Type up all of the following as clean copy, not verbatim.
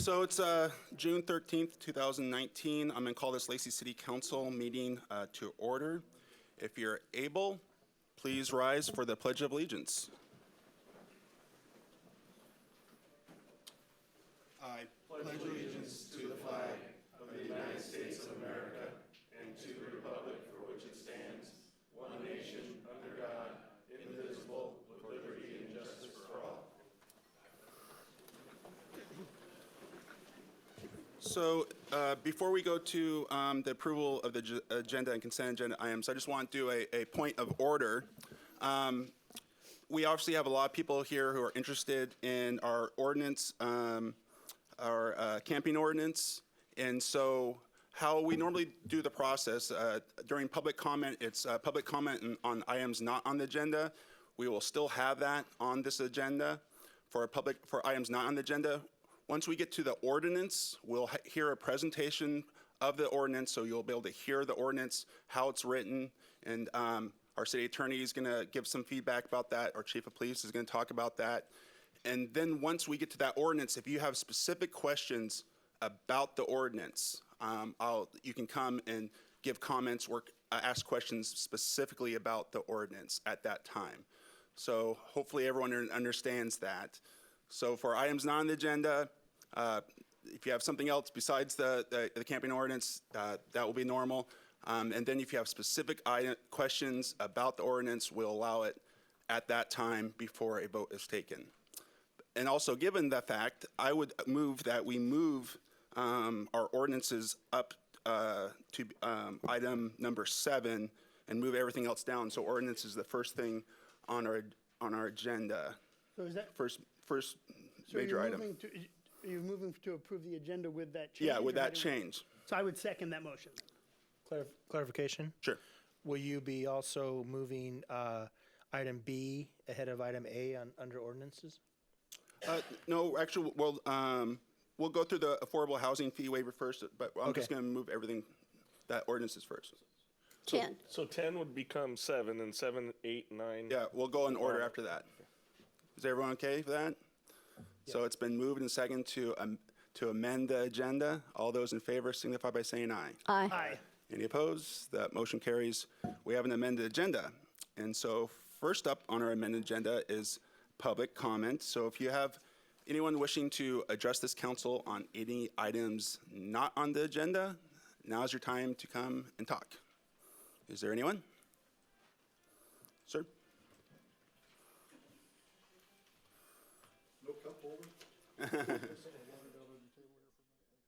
So it's June 13th, 2019. I'm going to call this Lacey City Council meeting to order. If you're able, please rise for the Pledge of Allegiance. I pledge allegiance to the flag of the United States of America and to the republic for which it stands, one nation, under God, indivisible, with liberty and justice for all. So before we go to the approval of the agenda and consent agenda items, I just want to do a point of order. We obviously have a lot of people here who are interested in our ordinance, our camping ordinance. And so how we normally do the process, during public comment, it's public comment on items not on the agenda. We will still have that on this agenda for items not on the agenda. Once we get to the ordinance, we'll hear a presentation of the ordinance, so you'll be able to hear the ordinance, how it's written, and our city attorney is going to give some feedback about that. Our chief of police is going to talk about that. And then once we get to that ordinance, if you have specific questions about the ordinance, you can come and give comments or ask questions specifically about the ordinance at that time. So hopefully everyone understands that. So for items not on the agenda, if you have something else besides the camping ordinance, that will be normal. And then if you have specific questions about the ordinance, we'll allow it at that time before a vote is taken. And also, given the fact, I would move that we move our ordinances up to item number 7 and move everything else down. So ordinance is the first thing on our agenda. So is that first so major item? Are you moving to approve the agenda with that change? Yeah, with that change. So I would second that motion. Clarification? Sure. Will you be also moving item B ahead of item A under ordinances? No, actually, we'll go through the affordable housing fee waiver first, but I'm just going to move everything, that ordinances first. 10. So 10 would become 7, and 7, 8, 9. Yeah, we'll go in order after that. Is everyone okay with that? Yeah. So it's been moved and seconded to amend the agenda. All those in favor signify by saying aye. Aye. Aye. Any opposed? That motion carries. We have an amended agenda. And so first up on our amended agenda is public comment. So if you have anyone wishing to address this council on any items not on the agenda, now is your time to come and talk. Is there anyone? Sir? No cup holder?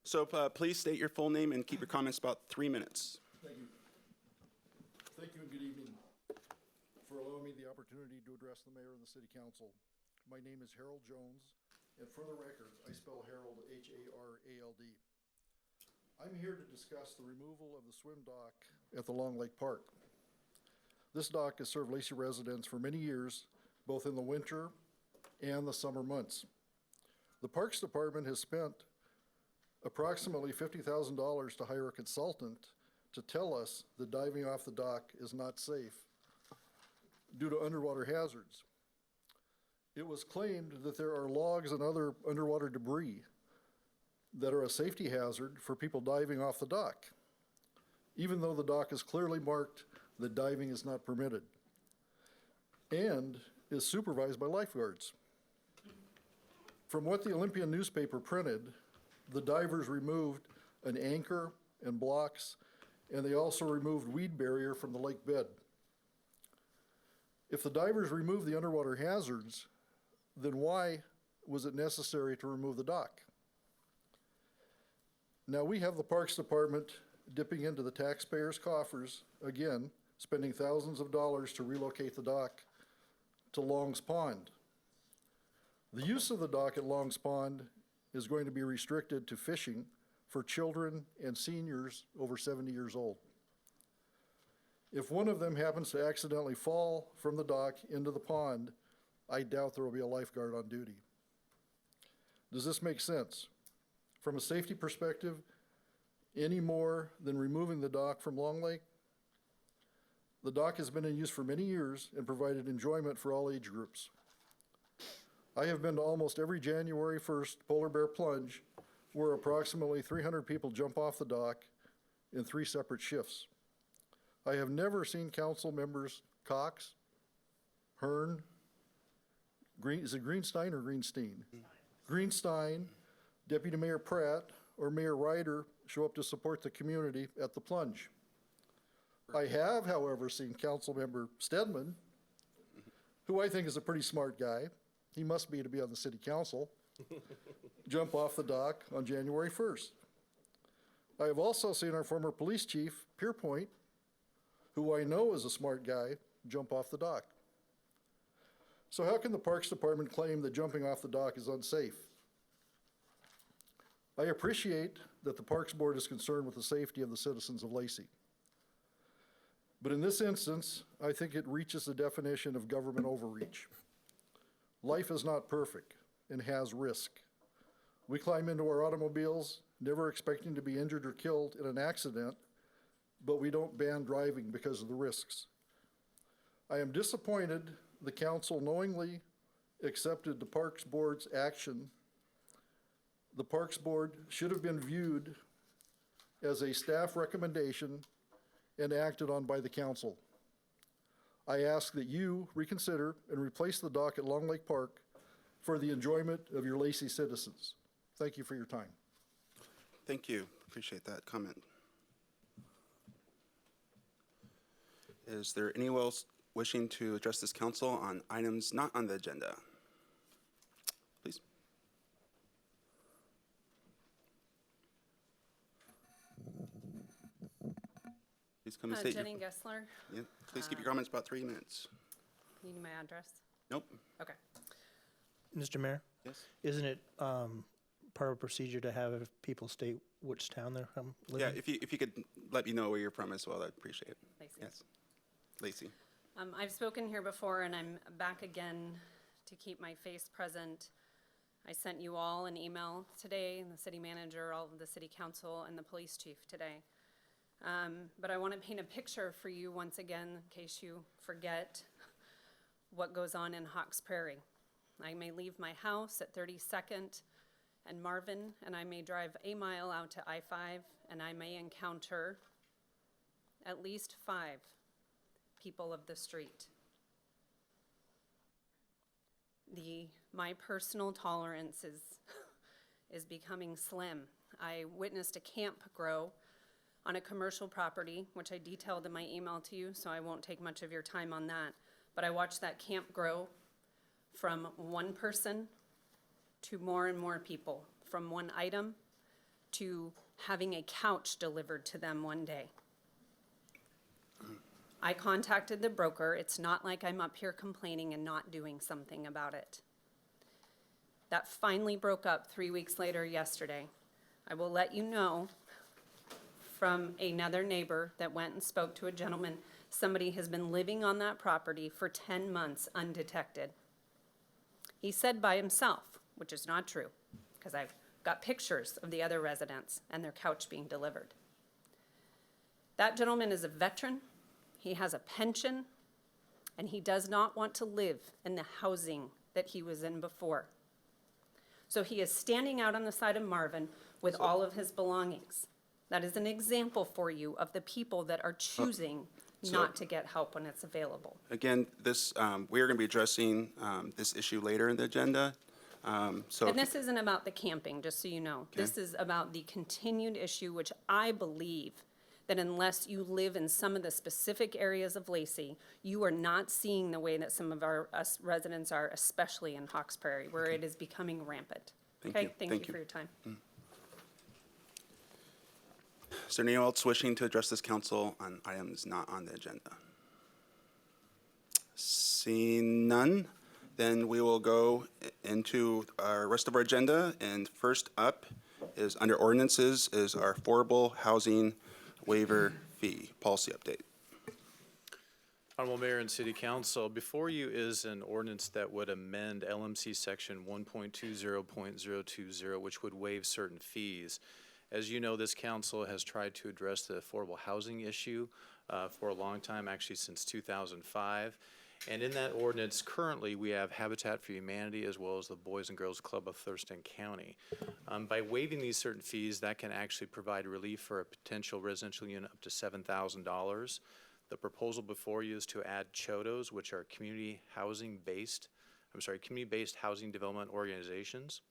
So please state your full name and keep your comments about 3 minutes. Thank you. Thank you and good evening for allowing me the opportunity to address the mayor and the city council. My name is Harold Jones, and for the record, I spell Harold H-A-R-A-L-D. I'm here to discuss the removal of the swim dock at the Long Lake Park. This dock has served Lacey residents for many years, both in the winter and the summer months. The Parks Department has spent approximately $50,000 to hire a consultant to tell us that diving off the dock is not safe due to underwater hazards. It was claimed that there are logs and other underwater debris that are a safety hazard for people diving off the dock, even though the dock is clearly marked that diving is not permitted and is supervised by lifeguards. From what the Olympian newspaper printed, the divers removed an anchor and blocks, and they also removed weed barrier from the lake bed. If the divers removed the underwater hazards, then why was it necessary to remove the dock? Now we have the Parks Department dipping into the taxpayers' coffers, again, spending thousands of dollars to relocate the dock to Long's Pond. The use of the dock at Long's Pond is going to be restricted to fishing for children and seniors over 70 years old. If one of them happens to accidentally fall from the dock into the pond, I doubt there will be a lifeguard on duty. Does this make sense? From a safety perspective, any more than removing the dock from Long Lake? The dock has been in use for many years and provided enjoyment for all age groups. I have been to almost every January 1st polar bear plunge where approximately 300 people jump off the dock in 3 separate shifts. I have never seen council members Cox, Hearn, is it Greenstein or Greenstein? Greenstein, Deputy Mayor Pratt, or Mayor Ryder show up to support the community at the plunge. I have, however, seen Councilmember Stedman, who I think is a pretty smart guy, he must be to be on the city council, jump off the dock on January 1st. I have also seen our former police chief, Pierpoint, who I know is a smart guy, jump off the dock. So how can the Parks Department claim that jumping off the dock is unsafe? I appreciate that the Parks Board is concerned with the safety of the citizens of Lacey. But in this instance, I think it reaches the definition of government overreach. Life is not perfect and has risk. We climb into our automobiles, never expecting to be injured or killed in an accident, but we don't ban driving because of the risks. I am disappointed the council knowingly accepted the Parks Board's action. The Parks Board should have been viewed as a staff recommendation and acted on by the council. I ask that you reconsider and replace the dock at Long Lake Park for the enjoyment of your Lacey citizens. Thank you for your time. Thank you. Appreciate that comment. Is there anyone else wishing to address this council on items not on the agenda? Please. Please come and state your... Jenny Gessler. Yeah, please keep your comments about 3 minutes. You need my address? Nope. Okay. Mr. Mayor, Yes. isn't it part of a procedure to have people state which town they're from? Yeah, if you could let me know where you're from as well, I'd appreciate it. Lacey. Yes. Lacey. I've spoken here before, and I'm back again to keep my face present. I sent you all an email today, and the city manager, all of the city council, and the police chief today. But I want to paint a picture for you once again, in case you forget what goes on in Hawks Prairie. I may leave my house at 32nd and Marvin, and I may drive a mile out to I-5, and I may encounter at least 5 people of the street. My personal tolerance is becoming slim. I witnessed a camp grow on a commercial property, which I detailed in my email to you, so I won't take much of your time on that. But I watched that camp grow from one person to more and more people, from one item to having a couch delivered to them one day. I contacted the broker. It's not like I'm up here complaining and not doing something about it. That finally broke up 3 weeks later yesterday. I will let you know from another neighbor that went and spoke to a gentleman. Somebody has been living on that property for 10 months undetected. He said by himself, which is not true, because I've got pictures of the other residents and their couch being delivered. That gentleman is a veteran. He has a pension, and he does not want to live in the housing that he was in before. So he is standing out on the side of Marvin with all of his belongings. That is an example for you of the people that are choosing not to get help when it's available. Again, this we are going to be addressing this issue later in the agenda. And this isn't about the camping, just so you know. Okay. This is about the continued issue, which I believe that unless you live in some of the specific areas of Lacey, you are not seeing the way that some of us residents are, especially in Hawks Prairie, where it is becoming rampant. Thank Okay, you. thank Thank you you. for your time. Is there anyone else wishing to address this council on items not on the agenda? Seeing none, then we will go into our rest of our agenda. And first up is under ordinances is our affordable housing waiver fee policy update. Honorable Mayor and City Council, before you is an ordinance that would amend LMC Section 1.20.020, which would waive certain fees. As you know, this council has tried to address the affordable housing issue for a long time, actually since 2005. And in that ordinance, currently, we have Habitat for Humanity as well as the Boys and Girls Club of Thurston County. By waiving these certain fees, that can actually provide relief for a potential residential unit up to $7,000. The proposal before you is to add CHODOs, which are community-based housing development organizations.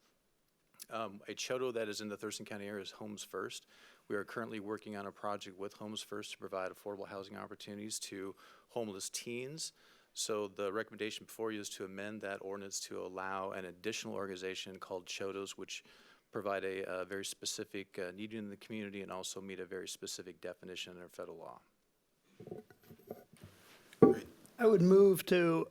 A CHODO that is in the Thurston County area is Homes First. We are currently working on a project with Homes First to provide affordable housing opportunities to homeless teens. So the recommendation before you is to amend that ordinance to allow an additional organization called CHODOs, which provide a very specific need in the community and also meet a very specific definition under federal law. I would move to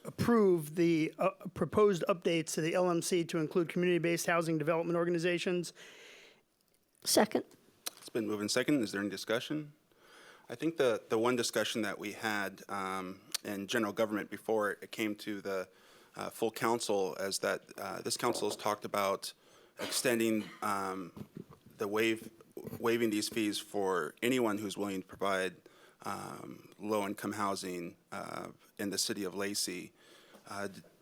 approve the proposed updates to the LMC to include community-based housing development organizations. Second. It's been moved and seconded. Is there any discussion? I think the one discussion that we had in general government before it came to the full council is that this council has talked about extending waiving these fees for anyone who's willing to provide low-income housing in the city of Lacey.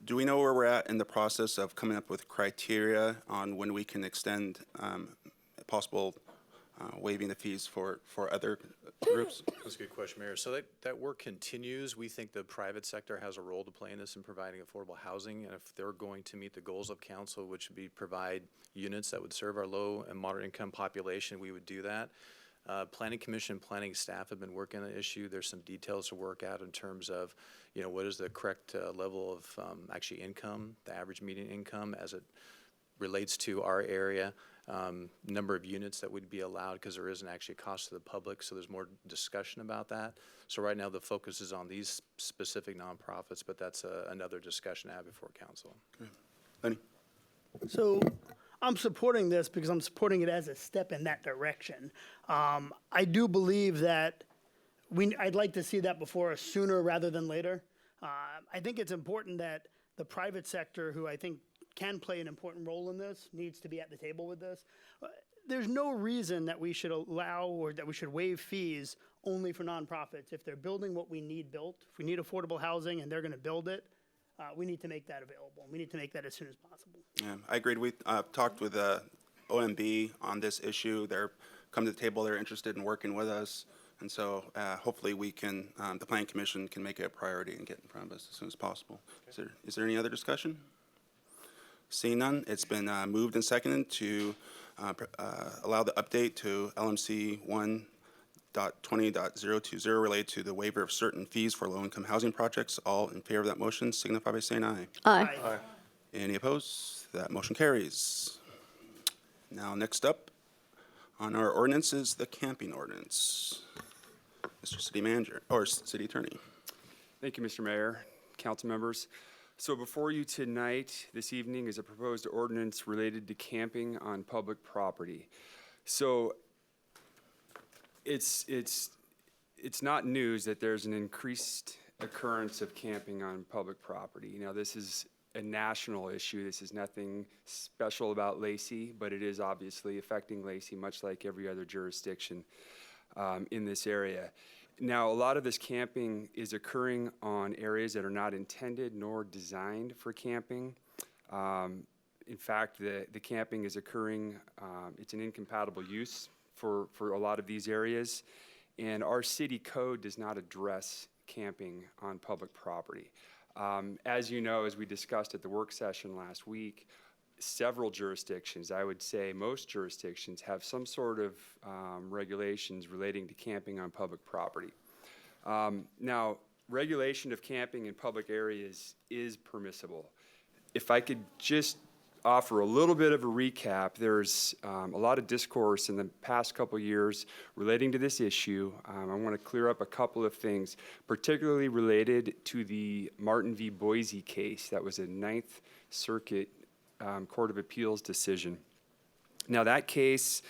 Do we know where we're at in the process of coming up with criteria on when we can extend possible waiving the fees for other groups? That's a good question, Mayor. So that work continues. We think the private sector has a role to play in this in providing affordable housing. And if they're going to meet the goals of council, which would be provide units that would serve our low and moderate income population, we would do that. Planning Commission, planning staff have been working on the issue. There's some details to work out in terms of, what is the correct level of actually income, the average median income as it relates to our area, number of units that would be allowed, because there isn't actually a cost to the public, so there's more discussion about that. So right now the focus is on these specific nonprofits, but that's another discussion to have before council. Lenny? So I'm supporting this because I'm supporting it as a step in that direction. I do believe that I'd like to see that before us sooner rather than later. I think it's important that the private sector, who I think can play an important role in this, needs to be at the table with this. There's no reason that we should allow or that we should waive fees only for nonprofits. If they're building what we need built, if we need affordable housing and they're going to build it, we need to make that available. We need to make that as soon as possible. Yeah, I agreed. We talked with OMB on this issue. They're come to the table. They're interested in working with us. And so hopefully we can, the Planning Commission can make it a priority and get in front of us as soon as possible. Okay. Is there any other discussion? Seeing none, it's been moved and seconded to allow the update to LMC 1.20.020 related to the waiver of certain fees for low-income housing projects. All in favor of that motion signify by saying aye. Aye. Aye. Any opposed? That motion carries. Now, next up on our ordinance is the camping ordinance. Mr. City Manager, or City Attorney. Thank you, Mr. Mayor, council members. So before you tonight, this evening, is a proposed ordinance related to camping on public property. So it's not news that there's an increased occurrence of camping on public property. Now, this is a national issue. This is nothing special about Lacey, but it is obviously affecting Lacey, much like every other jurisdiction in this area. Now, a lot of this camping is occurring on areas that are not intended nor designed for camping. In fact, the camping is occurring, it's an incompatible use for a lot of these areas, and our city code does not address camping on public property. As you know, as we discussed at the work session last week, several jurisdictions, I would say most jurisdictions, have some sort of regulations relating to camping on public property. Now, regulation of camping in public areas is permissible. If I could just offer a little bit of a recap, there's a lot of discourse in the past couple years relating to this issue. I want to clear up a couple of things, particularly related to the Martin v. Boise case. That was a Ninth Circuit Court of Appeals decision. Now, that case,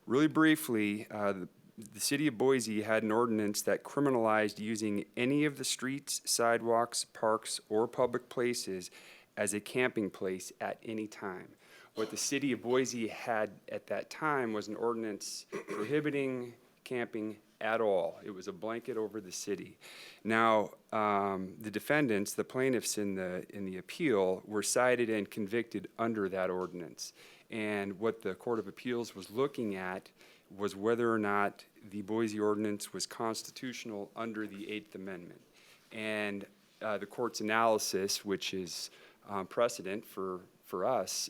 really briefly, the city of Boise had an ordinance that criminalized using any of the streets, sidewalks, parks, or public places as a camping place at any time. What the city of Boise had at that time was an ordinance prohibiting camping at all. It was a blanket over the city. Now, the defendants, the plaintiffs in the appeal, were cited and convicted under that ordinance. And what the Court of Appeals was looking at was whether or not the Boise ordinance was constitutional under the Eighth Amendment. And the court's analysis, which is precedent for us,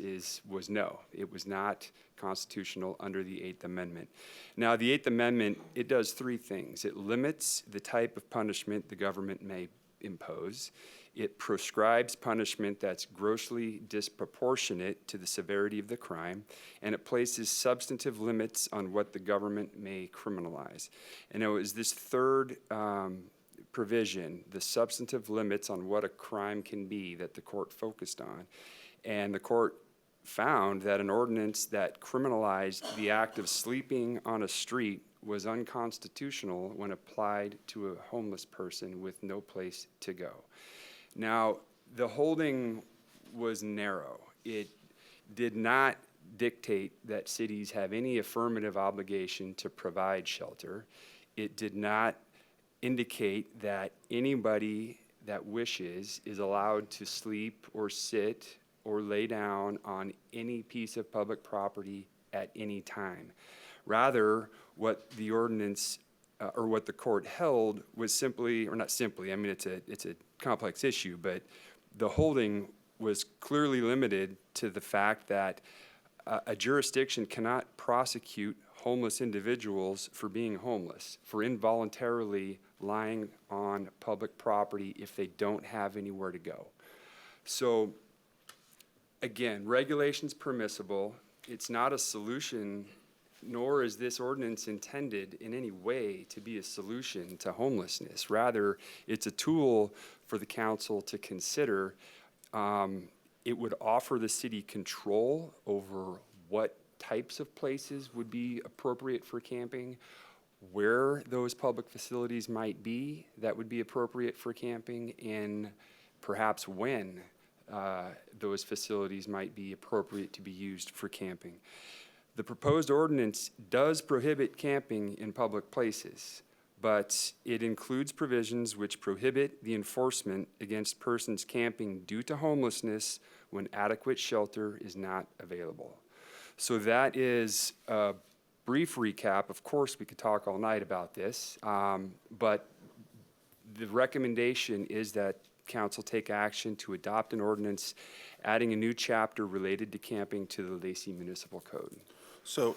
was no. It was not constitutional under the Eighth Amendment. Now, the Eighth Amendment, it does three things. It limits the type of punishment the government may impose. It prescribes punishment that's grossly disproportionate to the severity of the crime, and it places substantive limits on what the government may criminalize. And it was this third provision, the substantive limits on what a crime can be, that the court focused on. And the court found that an ordinance that criminalized the act of sleeping on a street was unconstitutional when applied to a homeless person with no place to go. Now, the holding was narrow. It did not dictate that cities have any affirmative obligation to provide shelter. It did not indicate that anybody that wishes is allowed to sleep or sit or lay down on any piece of public property at any time. Rather, what the ordinance or what the court held was simply, or not simply, I mean, it's a complex issue, but the holding was clearly limited to the fact that a jurisdiction cannot prosecute homeless individuals for being homeless, for involuntarily lying on public property if they don't have anywhere to go. So, again, regulation's permissible. It's not a solution, nor is this ordinance intended in any way to be a solution to homelessness. Rather, it's a tool for the council to consider. It would offer the city control over what types of places would be appropriate for camping, where those public facilities might be that would be appropriate for camping, and perhaps when those facilities might be appropriate to be used for camping. The proposed ordinance does prohibit camping in public places, but it includes provisions which prohibit the enforcement against persons camping due to homelessness when adequate shelter is not available. So that is a brief recap. Of course, we could talk all night about this, but the recommendation is that council take action to adopt an ordinance adding a new chapter related to camping to the Lacey Municipal Code. So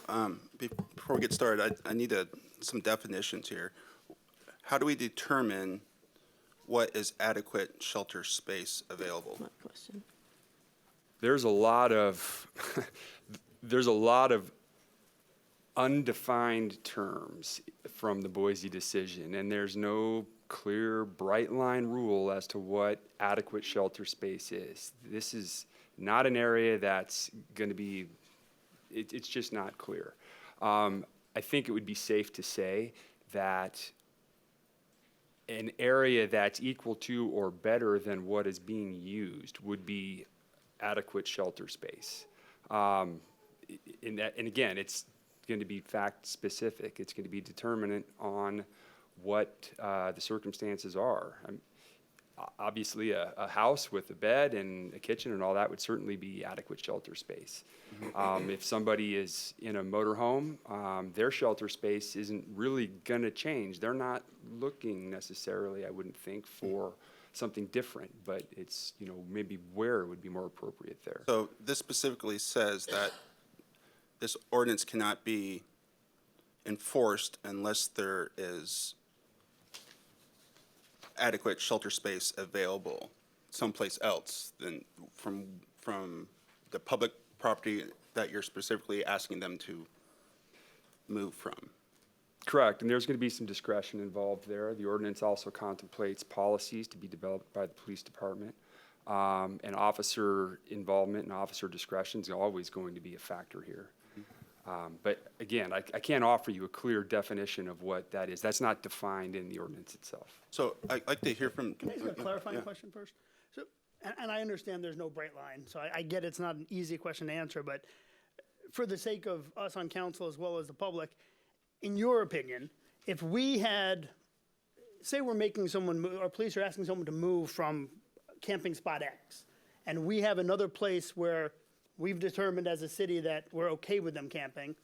before we get started, I need some definitions here. How do we determine what is adequate shelter space available? My question. There's a lot of undefined terms from the Boise decision, and there's no clear, bright line rule as to what adequate shelter space is. This is not an area that's going to be, it's just not clear. I think it would be safe to say that an area that's equal to or better than what is being used would be adequate shelter space. And again, it's going to be fact specific. It's going to be determinant on what the circumstances are. Obviously, a house with a bed and a kitchen and all that would certainly be adequate shelter space. If somebody is in a motorhome, their shelter space isn't really going to change. They're not looking necessarily, I wouldn't think, for something different, but it's, maybe where would be more appropriate there. So this specifically says that this ordinance cannot be enforced unless there is adequate shelter space available someplace else than from the public property that you're specifically asking them to move from. Correct, and there's going to be some discretion involved there. The ordinance also contemplates policies to be developed by the police department. And officer involvement and officer discretion is always going to be a factor here. But again, I can't offer you a clear definition of what that is. That's not defined in the ordinance itself. So I'd like to hear from. Can I ask you a clarifying question first? So, and I understand there's no bright line, so I get it's not an easy question to answer, but for the sake of us on council as well as the public, in your opinion, if we had, say we're making someone move, or police are asking someone to move from camping spot X, and we have another place where we've determined as a city that we're okay with them camping,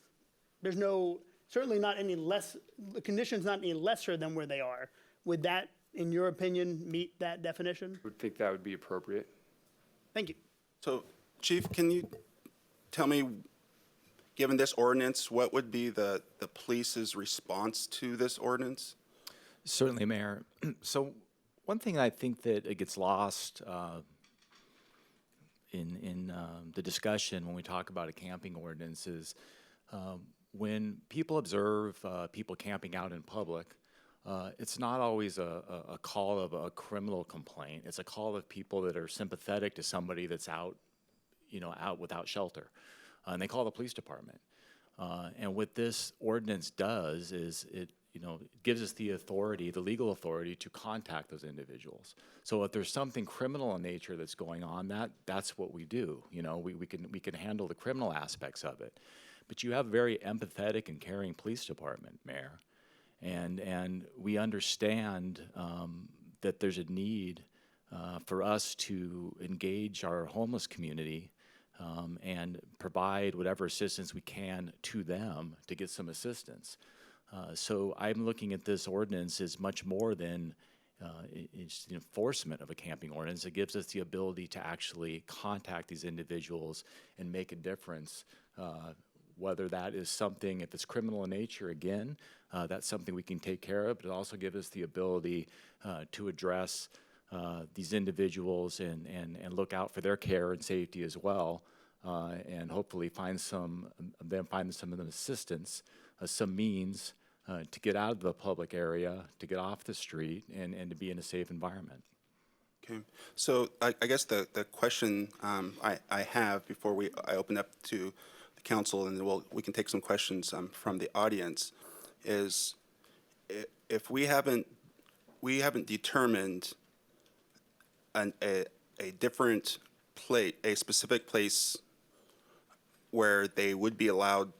there's no, certainly not any less, the condition's not any lesser than where they are. Would that, in your opinion, meet that definition? I would think that would be appropriate. Thank you. So, Chief, can you tell me, given this ordinance, what would be the police's response to this ordinance? Certainly, Mayor. So one thing I think that it gets lost in the discussion when we talk about a camping ordinance is when people observe people camping out in public, it's not always a call of a criminal complaint. It's a call of people that are sympathetic to somebody that's out, out without shelter. And they call the police department. And what this ordinance does is it gives us the authority, the legal authority to contact those individuals. So if there's something criminal in nature that's going on, that's what we do. We can handle the criminal aspects of it. But you have a very empathetic and caring police department, Mayor. And we understand that there's a need for us to engage our homeless community and provide whatever assistance we can to them to get some assistance. So I'm looking at this ordinance as much more than it's the enforcement of a camping ordinance. It gives us the ability to actually contact these individuals and make a difference. Whether that is something, if it's criminal in nature, again, that's something we can take care of, but it also gives us the ability to address these individuals and look out for their care and safety as well, and hopefully find some of them assistance, some means to get out of the public area, to get off the street, and to be in a safe environment. Okay, so I guess the question I have before I open up to the council, and we can take some questions from the audience, is if we haven't determined a different place, a specific place where they would be allowed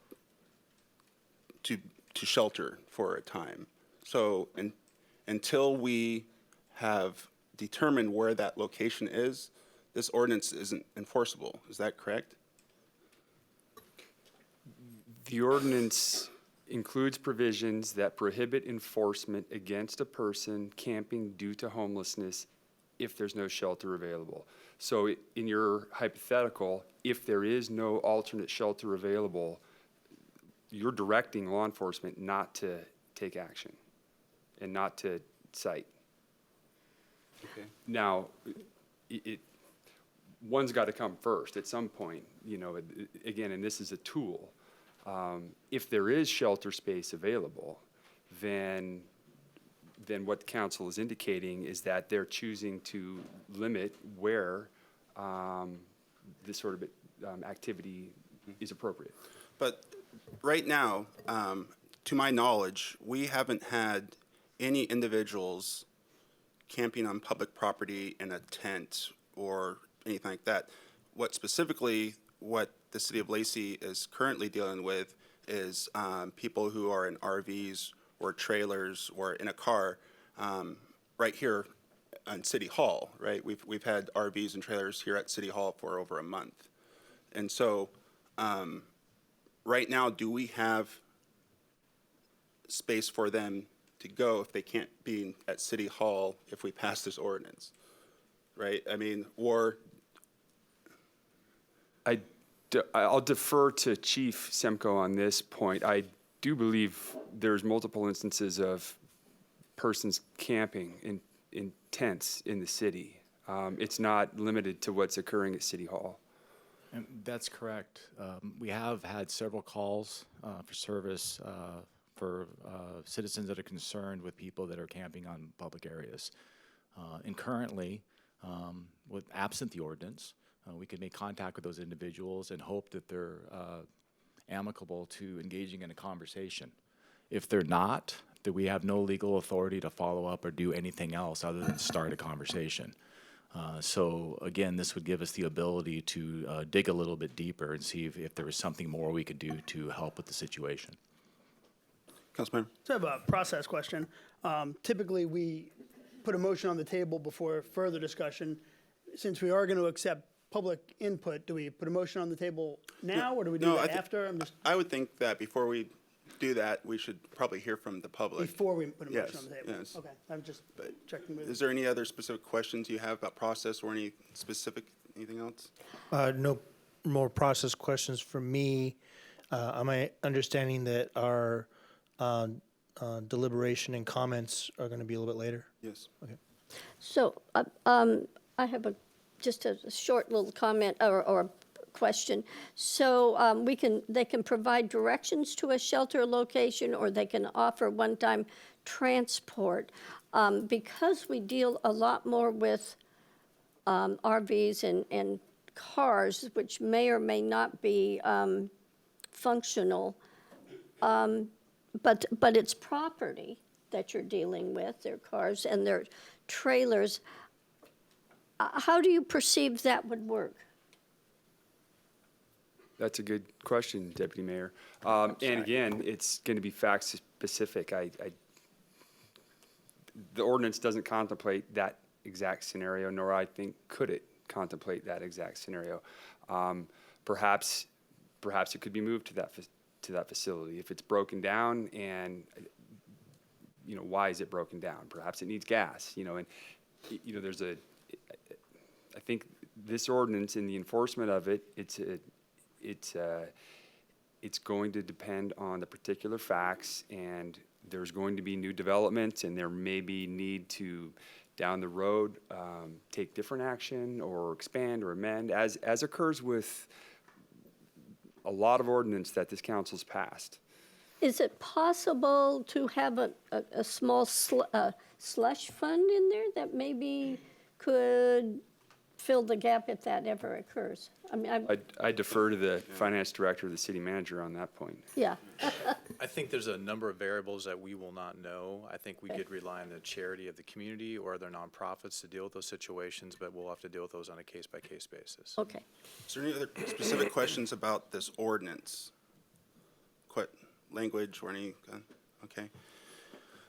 to shelter for a time. So until we have determined where that location is, this ordinance isn't enforceable. Is that correct? The ordinance includes provisions that prohibit enforcement against a person camping due to homelessness if there's no shelter available. So in your hypothetical, if there is no alternate shelter available, you're directing law enforcement not to take action and not to cite. Okay. Now, one's got to come first at some point, again, and this is a tool. If there is shelter space available, then what the council is indicating is that they're choosing to limit where this sort of activity is appropriate. But right now, to my knowledge, we haven't had any individuals camping on public property in a tent or anything like that. What the city of Lacey is currently dealing with is people who are in RVs or trailers or in a car right here on City Hall, right? We've had RVs and trailers here at City Hall for over a month. And so right now, do we have space for them to go if they can't be at City Hall if we pass this ordinance, right? I mean, or... I'll defer to Chief Semko on this point. I do believe there's multiple instances of persons camping in tents in the city. It's not limited to what's occurring at City Hall. And that's correct. We have had several calls for service for citizens that are concerned with people that are camping on public areas. And currently, absent the ordinance, we can make contact with those individuals and hope that they're amicable to engaging in a conversation. If they're not, that we have no legal authority to follow up or do anything else other than start a conversation. So again, this would give us the ability to dig a little bit deeper and see if there was something more we could do to help with the situation. Councilmember. So I have a process question. Typically, we put a motion on the table before further discussion. Since we are going to accept public input, do we put a motion on the table now, or do we do No, that after? I would think that before we do that, we should probably hear from the public. Before we put a motion Yes, on the table? yes. Okay, I'm just checking with. Is there any other specific questions you have about process or anything else? No more process questions for me. Am I understanding that our deliberation and comments are going to be a little bit later? Yes. Okay. So I have just a short little comment or question. So they can provide directions to a shelter location, or they can offer one-time transport. Because we deal a lot more with RVs and cars, which may or may not be functional, but it's property that you're dealing with, their cars and their trailers. How do you perceive that would work? That's a good question, Deputy Mayor. And again, it's going to be fact specific. The ordinance doesn't contemplate that exact scenario, nor I think could it contemplate that exact scenario. Perhaps it could be moved to that facility if it's broken down, and why is it broken down? Perhaps it needs gas. And there's I think this ordinance and the enforcement of it, it's going to depend on the particular facts, and there's going to be new developments, and there may be need to, down the road, take different action or expand or amend, as occurs with a lot of ordinance that this council's passed. Is it possible to have a small slush fund in there that maybe could fill the gap if that ever occurs? I mean, I defer to the finance director or the city manager on that point. yeah. I think there's a number of variables that we will not know. I think we could rely on the charity of the community or other nonprofits to deal with those situations, but we'll have to deal with those on a case-by-case basis. Okay. Is there any other specific questions about this ordinance? Language or any? Okay.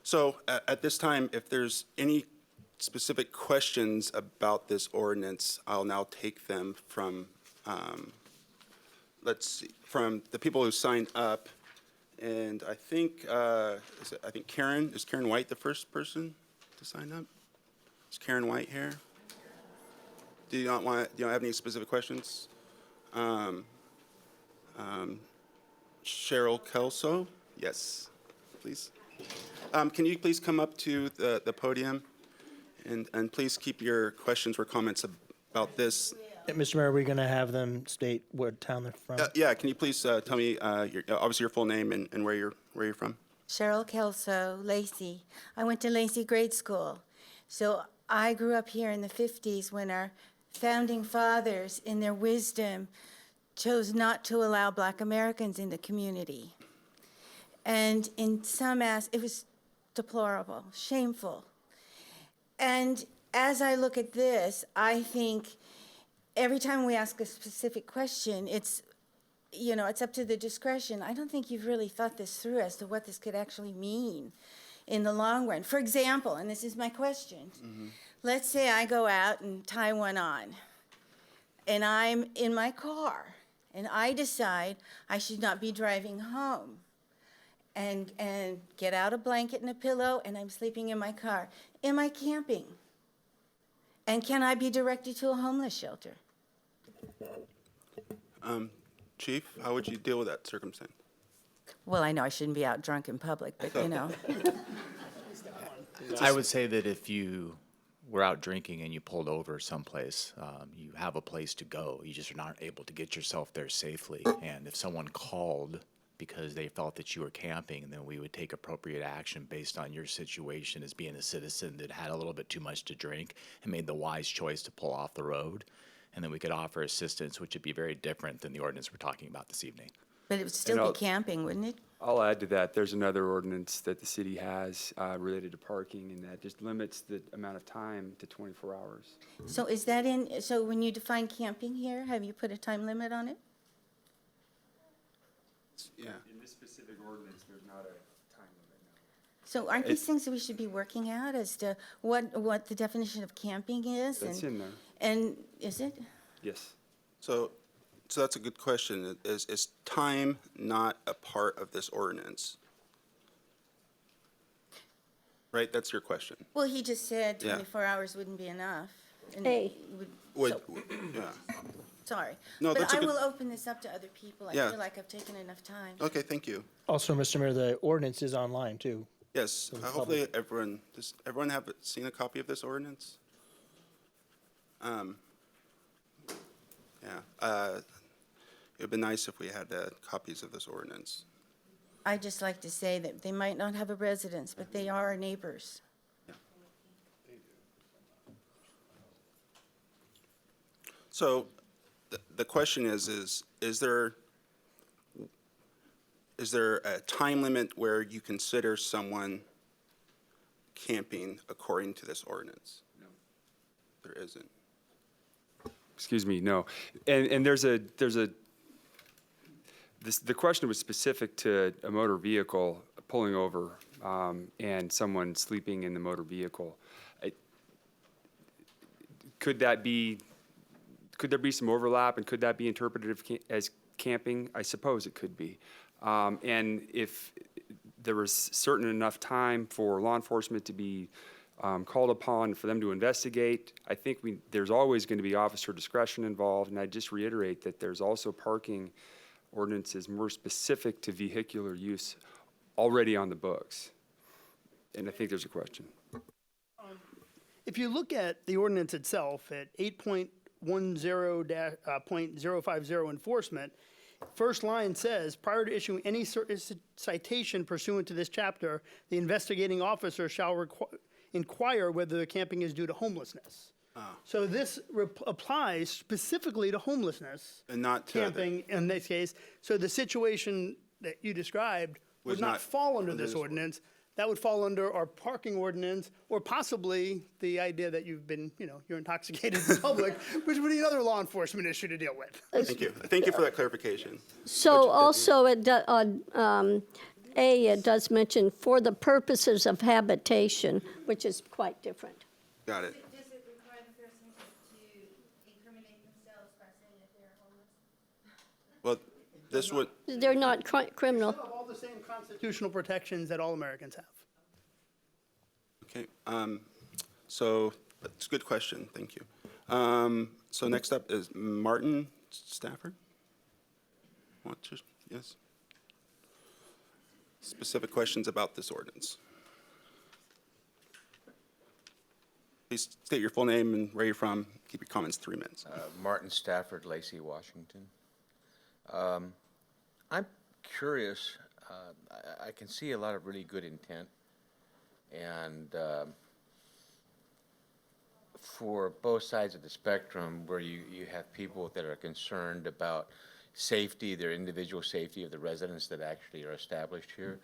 So at this time, if there's any specific questions about this ordinance, I'll now take them from, from the people who signed up. And I think, is Karen White the first person to sign up? Is Karen White here? Do you not have any specific questions? Cheryl Kelso, yes, please. Can you please come up to the podium and please keep your questions or comments about this? Mr. Mayor, are we going to have them state what town they're from? Yeah, can you please tell me obviously your full name and where you're from? Cheryl Kelso, Lacey. I went to Lacey grade school. So I grew up here in the 50s when our founding fathers, in their wisdom, chose not to allow Black Americans in the community. And in some it was deplorable, shameful. And as I look at this, I think every time we ask a specific question, it's up to the discretion. I don't think you've really thought this through as to what this could actually mean in the long run. For example, and this is my question, let's say I go out and tie one on, and I'm in my car, and I decide I should not be driving home, and get out a blanket and a pillow, and I'm sleeping in my car. Am I camping? And can I be directed to a homeless shelter? Chief, how would you deal with that circumstance? Well, I know I shouldn't be out drunk in public, but I would say that if you were out drinking and you pulled over someplace, you have a place to go. You just are not able to get yourself there safely. And if someone called because they felt that you were camping, then we would take appropriate action based on your situation as being a citizen that had a little bit too much to drink and made the wise choice to pull off the road. And then we could offer assistance, which would be very different than the ordinance we're talking about this evening. But it would still be camping, wouldn't it? I'll add to that, there's another ordinance that the city has related to parking, and that just limits the amount of time to 24 hours. So so when you define camping here, have you put a time limit on it? Yeah. In this specific ordinance, there's not a time limit. So aren't these things that we should be working out as to what the definition of camping is? That's in there. And is it? Yes. So that's a good question. Is time not a part of this ordinance? Right, that's your question. Well, he just said Yeah. 24 hours wouldn't be enough. and A. Would, yeah. Sorry. No, that's a But I good- will open this up to other people. I Yeah. feel like I've taken enough time. Okay, thank you. Also, Mr. Mayor, the ordinance is online too. Yes, the hopefully does everyone have seen a copy of this ordinance? Yeah, it'd be nice if we had copies of this ordinance. I just like to say that they might not have a residence, but they are our neighbors. So the question is there a time limit where you consider someone camping according to this ordinance? No. There isn't. Excuse me, no. And the question was specific to a motor vehicle pulling over and someone sleeping in the motor vehicle. Could there be some overlap, and could that be interpreted as camping? I suppose it could be. And if there was certain enough time for law enforcement to be called upon for them to investigate, I think there's always going to be officer discretion involved, and I just reiterate that there's also parking ordinances more specific to vehicular use already on the books. And I think there's a question. If you look at the ordinance itself at 8.10.050 enforcement, first line says, prior to issuing any citation pursuant to this chapter, the investigating officer shall inquire whether the camping is due to homelessness. So this applies specifically to homelessness. And not to camping in this case. So the situation that you described would Was not not fall under under this this ordinance. That would fall under our parking ordinance, or possibly the idea that you've been, you're intoxicated in public, which would be another law enforcement issue to deal with. Thank you. Thank you for that clarification. So also, on A, it does mention for the purposes of habitation, which is quite different. Got it. Does it require the person to incriminate themselves by saying that they're homeless? Well, this would, They're not criminal. Have all the same constitutional protections that all Americans have. okay, so that's a good question. Thank you. So next up is Martin Stafford. Yes? Specific questions about this ordinance. Please state your full name and where you're from. Keep your comments 3 minutes. Martin Stafford, Lacey, Washington. I'm curious, I can see a lot of really good intent, and for both sides of the spectrum, where you have people that are concerned about safety, their individual safety of the residents that actually are established here.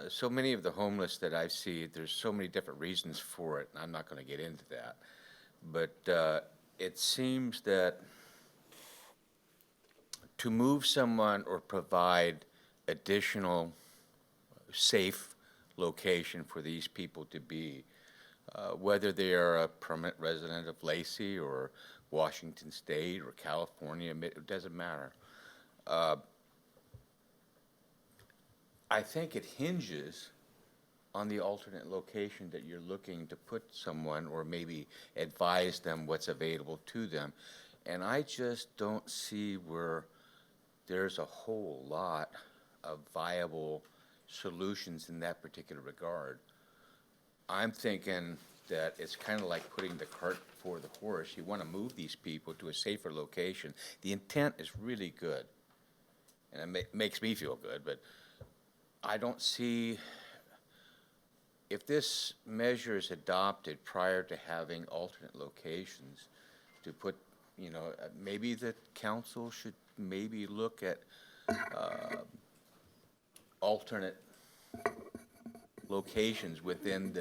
So many of the homeless that I see, there's so many different reasons for it, and I'm not going to get into that. But it seems that to move someone or provide additional safe location for these people to be, whether they are a permanent resident of Lacey or Washington State or California, it doesn't matter. I think it hinges on the alternate location that you're looking to put someone, or maybe advise them what's available to them. And I just don't see where there's a whole lot of viable solutions in that particular regard. I'm thinking that it's kind of like putting the cart before the horse. You want to move these people to a safer location. The intent is really good, and it makes me feel good, but I don't see, if this measure is adopted prior to having alternate locations to put, maybe the council should maybe look at alternate locations within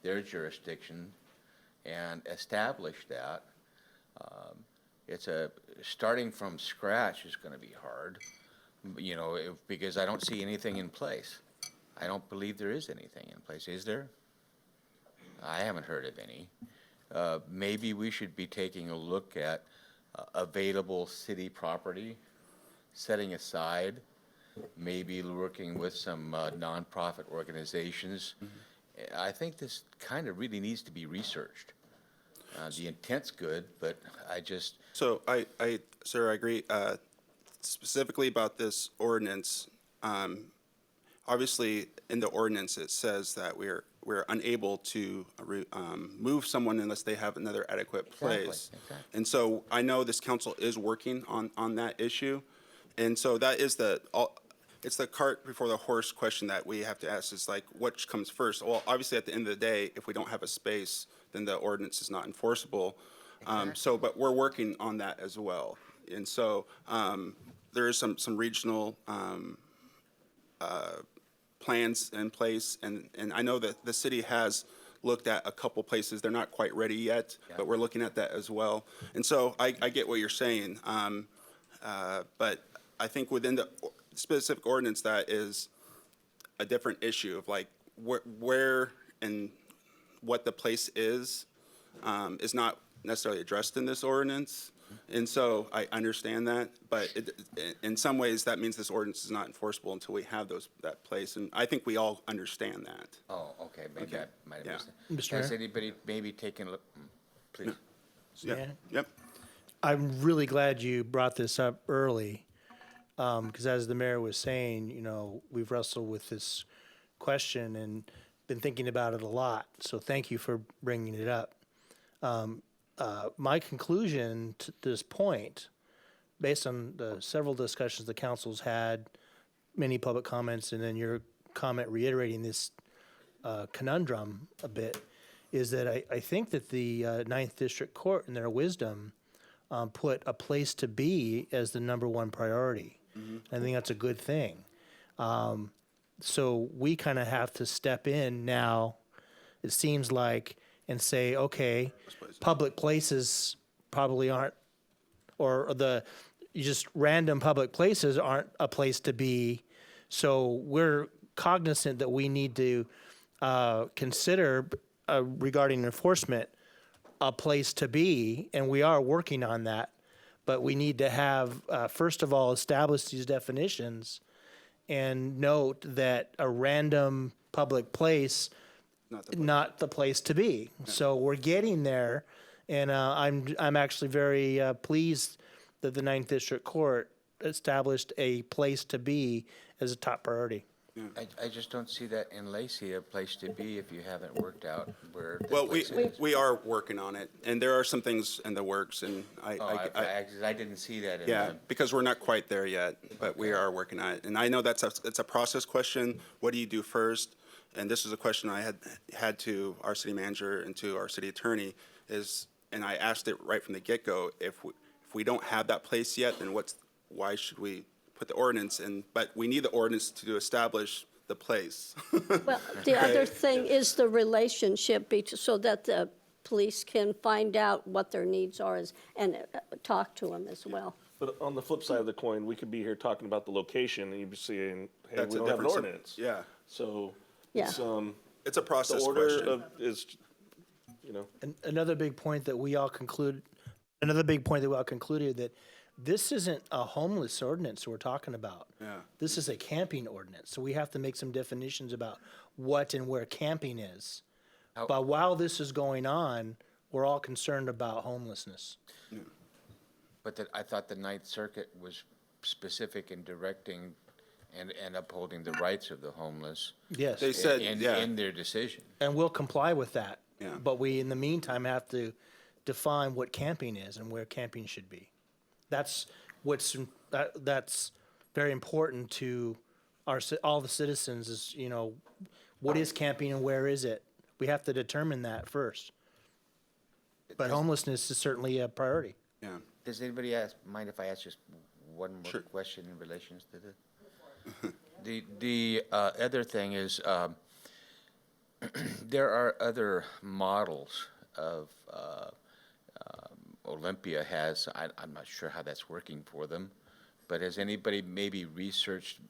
their jurisdiction and establish that. Starting from scratch is going to be hard, because I don't see anything in place. I don't believe there is anything in place, is there? I haven't heard of any. Maybe we should be taking a look at available city property, setting aside, maybe working with some nonprofit organizations. I think this kind of really needs to be researched. The intent's good, but I just, So sir, I agree, specifically about this ordinance. Obviously, in the ordinance, it says that we're unable to move someone unless they have another adequate place. Exactly. And so I know this council is working on that issue. And so that is it's the cart before the horse question that we have to ask, is like, which comes first? Well, obviously, at the end of the day, if we don't have a space, then the ordinance is not enforceable. But we're working on that as well. And so there is some regional plans in place, and I know that the city has looked at a couple places. They're not quite ready yet, but we're looking at that as well. And so I get what you're saying, but I think within the specific ordinance, that is a different issue of like where and what the place is not necessarily addressed in this ordinance. And so I understand that, but in some ways, that means this ordinance is not enforceable until we have that place. And I think we all understand that. oh, okay, maybe I might have Yeah. missed it. Mr. Has Mayor? anybody maybe taken a look, please? Yeah. Yeah. Yep. I'm really glad you brought this up early, because as the mayor was saying, you know, we've wrestled with this question and been thinking about it a lot. So thank you for bringing it up. My conclusion to this point, based on the several discussions the council's had, many public comments, and then your comment reiterating this conundrum a bit, is that I think that the Ninth District Court, in their wisdom, put a place to be as the number one priority. I think that's a good thing. So we kind of have to step in now, it seems like, and say, okay, public places probably aren't, or just random public places aren't a place to be. So we're cognizant that we need to consider regarding enforcement a place to be, and we are working on that. But we need to have, first of all, establish these definitions and note that a random public place, not the place to be. So we're getting there, and I'm actually very pleased that the Ninth District Court established a place to be as a top priority. I just don't see that in Lacey, a place to be, if you haven't worked out where the Well, place is. we are working on it, and there are some things in the works, and I didn't see that in yeah, the, because we're not quite there yet, but we are working on it. And I know it's a process question. What do you do first? And this is a question I had to our city manager and to our city attorney, and I asked it right from the get-go, if we don't have that place yet, then why should we put the ordinance in? But we need the ordinance to establish the place. Well, the other thing is the relationship so that the police can find out what their needs are and talk to them as well. But on the flip side of the coin, we could be here talking about the location, and you'd be saying, hey, That's we a don't have an different ordinance. Yeah, So Yeah. it's, it's a the process order question. is, you know. And another big point that we all concluded that this isn't a homeless ordinance we're talking about. Yeah. This is a camping ordinance, so we have to make some definitions about what and where camping is. But while this is going on, we're all concerned about homelessness. but I thought the Ninth Circuit was specific in directing and upholding the rights of the homeless. Yes, They said, in yeah. their decision. and we'll comply with that. Yeah. But we, in the meantime, have to define what camping is and where camping should be. That's that's very important to all the citizens is, you know, what is camping and where is it? We have to determine that first. But homelessness is certainly a priority. Yeah. Does anybody mind if I ask just one more question in relation to this? The other thing is, there are other models of Olympia has. I'm not sure how that's working for them, but has anybody maybe researched?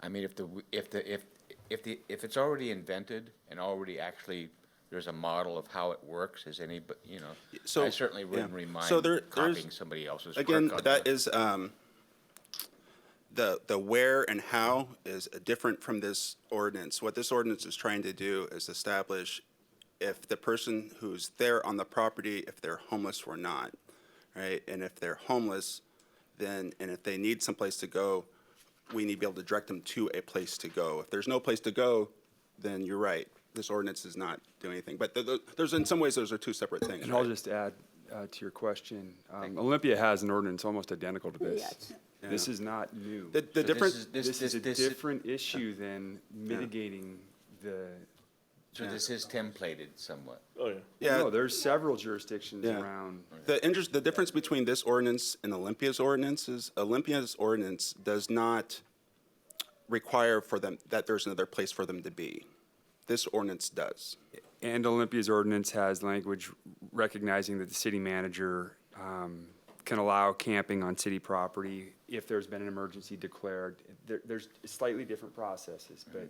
I mean, if if it's already invented and already actually, there's a model of how it works, is anybody, you know, So, I certainly wouldn't yeah. mind So there's- copying somebody else's work. Again, on that the- is, the where and how is different from this ordinance. What this ordinance is trying to do is establish if the person who's there on the property, if they're homeless or not, right? And if they're homeless, then, and if they need someplace to go, we need to be able to direct them to a place to go. If there's no place to go, then you're right. This ordinance does not do anything. But there's, in some ways, those are two separate things. And I'll right? just add to your question, Olympia has an ordinance almost identical to this. Yes. This is not new. The So difference, This is a different issue than mitigating the, So this is templated somewhat. Oh, yeah. yeah. no, there's several jurisdictions Yeah. around. The difference between this ordinance and Olympia's ordinance is Olympia's ordinance does not require for them that there's another place for them to be. This ordinance does. And Olympia's ordinance has language recognizing that the city manager can allow camping on city property if there's been an emergency declared. There's slightly different processes, but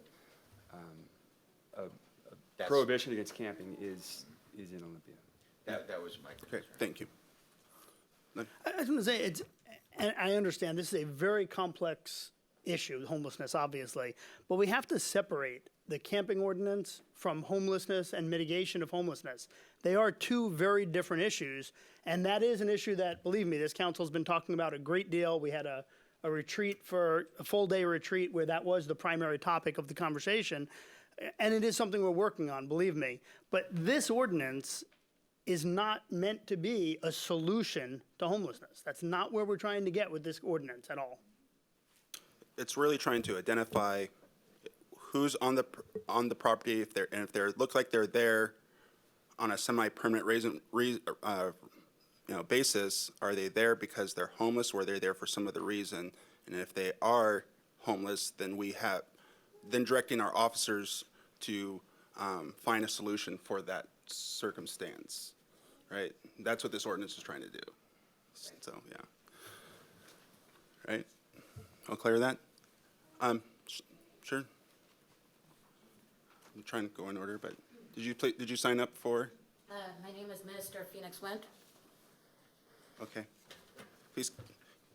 That's- prohibition against camping is in Olympia. That was my concern. Okay, thank you. I was going to say, and I understand this is a very complex issue, homelessness, obviously, but we have to separate the camping ordinance from homelessness and mitigation of homelessness. They are two very different issues, and that is an issue that, believe me, this council's been talking about a great deal. We had a retreat for a full-day retreat where that was the primary topic of the conversation, and it is something we're working on, believe me. But this ordinance is not meant to be a solution to homelessness. That's not where we're trying to get with this ordinance at all. It's really trying to identify who's on the property, if they're look like they're there on a semi-permanent basis. Are they there because they're homeless, or are they there for some other reason? And if they are homeless, then directing our officers to find a solution for that circumstance, right? That's what this ordinance is trying to do. So, yeah. Right? All clear with that? Sure. I'm trying to go in order, but did you sign up for? My name is Minister Phoenix Went. Okay. Please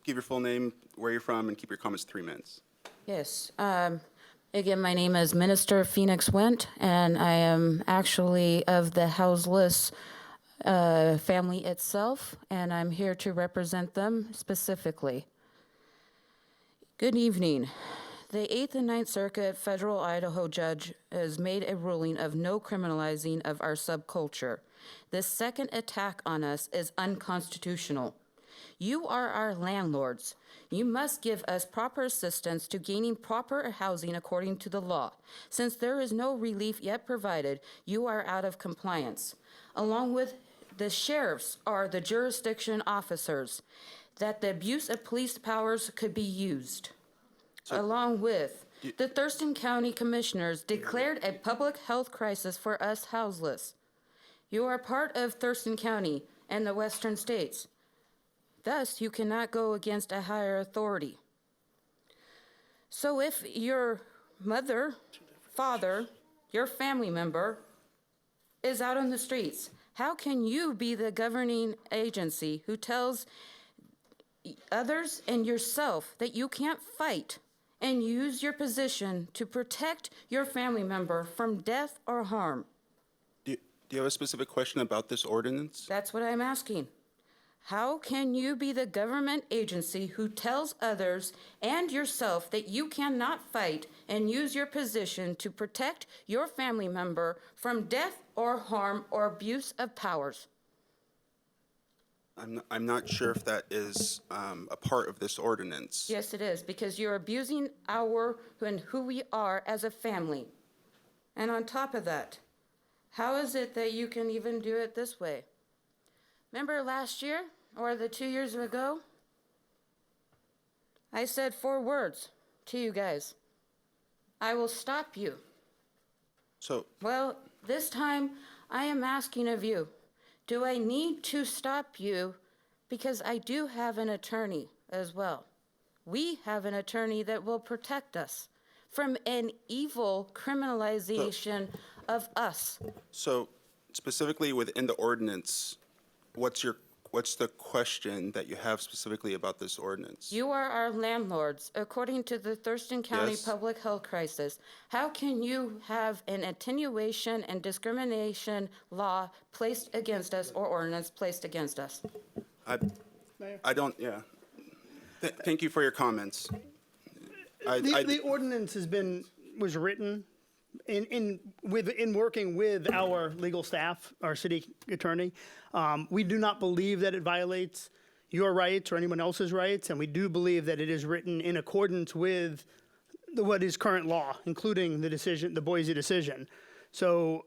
give your full name, where you're from, and keep your comments to 3 minutes. Yes. Again, my name is Minister Phoenix Went, and I am actually of the houseless family itself, and I'm here to represent them specifically. Good evening. The 8th and 9th Circuit Federal Idaho judge has made a ruling of no criminalizing of our subculture. This second attack on us is unconstitutional. You are our landlords. You must give us proper assistance to gaining proper housing according to the law. Since there is no relief yet provided, you are out of compliance. Along with the sheriffs are the jurisdiction officers, that the abuse of police powers could be used. Along with the Thurston County Commissioners declared a public health crisis for us houseless. You are part of Thurston County and the western states. Thus, you cannot go against a higher authority. So if your mother, father, your family member is out on the streets, how can you be the governing agency who tells others and yourself that you can't fight and use your position to protect your family member from death or harm? Do you have a specific question about this ordinance? That's what I'm asking. How can you be the government agency who tells others and yourself that you cannot fight and use your position to protect your family member from death or harm or abuse of powers? I'm not sure if that is a part of this ordinance. Yes, it is, because you're abusing who we are as a family. And on top of that, how is it that you can even do it this way? Remember last year, or the 2 years ago? I said 4 words to you guys. I will stop you. So, Well, this time I am asking of you, do I need to stop you? Because I do have an attorney as well. We have an attorney that will protect us from an evil criminalization of us. So specifically within the ordinance, what's the question that you have specifically about this ordinance? You are our landlords, according to the Thurston County Yes. Public Health Crisis. How can you have an attenuation and discrimination law placed against us or ordinance placed against us? I don't, yeah. Thank you for your comments. The ordinance was written in working with our legal staff, our city attorney. We do not believe that it violates your rights or anyone else's rights, and we do believe that it is written in accordance with what is current law, including the Boise decision. So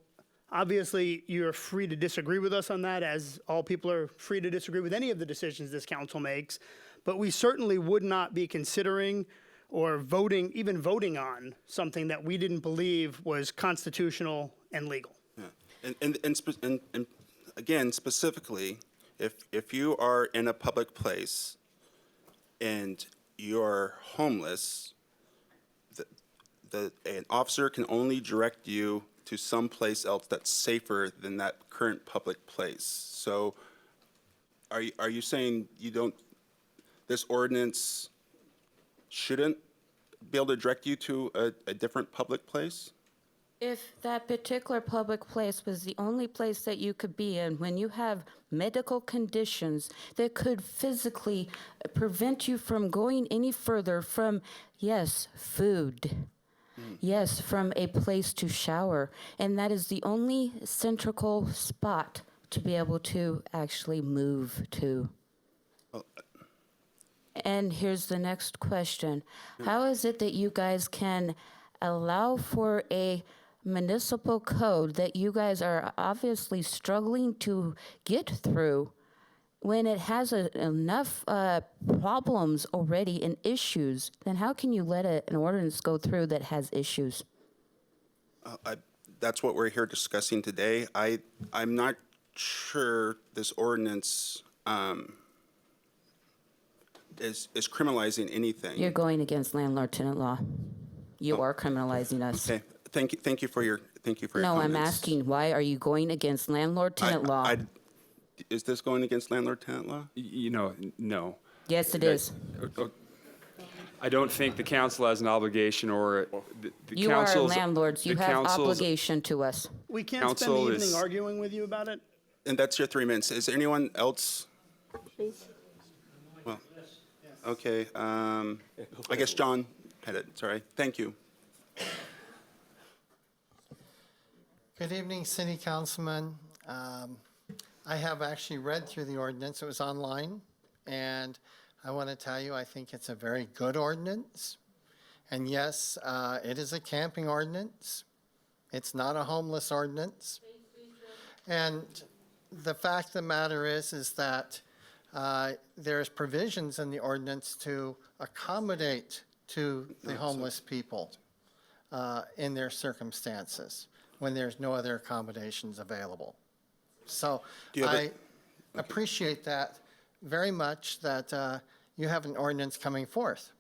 obviously, you're free to disagree with us on that, as all people are free to disagree with any of the decisions this council makes. But we certainly would not be considering or even voting on something that we didn't believe was constitutional and legal. Yeah. And again, specifically, if you are in a public place and you're homeless, an officer can only direct you to some place else that's safer than that current public place. So are you saying this ordinance shouldn't be able to direct you to a different public place? If that particular public place was the only place that you could be in when you have medical conditions that could physically prevent you from going any further from, yes, food, yes, from a place to shower, and that is the only central spot to be able to actually move to. And here's the next question. How is it that you guys can allow for a municipal code that you guys are obviously struggling to get through when it has enough problems already and issues? Then how can you let an ordinance go through that has issues? That's what we're here discussing today. I'm not sure this ordinance is criminalizing anything. You're going against landlord-tenant law. You are criminalizing us. Okay, thank you for your No, I'm comments. asking, why are you going against landlord-tenant law? Is this going against landlord-tenant law? No. Yes, it is. I don't think the council has an obligation or the You are council's. landlords. You the have council's- obligation to us. We can't spend the Council evening is- arguing with you about it. And that's your 3 minutes. Is there anyone else? Please. Well, okay, I guess John Pettit, sorry. Thank you. Good evening, City Councilman. I have actually read through the ordinance. It was online, and I want to tell you, I think it's a very good ordinance. And yes, it is a camping ordinance. It's not a homeless ordinance. And the fact of the matter is that there's provisions in the ordinance to accommodate to the homeless people in their circumstances when there's no other accommodations available. So I appreciate that very much, that you have an ordinance coming forth.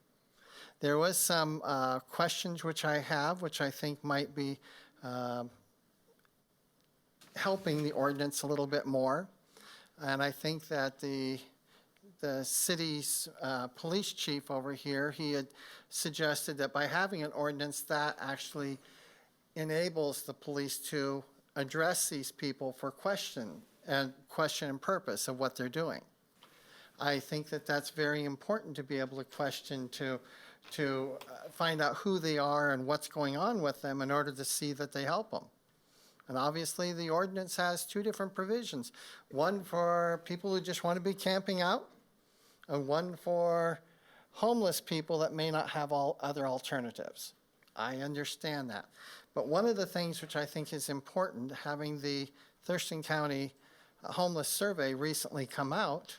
There was some questions which I have, which I think might be helping the ordinance a little bit more. And I think that the city's police chief over here, he had suggested that by having an ordinance, that actually enables the police to address these people for question and purpose of what they're doing. I think that that's very important, to be able to question, to find out who they are and what's going on with them in order to see that they help them. And obviously, the ordinance has two different provisions. One for people who just want to be camping out, and one for homeless people that may not have all other alternatives. I understand that. But one of the things which I think is important, having the Thurston County Homeless Survey recently come out,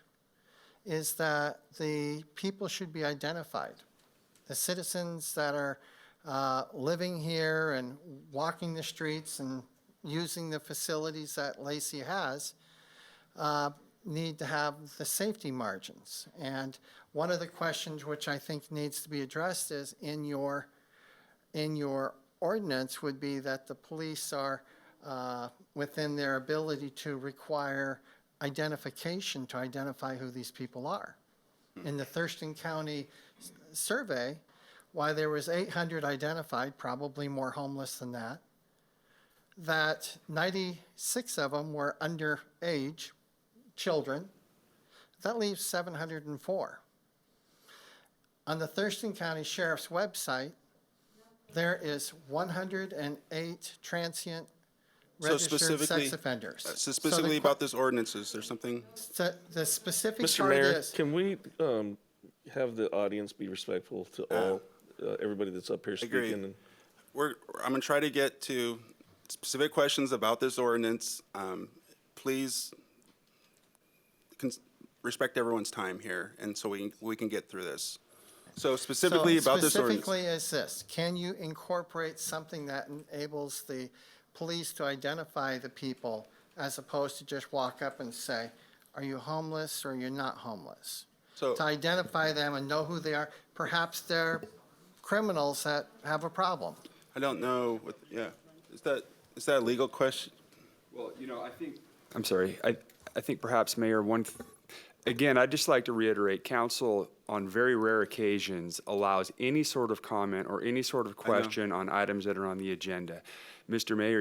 is that the people should be identified. The citizens that are living here and walking the streets and using the facilities that Lacey has need to have the safety margins. And one of the questions which I think needs to be addressed is, in your in your ordinance would be that the police are within their ability to require identification to identify who these people are. In the Thurston County survey, while there was 800 identified, probably more homeless than that 96 of them were underage children. That leaves 704. On the Thurston County Sheriff's website, there is 108 transient So registered specifically, sex offenders. so specifically about this ordinance, is there something? The specific Mr. part Mayor, is, can we have the audience be respectful to all, everybody that's up here Agree. speaking? I'm gonna try to get to specific questions about this ordinance. Please respect everyone's time here, and so we can get through this. So specifically about this ordinance. Specifically is this, can you incorporate something that enables the police to identify the people as opposed to just walk up and say, are you homeless or you're not homeless? So To identify them and know who they are. Perhaps they're criminals that have a problem. I don't know, yeah, is that a legal question? Well, I think. I'm sorry. I think perhaps, Mayor, again, I'd just like to reiterate, council on very rare occasions allows any sort of comment or any sort of question on items that are on the agenda. Mr. Mayor,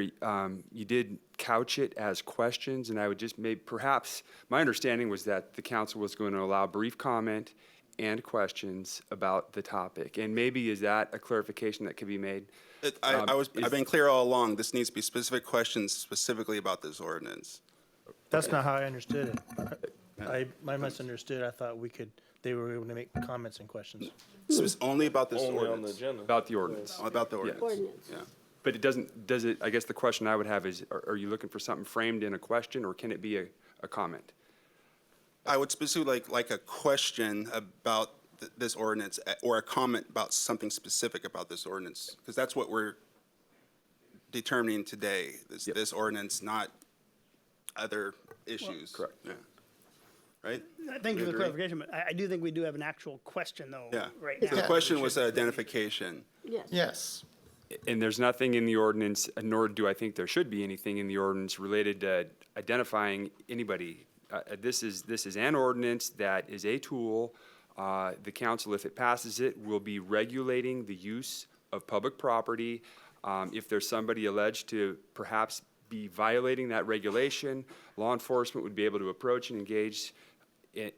you did couch it as questions, and I would just perhaps, my understanding was that the council was going to allow brief comment and questions about the topic. And maybe is that a clarification that could be made? I've been clear all along, this needs to be specific questions specifically about this ordinance. That's not how I understood it. I misunderstood. I thought they were going to make comments and questions. Only about this Only on the ordinance. agenda. About the ordinance. About the ordinance, Ordinance. yeah. But I guess the question I would have is, are you looking for something framed in a question, or can it be a comment? I would specifically like a question about this ordinance, or a comment about something specific about this ordinance, because that's what we're determining today, this ordinance, not other issues. Correct. Yeah. Right? Thank you for the agree? clarification, but I do think we do have an actual question, though, Yeah. right So now. the question was identification. Yes. Yes. And there's nothing in the ordinance, nor do I think there should be anything in the ordinance related to identifying anybody. This is an ordinance that is a tool. The council, if it passes it, will be regulating the use of public property. If there's somebody alleged to perhaps be violating that regulation, law enforcement would be able to approach and engage with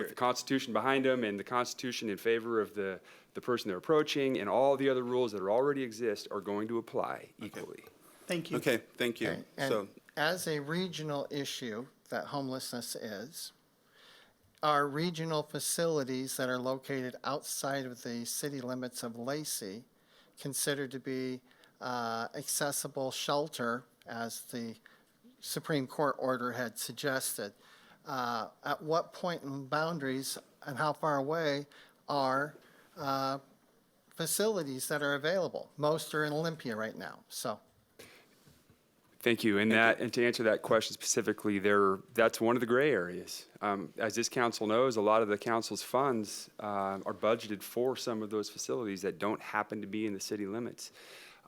the Constitution behind them and the Constitution in favor of the person they're approaching, and all the other rules that already exist are going to apply equally. Thank you. Okay, thank you. Okay, and So, as a regional issue that homelessness is, are regional facilities that are located outside of the city limits of Lacey considered to be accessible shelter, as the Supreme Court order had suggested? At what point in boundaries and how far away are facilities that are available? Most are in Olympia right now, so. Thank you. And to answer that question specifically, that's one of the gray areas. As this council knows, a lot of the council's funds are budgeted for some of those facilities that don't happen to be in the city limits.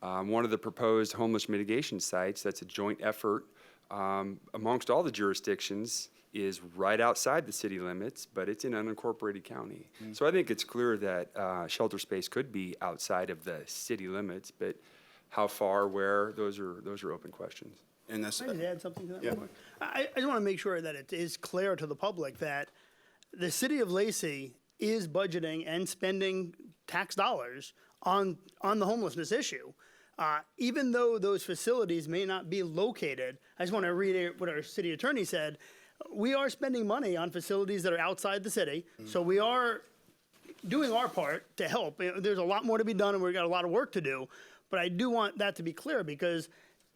One of the proposed homeless mitigation sites, that's a joint effort amongst all the jurisdictions, is right outside the city limits, but it's in unincorporated county. So I think it's clear that shelter space could be outside of the city limits, but how far, where, those are open questions. and that's, Can I just add something to that? Yeah. real quick? I just want to make sure that it is clear to the public that the city of Lacey is budgeting and spending tax dollars on the homelessness issue. Even though those facilities may not be located, I just want to read what our city attorney said. We are spending money on facilities that are outside the city, so we are doing our part to help. There's a lot more to be done, and we've got a lot of work to do. But I do want that to be clear, because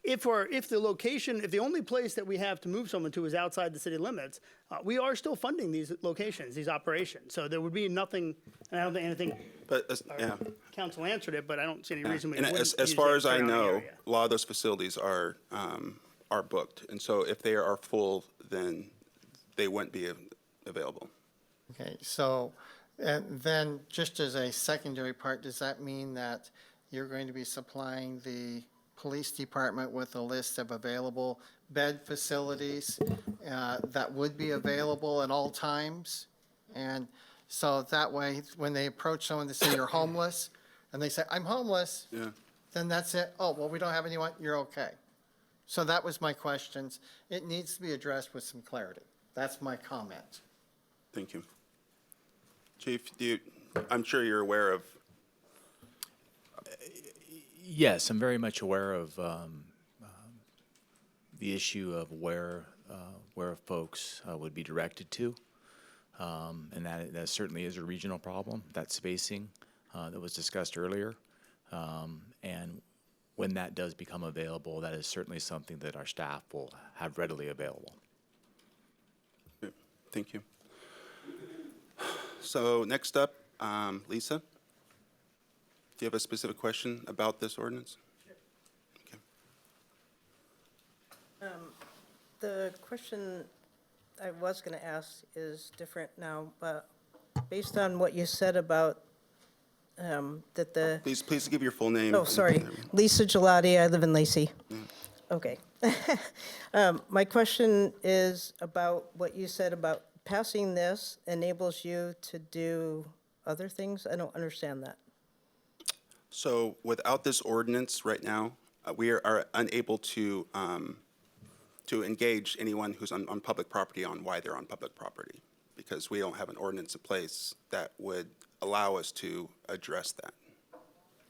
if the only place that we have to move someone to is outside the city limits, we are still funding these locations, these operations. So there would be nothing, and I don't think anything. but, yeah. Council answered it, but I don't see any reason we And wouldn't. as use far that as I surrounding know, area. a lot of those facilities are booked. And so if they are full, then they wouldn't be available. Okay, so And then, just as a secondary part, does that mean that you're going to be supplying the police department with a list of available bed facilities that would be available at all times? And so that way, when they approach someone to say you're homeless, and they say, I'm homeless, Yeah. then that's it. Oh, well, we don't have anyone, you're okay. So that was my questions. It needs to be addressed with some clarity. That's my comment. Thank you. Chief, I'm sure you're aware of, Yes, I'm very much aware of the issue of where folks would be directed to, and that certainly is a regional problem. That spacing that was discussed earlier, and when that does become available, that is certainly something that our staff will have readily available. thank you. So next up, Lisa, do you have a specific question about this ordinance? Okay. The question I was going to ask is different now, but based on what you said about that the, Please give your full name. oh, sorry, Lisa Gelati, I live in Lacey. Okay. My question is about what you said about passing this enables you to do other things? I don't understand that. So without this ordinance right now, we are unable to engage anyone who's on public property on why they're on public property, because we don't have an ordinance in place that would allow us to address that.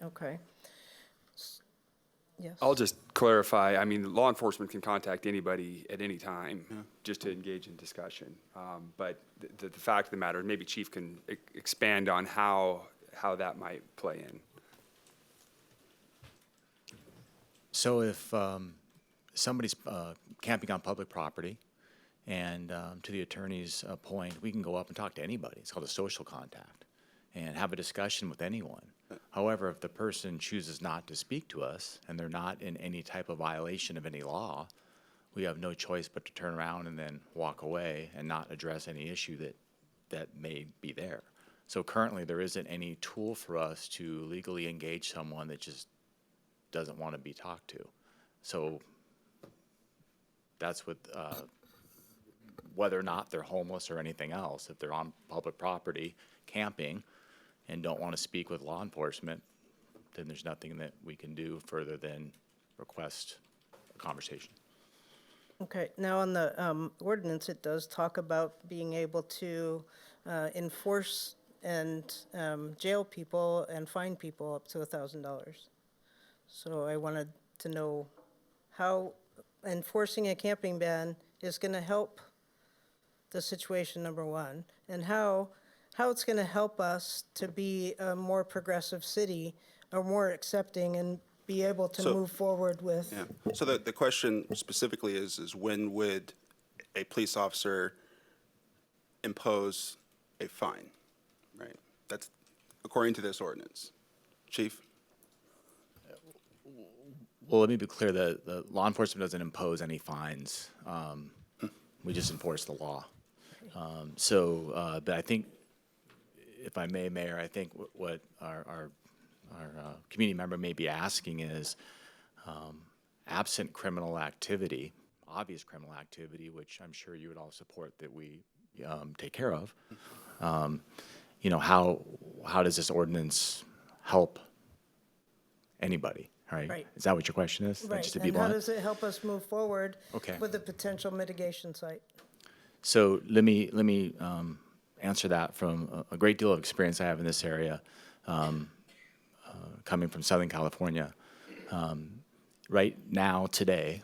Okay. Yes. I'll just clarify, I mean, law enforcement can contact anybody at any time just to engage in discussion. But the fact of the matter, maybe Chief can expand on how that might play in. So if somebody's camping on public property, and to the attorney's point, we can go up and talk to anybody. It's called a social contact, and have a discussion with anyone. However, if the person chooses not to speak to us and they're not in any type of violation of any law, we have no choice but to turn around and then walk away and not address any issue that may be there. So currently, there isn't any tool for us to legally engage someone that just doesn't want to be talked to. So that's what, whether or not they're homeless or anything else, if they're on public property camping and don't want to speak with law enforcement, then there's nothing that we can do further than request a conversation. Okay, now on the ordinance, it does talk about being able to enforce and jail people and fine people up to $1,000. So I wanted to know how enforcing a camping ban is going to help the situation, number one, and how it's going to help us to be a more progressive city, or more accepting, and be able to move forward with. Yeah. So the question specifically is when would a police officer impose a fine, right? That's according to this ordinance. Chief? Well, let me be clear that the law enforcement doesn't impose any fines. We just enforce the law. But I think, if I may, Mayor, I think what our community member may be asking is, absent criminal activity, obvious criminal activity, which I'm sure you would all support that we take care of, how does this ordinance help anybody, right? Right. Is that what your question is? Right, Just to be and how blunt? does it help us move forward Okay. with a potential mitigation site? So let me answer that from a great deal of experience I have in this area, coming from Southern California. Right now, today,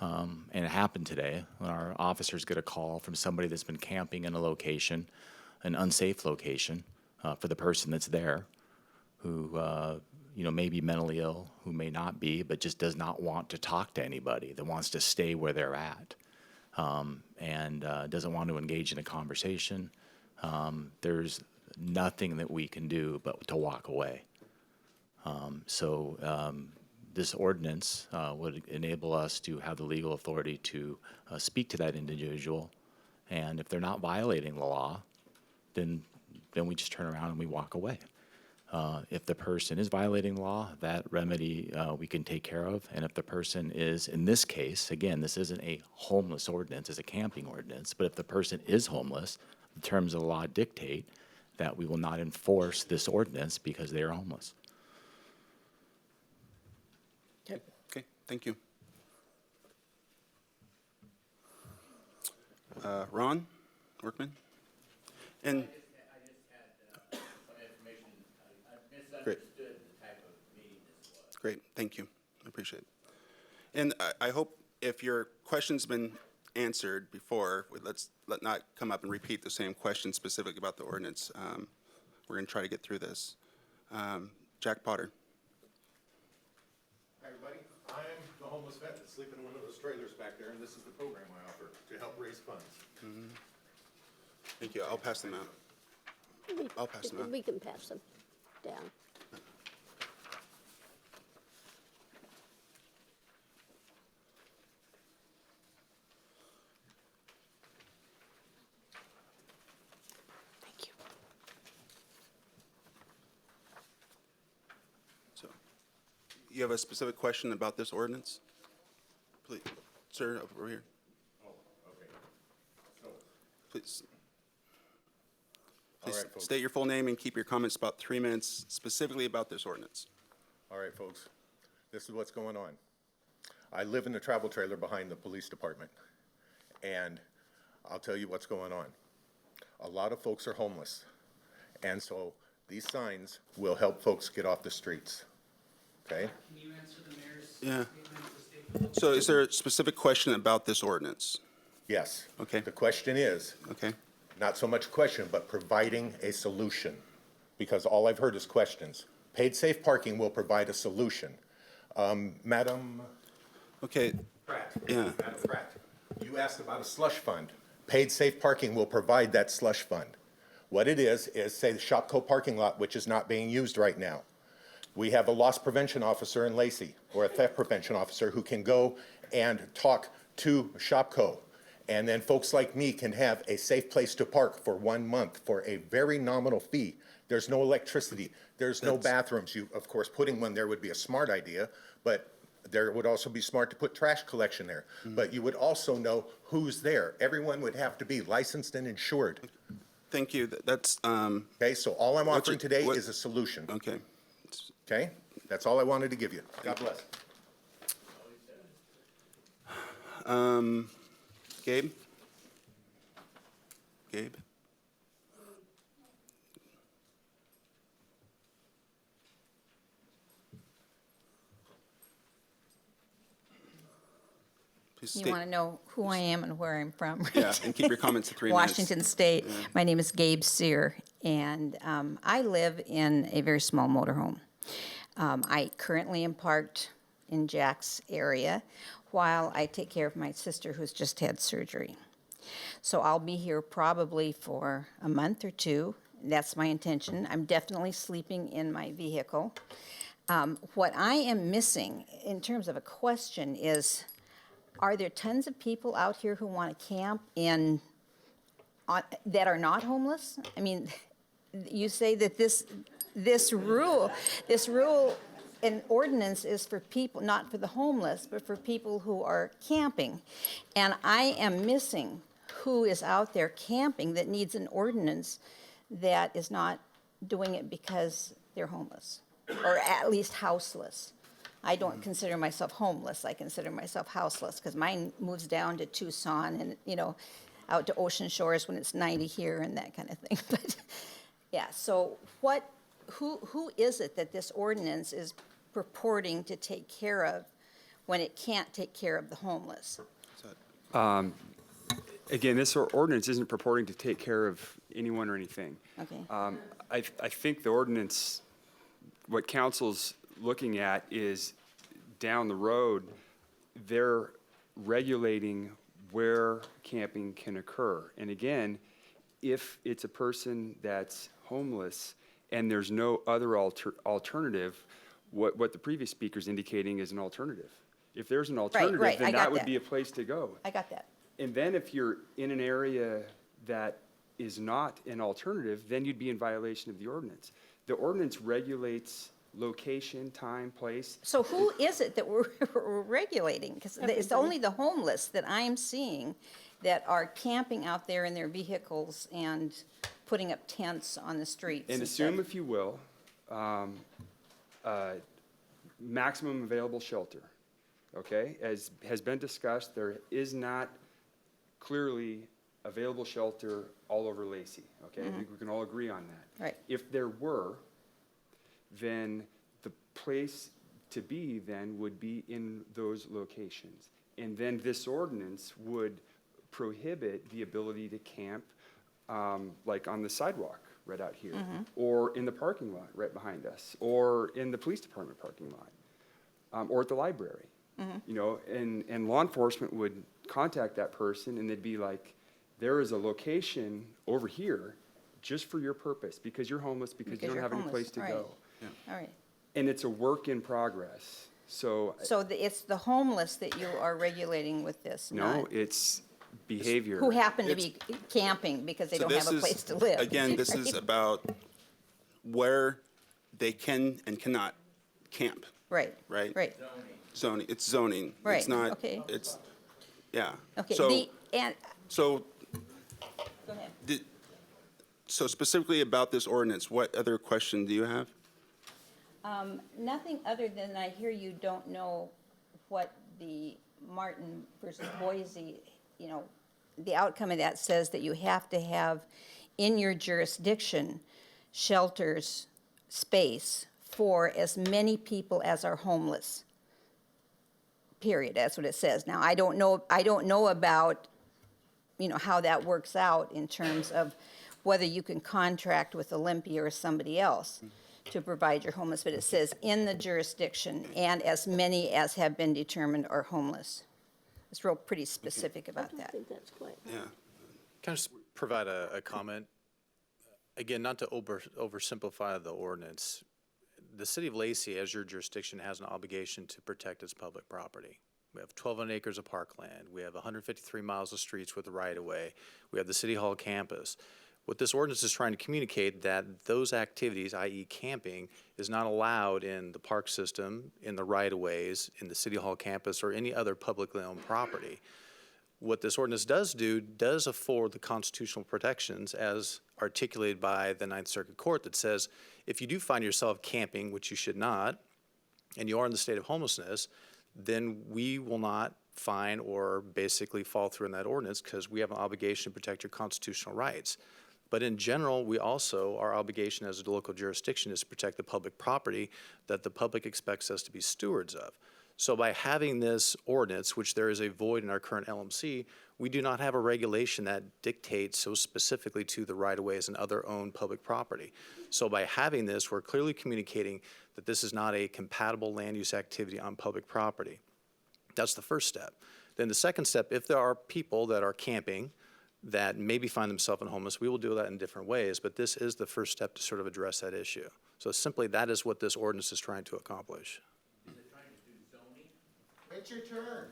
and it happened today, when our officers get a call from somebody that's been camping in a location, an unsafe location for the person that's there, who may be mentally ill, who may not be, but just does not want to talk to anybody, that wants to stay where they're at. And doesn't want to engage in a conversation. There's nothing that we can do but to walk away. This ordinance would enable us to have the legal authority to speak to that individual, and if they're not violating the law, then then we just turn around and we walk away. If the person is violating the law, that remedy we can take care of. And if the person is, in this case, again, this isn't a homeless ordinance, it's a camping ordinance, but if the person is homeless, the terms of the law dictate that we will not enforce this ordinance because they are homeless. Okay, thank you. Ron Workman? And great. Great, thank you. I appreciate it. And I hope if your question's been answered before, let's not come up and repeat the same question specific about the ordinance. We're going to try to get through this. Jack Potter. Hi, everybody. I'm the homeless vet that's sleeping in one of those trailers back there, and this is the program I offer to help raise funds. Mm-hmm. Thank you. I'll pass them out. I'll pass them out. We can pass them down. Thank you. So, you have a specific question about this ordinance? Please, sir, over here. Oh, okay. So, Please. all Please right, folks. state your full name and keep your comments about 3 minutes, specifically about this ordinance. All right, folks. This is what's going on. I live in the travel trailer behind the police department, and I'll tell you what's going on. A lot of folks are homeless, and so these signs will help folks get off the streets. Okay? Can you answer the mayor's Yeah. statement? So is there a specific question about this ordinance? Yes. Okay. The question is, Okay. not so much a question, but providing a solution, because all I've heard is questions. Paid safe parking will provide a solution. Madam Okay. Pratt. Yeah. Madam Pratt, you asked about a slush fund. Paid safe parking will provide that slush fund. What it is say the Shopco parking lot, which is not being used right now. We have a loss prevention officer in Lacey, or a theft prevention officer, who can go and talk to Shopco. And then folks like me can have a safe place to park for 1 month for a very nominal fee. There's no electricity. There's no bathrooms. You, of course, putting one there would be a smart idea, but there would also be smart to put trash collection there. But you would also know who's there. Everyone would have to be licensed and insured. Thank you. That's, Okay, so all I'm offering today what- is a solution. okay. Okay? That's all I wanted to give you. God bless. Gabe? Gabe? Please You state- want to know who I am and where I'm from, right? Yeah, and keep your comments to 3 minutes. Washington State. My name is Gabe Sear, and I live in a very small motorhome. I currently am parked in Jack's area while I take care of my sister who's just had surgery. So I'll be here probably for a month or two. That's my intention. I'm definitely sleeping in my vehicle. What I am missing in terms of a question is, are there tons of people out here who want to camp that are not homeless? I mean, you say that this rule and ordinance is for people, not for the homeless, but for people who are camping. And I am missing who is out there camping that needs an ordinance that is not doing it because they're homeless, or at least houseless. I don't consider myself homeless. I consider myself houseless because mine moves down to Tucson and, out to Ocean Shores when it's 90 here and that kind of thing. But yeah, so who is it that this ordinance is purporting to take care of when it can't take care of the homeless? Again, this ordinance isn't purporting to take care of anyone or anything. Okay. I think the ordinance, what council's looking at is down the road, they're regulating where camping can occur. And again, if it's a person that's homeless and there's no other alternative, what the previous speaker's indicating is an alternative. If there's an alternative, right, I then got that would that. be a place to go. I got that. And then if you're in an area that is not an alternative, then you'd be in violation of the ordinance. The ordinance regulates location, time, place. So who is it that we're we're regulating? Because it's only the homeless that I'm seeing that are camping out there in their vehicles and putting up tents on the streets. And stuff. assume, if you will, maximum available shelter, okay? As has been discussed, there is not clearly available shelter all over Lacey, okay? I think we can all agree on that. Right. If there were, then the place to be then would be in those locations. And then this ordinance would prohibit the ability to camp, like on the sidewalk right out here, or in the parking lot right behind us, or in the police department parking lot, or at the library. You know, and law enforcement would contact that person and they'd be like, there is a location over here just for your purpose, because you're homeless, because you don't you're have any homeless, place to right. go. All right. And it's a work in progress. So, It's the homeless that you are regulating with this, no, not it's behavior. who happen to be camping because they So don't have this a is- place to live. Again, this is right? about where they can and cannot camp, Right. right? Right. Zoning, it's zoning. Right, It's not, okay. it's, yeah. Okay, So, and, so, go ahead. so specifically about this ordinance, what other question do you have? Nothing other than I hear you don't know what the Martin versus Boise, you know, the outcome of that says that you have to have in your jurisdiction shelters, space for as many people as are homeless. Period, that's what it says. Now, I don't know about, you know, how that works out in terms of whether you can contract with Olympia or somebody else to provide your homeless, but it says in the jurisdiction and as many as have been determined are homeless. It's real pretty specific about I that. think that's quite. Yeah. Can I just provide a comment? Again, not to oversimplify the ordinance. The city of Lacey, as your jurisdiction, has an obligation to protect its public property. We have 1,200 acres of parkland. We have 153 miles of streets with right-of-way. We have the City Hall campus. What this ordinance is trying to communicate, that those activities, i.e. camping, is not allowed in the park system, in the right-of-ways, in the City Hall campus, or any other publicly owned property. What this ordinance does do does afford the constitutional protections as articulated by the Ninth Circuit Court that says if you do find yourself camping, which you should not, and you are in the state of homelessness, then we will not fine or basically fall through in that ordinance because we have an obligation to protect your constitutional rights. But in general, we also, our obligation as a local jurisdiction is to protect the public property that the public expects us to be stewards of. So by having this ordinance, which there is a void in our current LMC, we do not have a regulation that dictates so specifically to the right-of-ways and other owned public property. So by having this, we're clearly communicating that this is not a compatible land use activity on public property. That's the first step. Then the second step, if there are people that are camping that maybe find themselves in homeless, we will do that in different ways, but this is the first step to sort of address that issue. So simply that is what this ordinance is trying to accomplish. It's your turn.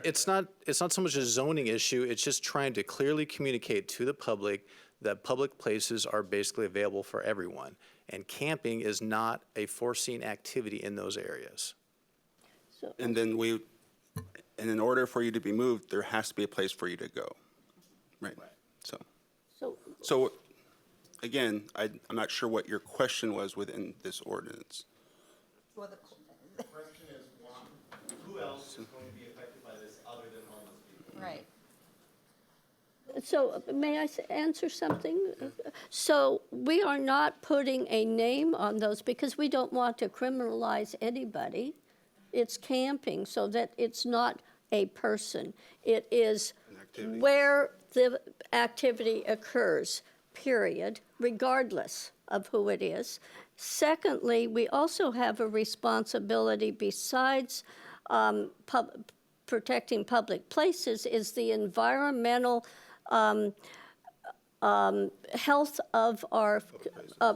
It's not so much a zoning issue, it's just trying to clearly communicate to the public that public places are basically available for everyone. And camping is not a foreseen activity in those areas. And then and in order for you to be moved, there has to be a place for you to go. Right. So again, I'm not sure what your question was within this ordinance. Well, The question is, who else is going to be affected by this other than homeless people? right. So may I answer something? So we are not putting a name on those because we don't want to criminalize anybody. It's camping, so that it's not a person. It is where the activity occurs, period, regardless of who it is. Secondly, we also have a responsibility besides protecting public places is the environmental health of our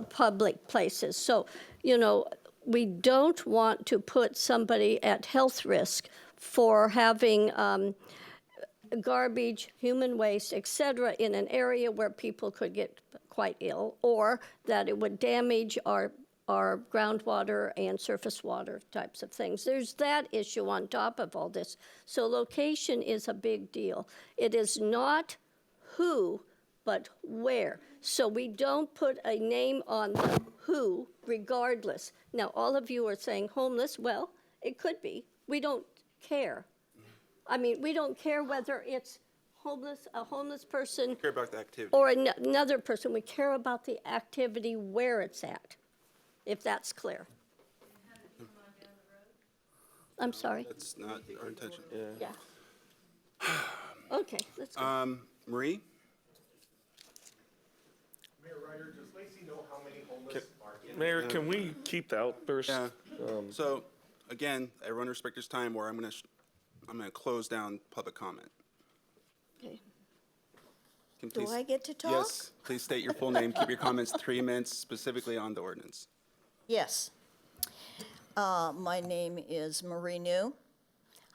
public places. So, you know, we don't want to put somebody at health risk for having garbage, human waste, et cetera, in an area where people could get quite ill, or that it would damage our groundwater and surface water types of things. There's that issue on top of all this. So location is a big deal. It is not who, but where. So we don't put a name on the who regardless. Now, all of you are saying homeless. Well, it could be. We don't care. I mean, we don't care whether it's homeless, a homeless person, Care about the activity. or another person. We care about the activity where it's at, if that's clear. I'm sorry. That's not our intention. Yeah. Okay, let's go. Marie? Mayor Ryder, does Lacey know how many homeless are in? Mayor, can we keep the outburst? Yeah. So, again, everyone respect this time where I'm gonna close down public comment. Okay. Can Do please- I get to talk? Yes, please state your full name, keep your comments 3 minutes, specifically on the ordinance. Yes. My name is Marie New.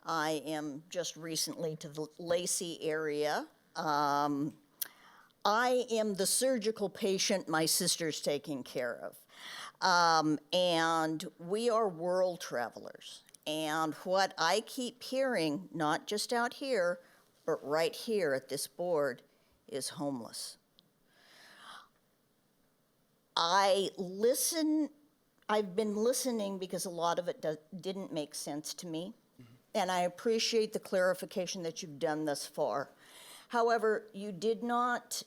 I am just recently to the Lacey area. I am the surgical patient my sister's taking care of. And we are world travelers. And what I keep hearing, not just out here, but right here at this board, is homeless. I've been listening because a lot of it didn't make sense to me, and I appreciate the clarification that you've done thus far. However, you did not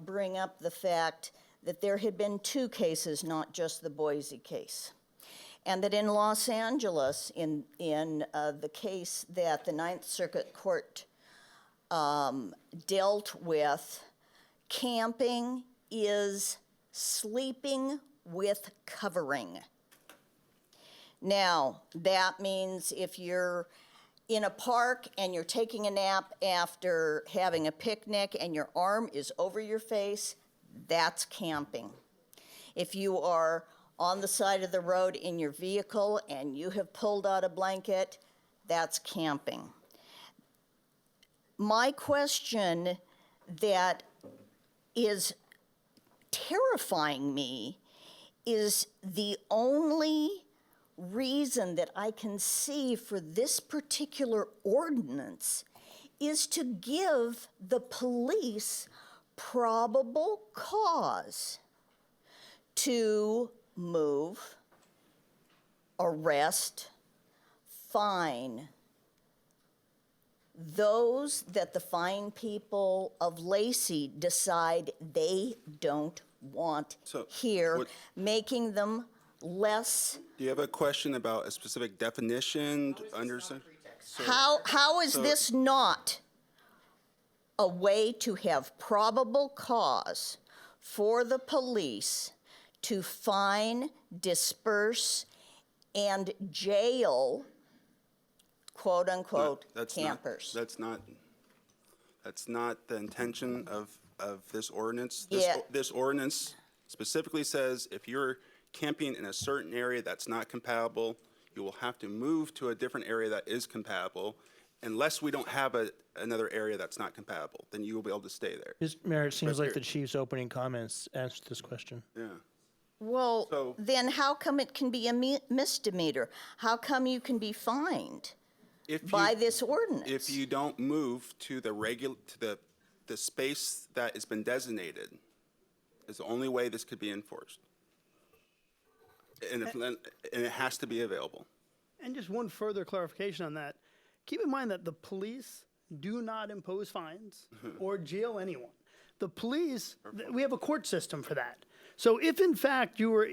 bring up the fact that there had been 2 cases, not just the Boise case, and that in Los Angeles, in the case that the Ninth Circuit Court dealt with, camping is sleeping with covering. Now, that means if you're in a park and you're taking a nap after having a picnic and your arm is over your face, that's camping. If you are on the side of the road in your vehicle and you have pulled out a blanket, that's camping. My question that is terrifying me is the only reason that I can see for this particular ordinance is to give the police probable cause to move, arrest, fine those that the fine people of Lacey decide they don't want here, making them less. Do you have a question about a specific definition under? How is this not a way to have probable cause for the police to fine, disperse, and jail quote-unquote campers? That's not the intention of this ordinance. Yeah. This ordinance specifically says if you're camping in a certain area that's not compatible, you will have to move to a different area that is compatible. Unless we don't have another area that's not compatible, then you will be able to stay there. Mayor, it seems like the chief's opening comments answered this question. Yeah. Well, then how come it can be a misdemeanor? How come you can be fined by this ordinance? If you don't move to the space that has been designated, is the only way this could be enforced. And it has to be available. And just one further clarification on that. Keep in mind that the police do not impose fines or jail anyone. The police, we have a court system for that. So if in fact you were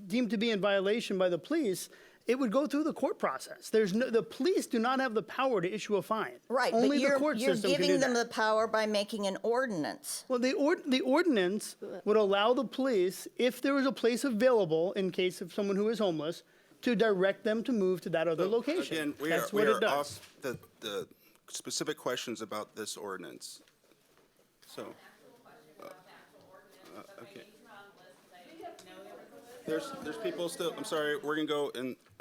deemed to be in violation by the police, it would go through the court process. The police do not have the power to issue a fine. Right, Only but the court you're system can giving do them that. the power by making an ordinance. Well, the ordinance would allow the police, if there was a place available in case of someone who is homeless, to direct them to move to that other location. Again, we That's are what it does. off the specific questions about this ordinance. So, okay. There's people still, I'm sorry, we're gonna go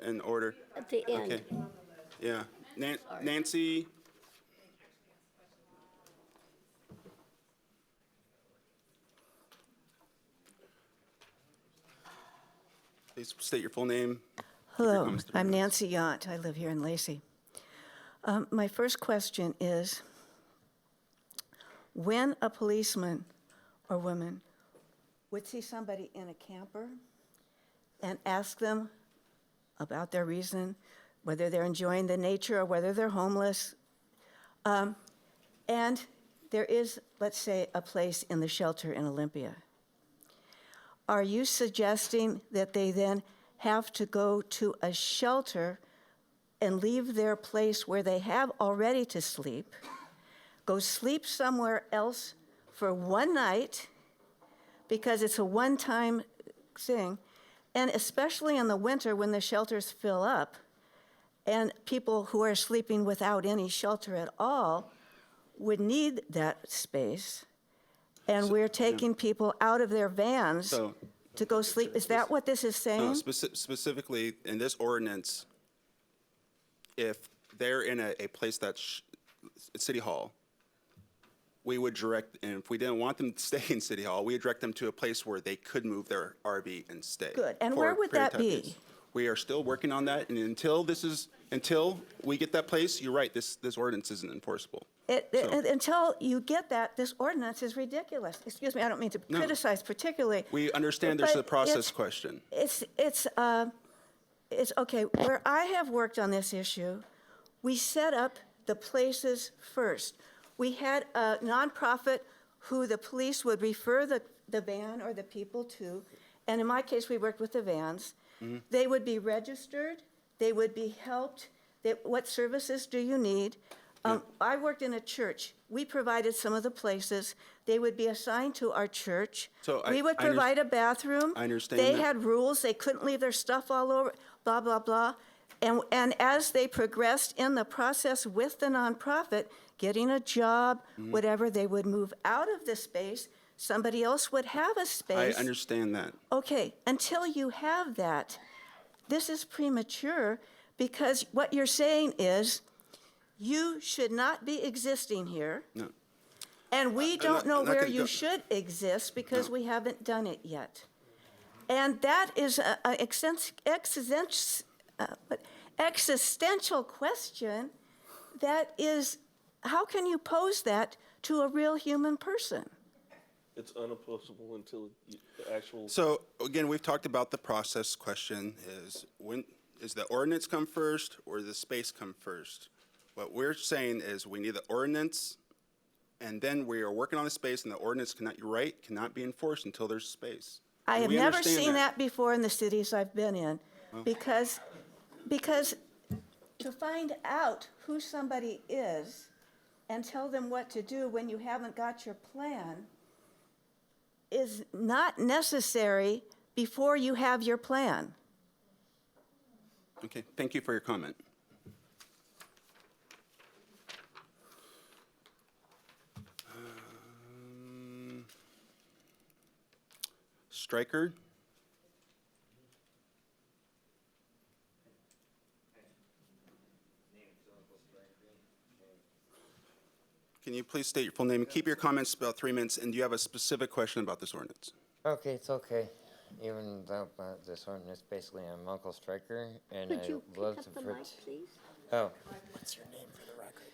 in order. At the end. Okay. Yeah. Nancy? Please state your full name. Hello, comments to I'm the Nancy Yant. I live here in Lacey. My first question is, when a policeman or woman would see somebody in a camper and ask them about their reason, whether they're enjoying the nature or whether they're homeless, and there is, let's say, a place in the shelter in Olympia, are you suggesting that they then have to go to a shelter and leave their place where they have already to sleep, go sleep somewhere else for one night because it's a one-time thing, and especially in the winter when the shelters fill up and people who are sleeping without any shelter at all would need that space, and we're taking people out of their vans to go sleep. Is that what this is saying? No, specifically in this ordinance, if they're in a place that's City Hall, we would direct, and if we didn't want them to stay in City Hall, we would direct them to a place where they could move their RV and stay. Good. And for where a would period that of time. be? We are still working on that, and until we get that place, you're right, this ordinance isn't enforceable. Until you get that, this ordinance is ridiculous. Excuse me, I don't mean to criticize particularly. We understand there's but a process question. It's okay. Where I have worked on this issue, we set up the places first. We had a nonprofit who the police would refer the van or the people to, and in my case, we worked with the vans. Mm-hmm. They would be registered. They would be helped. What services do you need? I worked in a church. We provided some of the places. They would be assigned to our church. We would provide a bathroom. I understand They that. had rules. They couldn't leave their stuff all over, blah, blah, blah. And as they progressed in the process with the nonprofit, getting a job, whatever, they would move out of the space. Somebody else would have a space. I understand that. Okay, until you have that, this is premature because what you're saying is you should not be existing here. No. And we I'm don't know not where gonna you go- should exist because No. we haven't done it yet. And that is an existential question that is, how can you pose that to a real human person? It's unopposable until the actual. So again, we've talked about the process question is is the ordinance come first or the space come first? What we're saying is we need the ordinance and then we are working on the space and the ordinance cannot be enforced until there's space. I have We never understand seen that before in the cities I've been in, because to find out who somebody is and tell them what to do when you haven't got your plan is not necessary before you have your plan. Okay, thank you for your comment. Stryker? Can you please state your full name and keep your comments about 3 minutes? And do you have a specific question about this ordinance? Okay, it's okay. Even though this ordinance, basically, I'm Uncle Stryker, and Could I you pick love up to. the mic, please? Oh, What's your name for the record?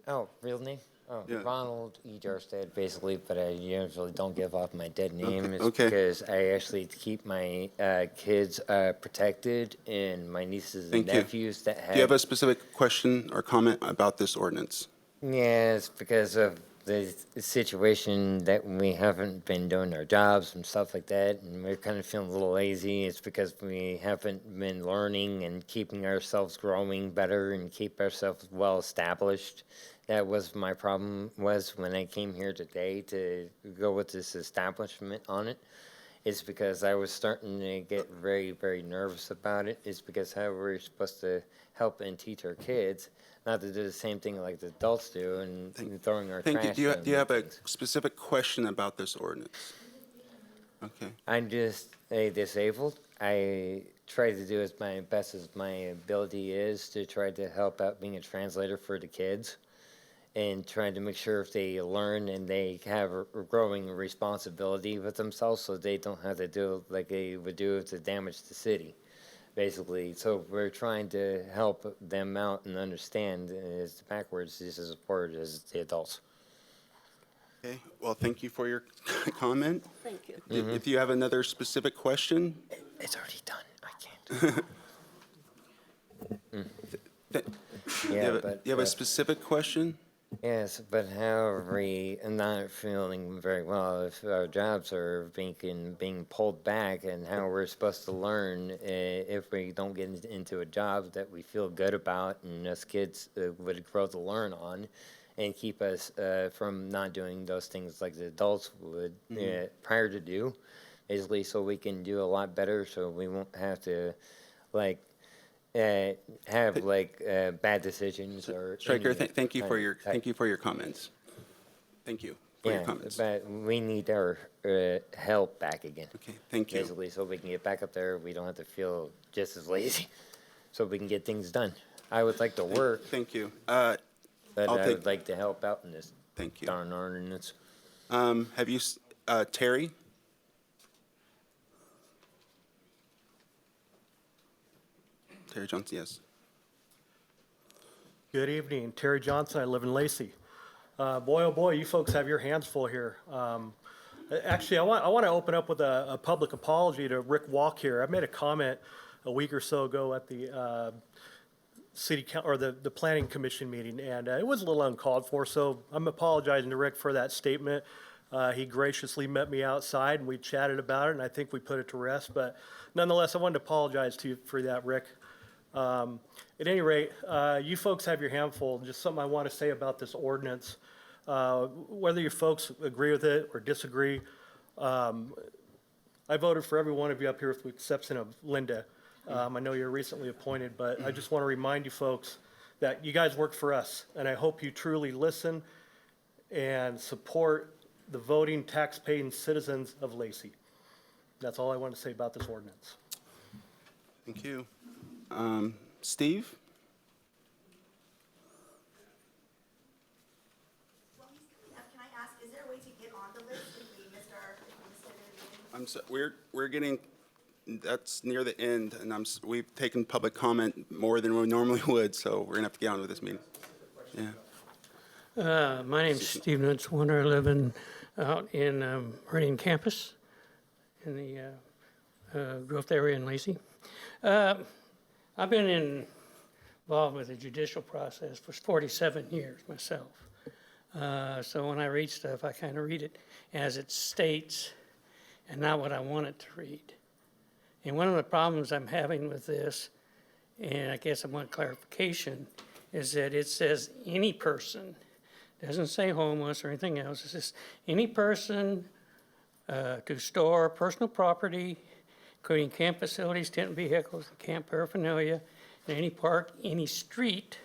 oh, real name? Oh, Yeah. Ronald E. Jarstad, basically, but I usually don't give off my dead name. It's okay. because I actually keep my kids protected and my nieces Thank and you. nephews that have. Do you have a specific question or comment about this ordinance? Yeah, it's because of the situation that we haven't been doing our jobs and stuff like that, and we're kind of feeling a little lazy. It's because we haven't been learning and keeping ourselves growing better and keep ourselves well established. That was my problem, was when I came here today to go with this establishment on it. It's because I was starting to get very, very nervous about it. It's because how we're supposed to help and teach our kids not to do the same thing like the adults do and throwing our Thank you. trash. Do you have a specific question about this ordinance? Okay. I'm just disabled. I try to do as my best as my ability is to try to help out being a translator for the kids. and trying to make sure if they learn and they have a growing responsibility with themselves, so they don't have to do like they would do to damage the city, basically. So we're trying to help them out and understand it's backwards just as important as the adults. Okay, well, thank you for your comment. Thank you. If you have another specific question? It's already done. I can't. You have a specific question? Yes, but how are we not feeling very well if our jobs are being pulled back, and how we're supposed to learn if we don't get into a job that we feel good about and us kids would grow to learn on and keep us from not doing those things like the adults would prior to do, basically, so we can do a lot better, so we won't have to like have like bad decisions or. Stryker, thank you for your comments. Thank you for your comments. But we need our help back again. Okay, thank you. Basically, so we can get back up there, we don't have to feel just as lazy, so we can get things done. I would like to work. Thank you. But I would like to help out in this. Thank you. Darn ordinance. Have you, Terry? Terry Johnson, yes. Good evening, Terry Johnson. I live in Lacey. Boy, oh boy, you folks have your hands full here. Actually, I want to open up with a public apology to Rick Walk here. I made a comment a week or so ago at the city or the planning commission meeting, and it was a little uncalled for. So I'm apologizing to Rick for that statement. He graciously met me outside, and we chatted about it, and I think we put it to rest. But nonetheless, I wanted to apologize to you for that, Rick. At any rate, you folks have your hand full. Just something I want to say about this ordinance. Whether you folks agree with it or disagree, I voted for every one of you up here with the exception of Linda. I know you're recently appointed, but I just want to remind you folks that you guys work for us, and I hope you truly listen and support the voting, tax-paying citizens of Lacey. That's all I want to say about this ordinance. Thank you. Steve? Can I ask, is there a way to get on the list if we missed our meeting? I'm so, we're getting, that's near the end, and we've taken public comment more than we normally would, so we're gonna have to get on with this meeting. Yeah. My name's Steve Nutzwander. I live out in Meridian Campus in the growth area in Lacey. I've been involved with the judicial process for 47 years myself. So when I read stuff, I kind of read it as it states and not what I want it to read. And one of the problems I'm having with this, and I guess I want clarification, is that it says any person. It doesn't say homeless or anything else. It says any person to store personal property, including camp facilities, tent vehicles, and camp paraphernalia, in any park, any street,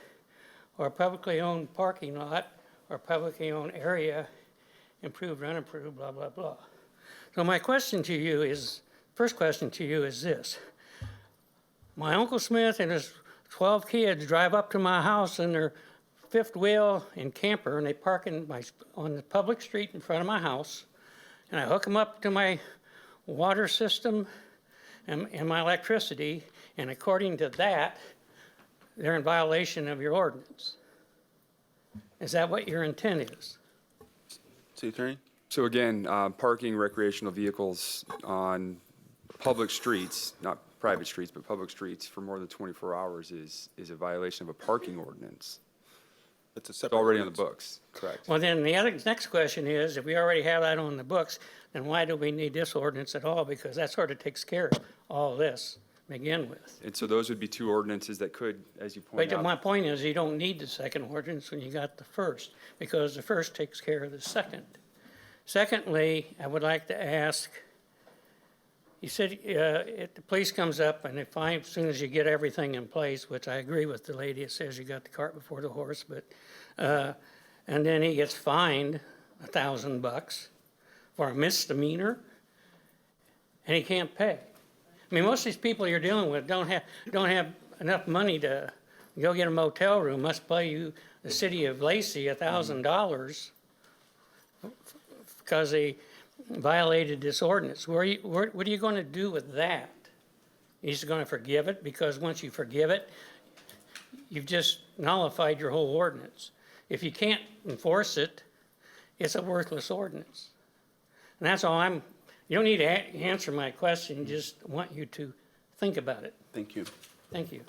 or publicly owned parking lot, or publicly owned area, improved or unimproved, blah, blah, blah. So my question to you is, first question to you is this. My Uncle Smith and his 12 kids drive up to my house in their fifth wheel and camper, and they park on the public street in front of my house, and I hook them up to my water system and my electricity, and according to that, they're in violation of your ordinance. Is that what your intent is? City Attorney? So again, parking recreational vehicles on public streets, not private streets, but public streets for more than 24 hours is a violation of a parking ordinance. It's a separate already ordinance. on the books, correct. Well, then the next question is, if we already have that on the books, then why do we need this ordinance at all? Because that sort of takes care of all this to begin with. And so those would be two ordinances that could, as you point But out. my point is, you don't need the second ordinance when you got the first, because the first takes care of the second. Secondly, I would like to ask, you said if the police comes up and they find, as soon as you get everything in place, which I agree with the lady that says you got the cart before the horse, but, and then he gets fined $1,000 for a misdemeanor, and he can't pay. I mean, most of these people you're dealing with don't have enough money to you go get a motel room, must pay you, the city of Lacey, $1,000 because they violated this ordinance. What are you going to do with that? You're just going to forgive it? Because once you forgive it, you've just nullified your whole ordinance. If you can't enforce it, it's a worthless ordinance. And that's all you don't need to answer my question, just want you to think about it. Thank you. Thank you.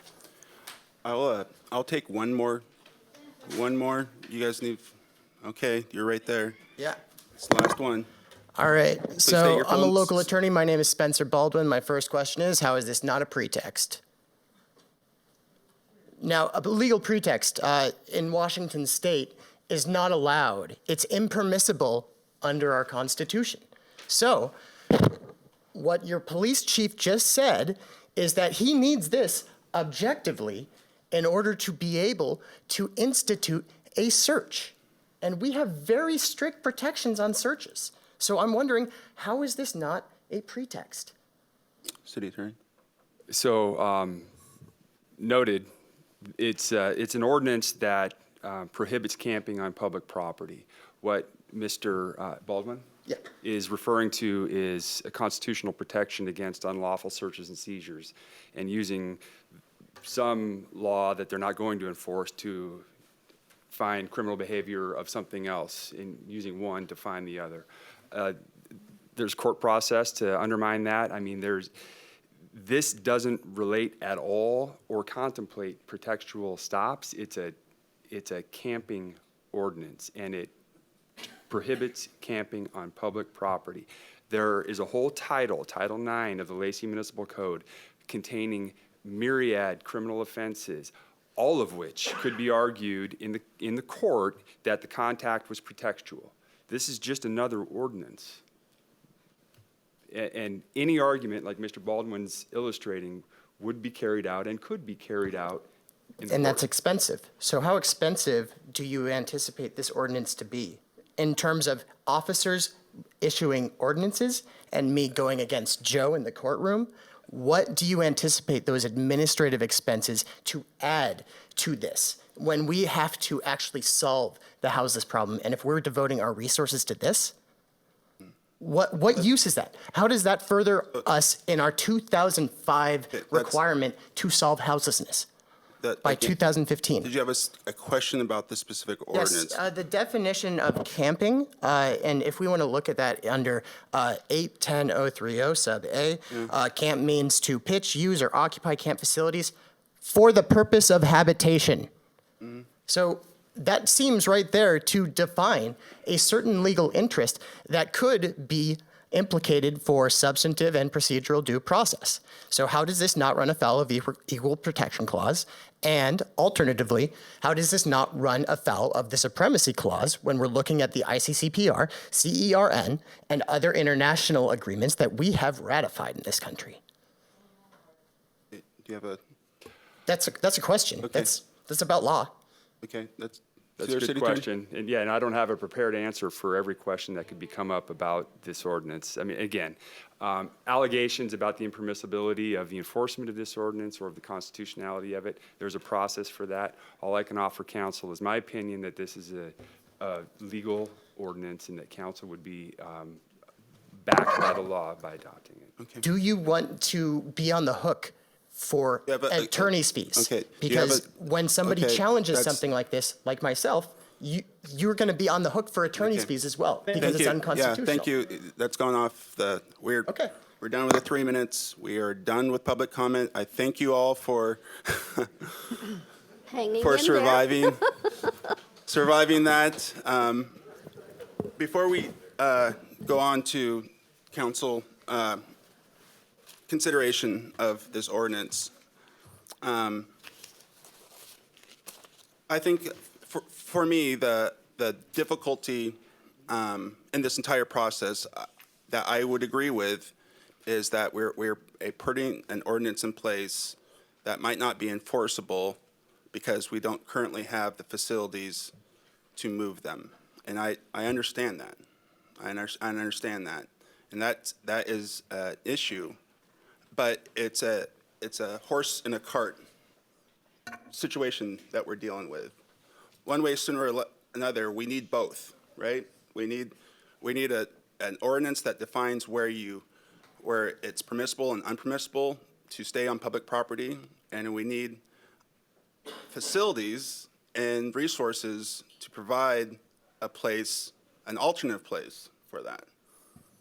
I'll take one more. One more. You guys need, okay, you're right there. Yeah. It's the last one. All right. state So your I'm a full- local attorney. My name is Spencer Baldwin. My first question is, how is this not a pretext? Now, a legal pretext in Washington state is not allowed. It's impermissible under our Constitution. So what your police chief just said is that he needs this objectively in order to be able to institute a search. And we have very strict protections on searches. So I'm wondering, how is this not a pretext? City Attorney. So, noted, it's an ordinance that prohibits camping on public property. What Mr. Baldwin is referring to is a constitutional protection against unlawful searches and seizures, and using some law that they're not going to enforce to find criminal behavior of something else, and using one to find the other. There's court process to undermine that. I mean, this doesn't relate at all or contemplate pretextual stops. It's a camping ordinance, and it prohibits camping on public property. There is a whole Title IX of the Lacey Municipal Code, containing myriad criminal offenses, all of which could be argued in the court that the contact was pretextual. This is just another ordinance. And any argument like Mr. Baldwin's illustrating would be carried out and could be carried out in the And that's court. expensive. So how expensive do you anticipate this ordinance to be in terms of officers issuing ordinances and me going against Joe in the courtroom? What do you anticipate those administrative expenses to add to this when we have to actually solve the houseless problem? And if we're devoting our resources to this, what use is that? How does that further us in our 2005 requirement to solve houselessness by 2015? Did you have a question about this specific ordinance? Yes, the definition of camping, and if we want to look at that under 810.030 sub A, camp means to pitch, use, or occupy camp facilities for the purpose of habitation. So that seems right there to define a certain legal interest that could be implicated for substantive and procedural due process. So how does this not run afoul of the Equal Protection Clause? And alternatively, how does this not run afoul of the Supremacy Clause when we're looking at the ICCPR, CERN, and other international agreements that we have ratified in this country? Do you have a? That's a question. Okay. That's about law. Okay, that's That's a good question. And yeah, and I don't have a prepared answer for every question that could come up about this ordinance. I mean, again, allegations about the impermissibility of the enforcement of this ordinance or of the constitutionality of it, there's a process for that. All I can offer counsel is my opinion that this is a legal ordinance and that counsel would be backed by the law by adopting it. Okay. Do you want to be on the hook for attorney's fees? Okay. Because when somebody okay, challenges that's- something like this, like myself, you're going to be on the hook for attorney's fees as well, because it's unconstitutional. Yeah, thank you. That's gone off the, we're done with the 3 minutes. We are done with public comment. I thank you all for Hanging for in surviving surviving that. Before we go on to council consideration of this ordinance, I think for me the difficulty in this entire process that I would agree with is that we're putting an ordinance in place that might not be enforceable because we don't currently have the facilities to move them. And I understand that. I understand that. And that is an issue. But it's a horse in a cart situation that we're dealing with. One way, sooner or another, we need both, right? We need an ordinance that defines where it's permissible and unpermissible to stay on public property, and we need facilities and resources to provide a place, an alternative place for that.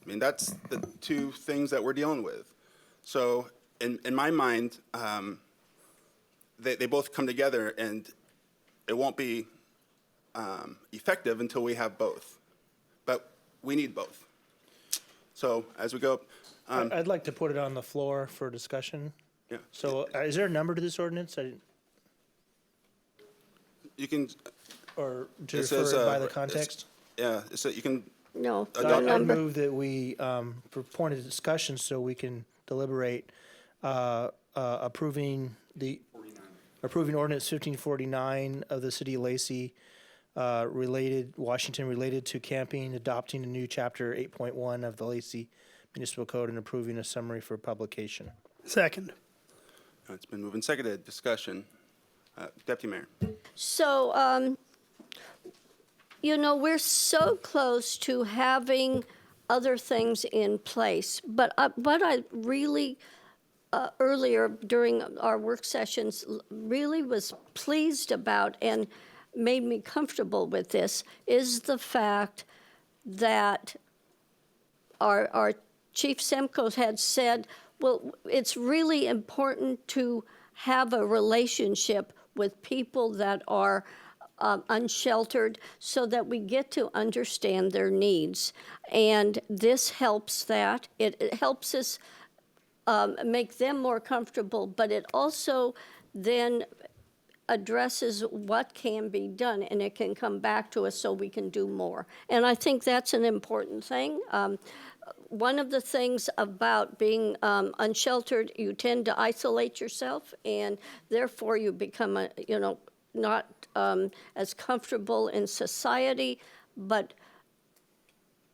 I mean, that's the two things that we're dealing with. So in my mind, they both come together, and it won't be effective until we have both. But we need both. So as we go, I'd like to put it on the floor for discussion. yeah, So is there a number to this ordinance? you can. Or to It says, refer it by the it's- context? Yeah, so you can. No, Adopt- I move that we, for point of discussion, so we can deliberate, approving ordinance 1549 of the city of Lacey, Washington related to camping, adopting a new chapter 8.1 of the Lacey Municipal Code, and approving a summary for publication. Second. It's been moved and seconded. Discussion. Deputy Mayor. So, you know, we're so close to having other things in place, but what I really, earlier during our work sessions, really was pleased about and made me comfortable with this is the fact that our Chief Semko had said, well, it's really important to have a relationship with people that are unsheltered so that we get to understand their needs. And this helps that. It helps us make them more comfortable, but it also then addresses what can be done, and it can come back to us so we can do more. And I think that's an important thing. One of the things about being unsheltered, you tend to isolate yourself, and therefore you become, not as comfortable in society. But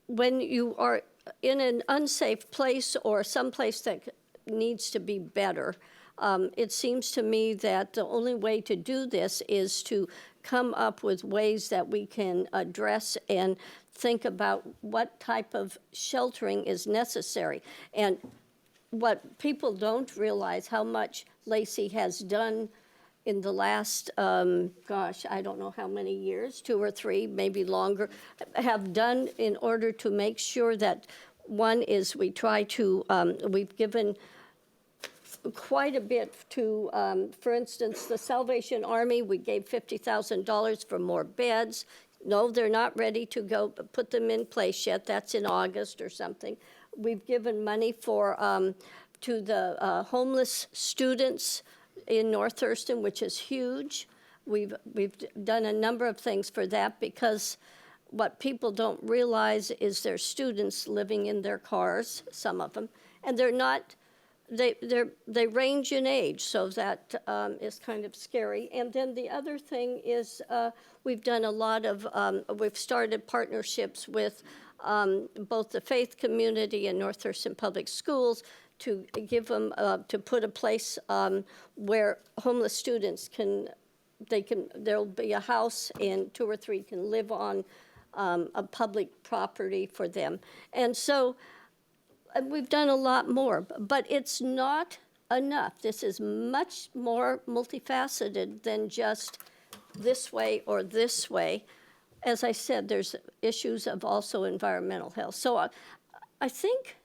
when you are in an unsafe place or someplace that needs to be better, it seems to me that the only way to do this is to come up with ways that we can address and think about what type of sheltering is necessary. And what people don't realize how much Lacey has done in the last, I don't know how many years, 2 or 3, maybe longer, have done in order to make sure that, one is we try to, we've given quite a bit to, for instance, the Salvation Army. We gave $50,000 for more beds. No, they're not ready to go put them in place yet. That's in August or something. We've given money for to the homeless students in North Thurston, which is huge. We've done a number of things for that, because what people don't realize is their students living in their cars, some of them, and they're not. They range in age, so that is kind of scary. And then the other thing is we've done a lot of, we've started partnerships with both the faith community and North Thurston Public Schools to give them, to put a place where homeless students there'll be a house and 2 or 3 can live on a public property for them. And so, we've done a lot more, but it's not enough. This is much more multifaceted than just this way or this way. As I said, there's issues of also environmental health. So I think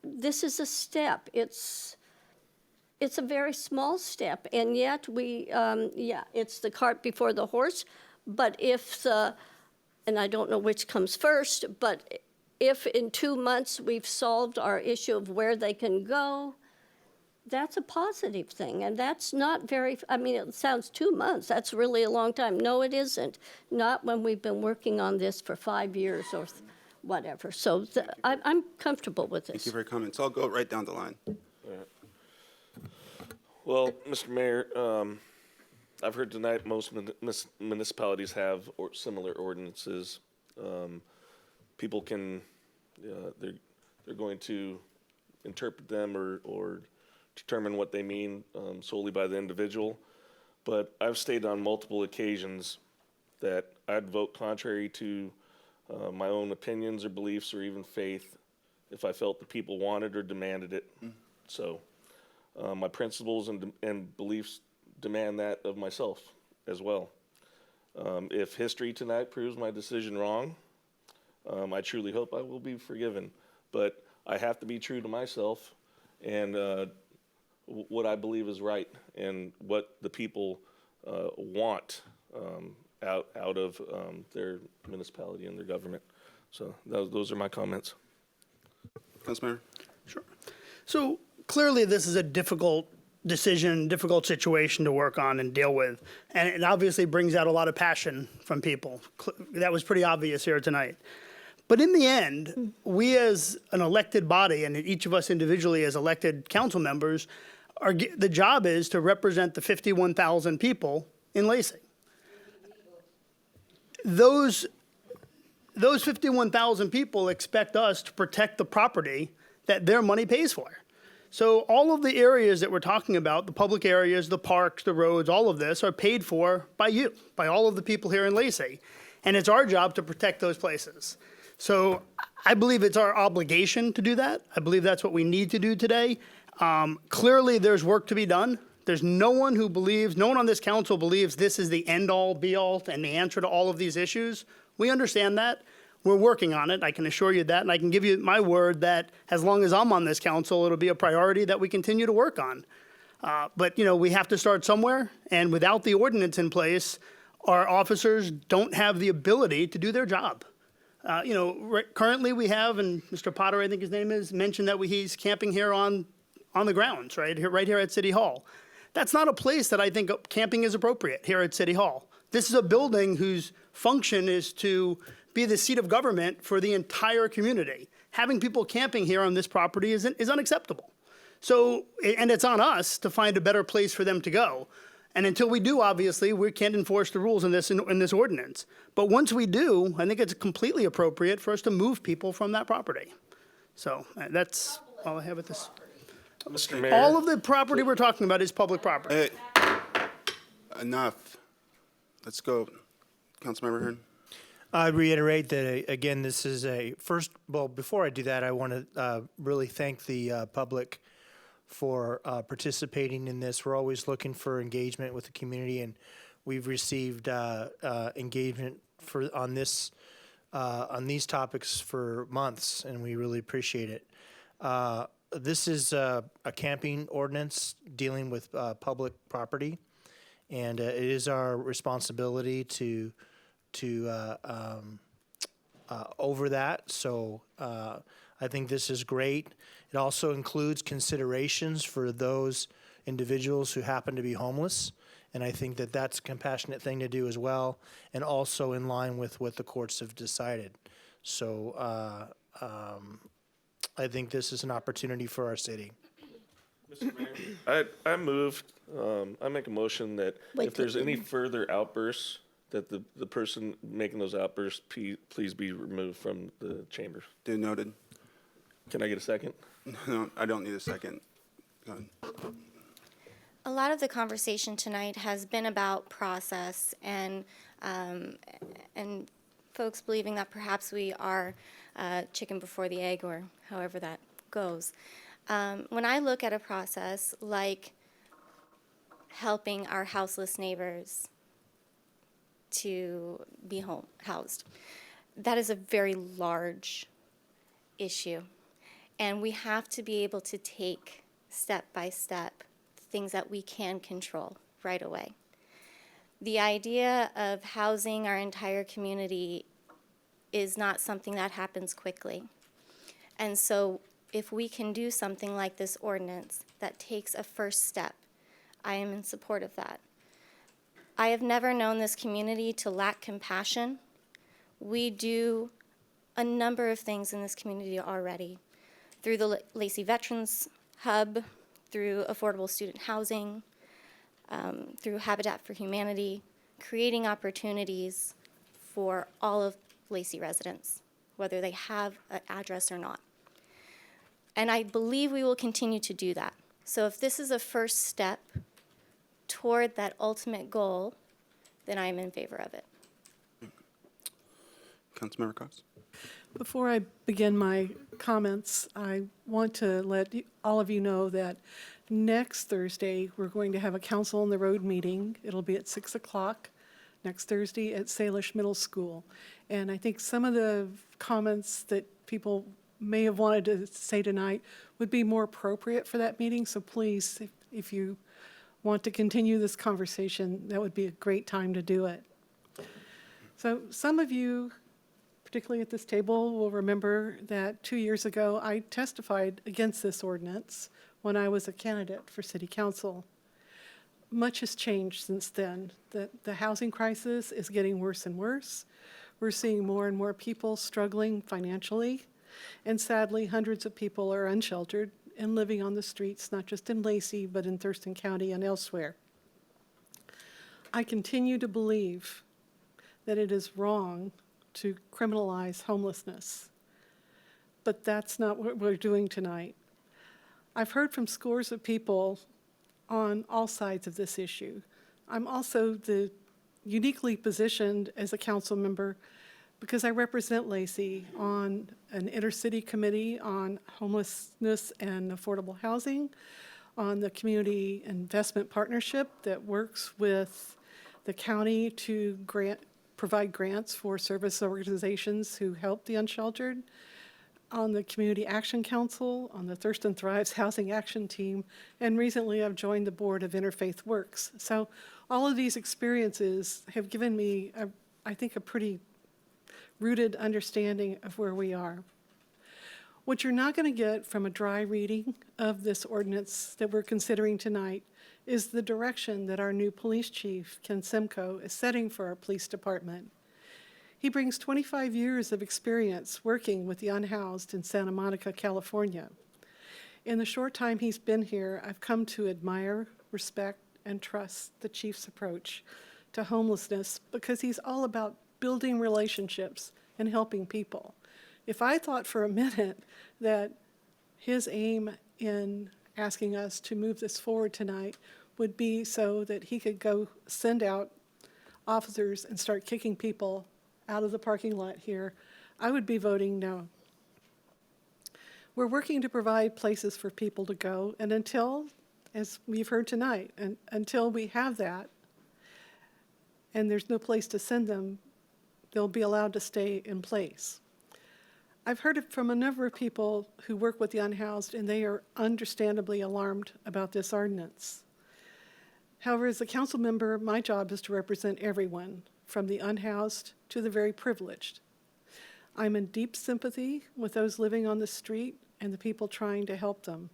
this is a step. It's a very small step, and yet it's the cart before the horse. But and I don't know which comes first, but if in 2 months we've solved our issue of where they can go, that's a positive thing. And that's not it sounds 2 months, that's really a long time. No, it isn't. Not when we've been working on this for 5 years or whatever. So I'm comfortable with this. Thank you for your comments. I'll go right down the line. Well, Mr. Mayor, I've heard tonight most municipalities have similar ordinances. People can, they're going to interpret them or determine what they mean solely by the individual. but I've stated on multiple occasions that I'd vote contrary to my own opinions or beliefs or even faith if I felt the people wanted or demanded it. So my principles and beliefs demand that of myself as well. If history tonight proves my decision wrong, I truly hope I will be forgiven. But I have to be true to myself and what I believe is right and what the people want out of their municipality and their government. So those are my comments. Councilmember? Sure. So clearly, this is a difficult decision, difficult situation to work on and deal with. And it obviously brings out a lot of passion from people. That was pretty obvious here tonight. But in the end, we as an elected body, and each of us individually as elected council members, the job is to represent the 51,000 people in Lacey. Those 51,000 people expect us to protect the property that their money pays for. So all of the areas that we're talking about, the public areas, the parks, the roads, all of this are paid for by you, by all of the people here in Lacey. And it's our job to protect those places. So I believe it's our obligation to do that. I believe that's what we need to do today. Clearly, there's work to be done. There's no one on this council believes this is the end-all, be-all, and the answer to all of these issues. We understand that. We're working on it. I can assure you that, and I can give you my word that as long as I'm on this council, it'll be a priority that we continue to work on. But, we have to start somewhere, and without the ordinance in place, our officers don't have the ability to do their job. Currently we have, and Mr. Potter, I think his name is, mentioned that he's camping here on the grounds, right here at City Hall. That's not a place that I think camping is appropriate here at City Hall. This is a building whose function is to be the seat of government for the entire community. Having people camping here on this property is unacceptable. So, and it's on us to find a better place for them to go. And until we do, obviously, we can't enforce the rules in this ordinance. But once we do, I think it's completely appropriate for us to move people from that property. So that's all I have at this. Mr. Mayor. All of the property we're talking about is public property. Hey, enough. Let's go. Councilmember Hearn. I reiterate that, again, this is before I do that, I want to really thank the public for participating in this. We're always looking for engagement with the community, and we've received engagement on these topics for months, and we really appreciate it. This is a camping ordinance dealing with public property, and it is our responsibility to over that. So I think this is great. It also includes considerations for those individuals who happen to be homeless, and I think that that's a compassionate thing to do as well, and also in line with what the courts have decided. So I think this is an opportunity for our city. Mr. Mayor, I make a motion that if there's any further outbursts, that the person making those outbursts please be removed from the chamber. Duly noted. Can I get a second? No, I don't need a second. Go ahead. A lot of the conversation tonight has been about process and folks believing that perhaps we are chicken before the egg, or however that goes. When I look at a process like helping our houseless neighbors to be housed, that is a very large issue. And we have to be able to take step by step things that we can control right away. The idea of housing our entire community is not something that happens quickly. And so if we can do something like this ordinance that takes a first step, I am in support of that. I have never known this community to lack compassion. We do a number of things in this community already. Through the Lacey Veterans Hub, through affordable student housing, through Habitat for Humanity, creating opportunities for all of Lacey residents, whether they have an address or not. And I believe we will continue to do that. So if this is a first step, toward that ultimate goal, then I am in favor of it. Councilmember Cox? Before I begin my comments, I want to let all of you know that next Thursday, we're going to have a Council on the Road meeting. It'll be at 6 o'clock next Thursday at Salish Middle School. And I think some of the comments that people may have wanted to say tonight would be more appropriate for that meeting. So please, if you want to continue this conversation, that would be a great time to do it. So some of you, particularly at this table, will remember that 2 years ago, I testified against this ordinance when I was a candidate for city council. Much has changed since then. The housing crisis is getting worse and worse. We're seeing more and more people struggling financially, and sadly, hundreds of people are unsheltered and living on the streets, not just in Lacey, but in Thurston County and elsewhere. I continue to believe that it is wrong to criminalize homelessness, but that's not what we're doing tonight. I've heard from scores of people on all sides of this issue. I'm also uniquely positioned as a council member because I represent Lacey on an intercity committee on homelessness and affordable housing, on the community investment partnership that works with the county to provide grants for service organizations who help the unsheltered, on the Community Action Council, on the Thurston Thrives Housing Action Team, and recently I've joined the board of Interfaith Works. So all of these experiences have given me, I think, a pretty rooted understanding of where we are. What you're not going to get from a dry reading of this ordinance that we're considering tonight is the direction that our new police chief, Ken Simcoe, is setting for our police department. He brings 25 years of experience working with the unhoused in Santa Monica, California. In the short time he's been here, I've come to admire, respect, and trust the chief's approach to homelessness because he's all about building relationships and helping people. If I thought for a minute that his aim in asking us to move this forward tonight would be so that he could go send out officers and start kicking people out of the parking lot here, I would be voting no. We're working to provide places for people to go, and until, as we've heard tonight, and until we have that, and there's no place to send them, they'll be allowed to stay in place. I've heard it from a number of people who work with the unhoused, and they are understandably alarmed about this ordinance. However, as a council member, my job is to represent everyone, from the unhoused to the very privileged. I'm in deep sympathy with those living on the street and the people trying to help them.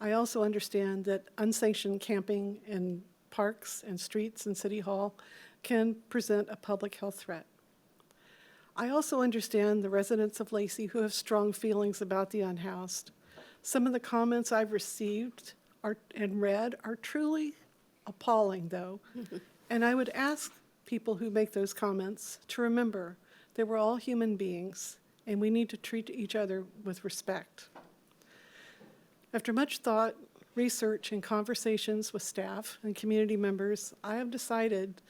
I also understand that unsanctioned camping in parks and streets and City Hall can present a public health threat. I also understand the residents of Lacey who have strong feelings about the unhoused. Some of the comments I've received and read are truly appalling, though, and I would ask people who make those comments to remember that we're all human beings and we need to treat each other with respect. After much thought, research, and conversations with staff and community members, I have decided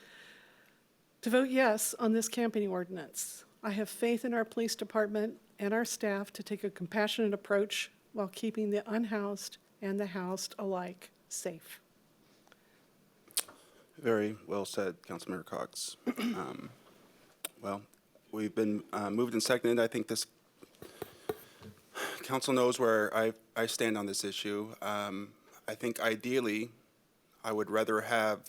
to vote yes on this camping ordinance. I have faith in our police department and our staff to take a compassionate approach while keeping the unhoused and the housed alike safe. Very well said, Councilmember Cox. Well, we've been moved and seconded. I think this council knows where I stand on this issue. I think ideally, I would rather have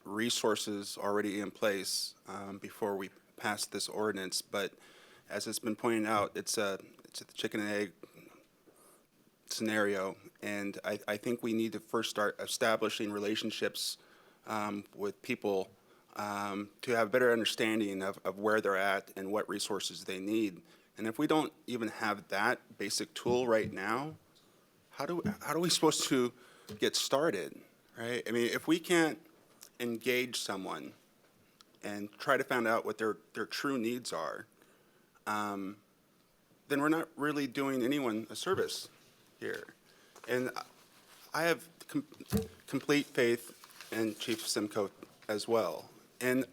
resources already in place before we pass this ordinance. But as it's been pointed out, it's a chicken and egg scenario, and I think we need to first start establishing relationships with people to have a better understanding of where they're at and what resources they need. And if we don't even have that basic tool right now, how are we supposed to get started, right? I mean, if we can't engage someone and try to find out what their true needs are, then we're not really doing anyone a service here. And I have complete faith and Chief Simcoe as well. And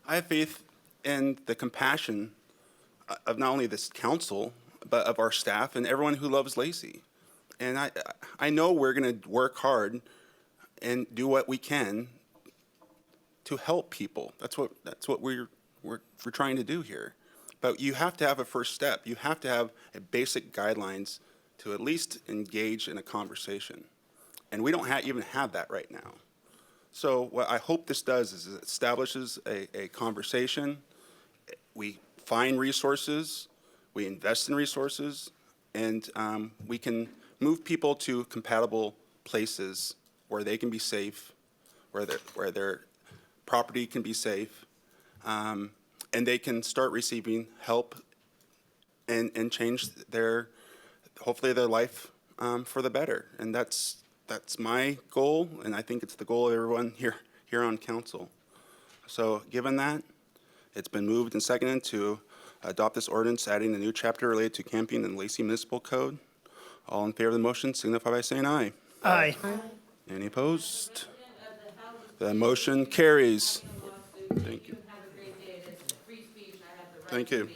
I have faith in the compassion of not only this council, but of our staff and everyone who loves Lacey. And I know we're going to work hard and do what we can to help people. That's what we're trying to do here. But you have to have a first step. You have to have a basic guidelines to at least engage in a conversation. And we don't even have that right now. So what I hope this does is it establishes a conversation. We find resources, we invest in resources, and we can move people to compatible places where they can be safe, where their property can be safe, and they can start receiving help and change hopefully their life for the better. And that's my goal, and I think it's the goal of everyone here on council. So given that, it's been moved and seconded to adopt this ordinance, adding a new chapter related to camping in the Lacey Municipal Code. All in favor of the motion signify by saying aye. Aye. Any opposed? The motion carries. Thank you. Thank you.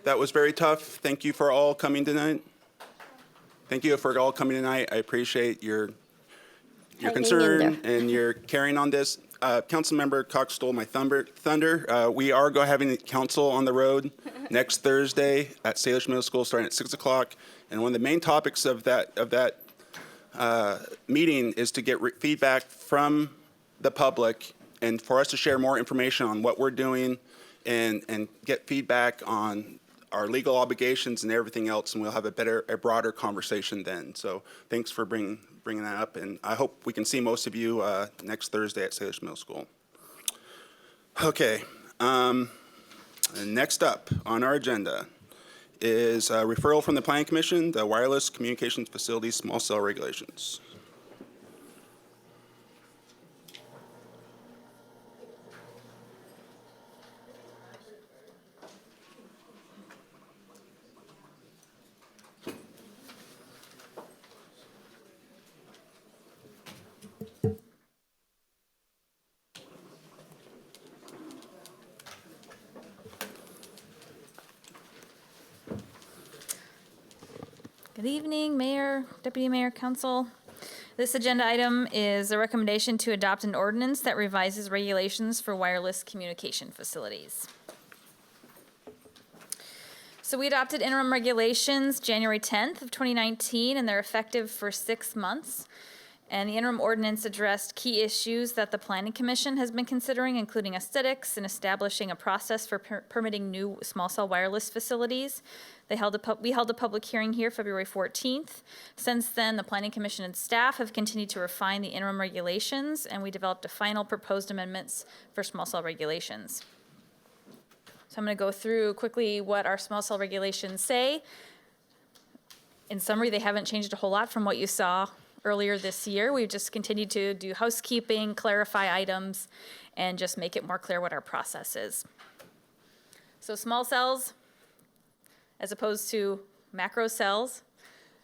That was very tough. Thank you for all coming tonight. Thank you for all coming tonight. I appreciate your concern and your carrying on this. Councilmember Cox stole my thunder. We are having council on the road next Thursday at Salish Middle School, starting at 6 o'clock. And one of the main topics of that meeting is to get feedback from the public and for us to share more information on what we're doing and get feedback on our legal obligations and everything else, and we'll have a broader conversation then. So thanks for bringing that up, and I hope we can see most of you next Thursday at Salish Middle School. Okay, and next up on our agenda is a referral from the Planning Commission, the Wireless Communications Facilities Small Cell Regulations. Good evening, Mayor, Deputy Mayor, Council. This agenda item is a recommendation to adopt an ordinance that revises regulations for wireless communication facilities. So we adopted interim regulations January 10th of 2019, and they're effective for 6 months. And the interim ordinance addressed key issues that the Planning Commission has been considering, including aesthetics and establishing a process for permitting new small cell wireless facilities. We held a public hearing here February 14th. Since then, the Planning Commission and staff have continued to refine the interim regulations, and we developed a final proposed amendments for small cell regulations. So I'm going to go through quickly what our small cell regulations say. In summary, they haven't changed a whole lot from what you saw earlier this year. We've just continued to do housekeeping, clarify items, and just make it more clear what our process is. So small cells, as opposed to macro cells,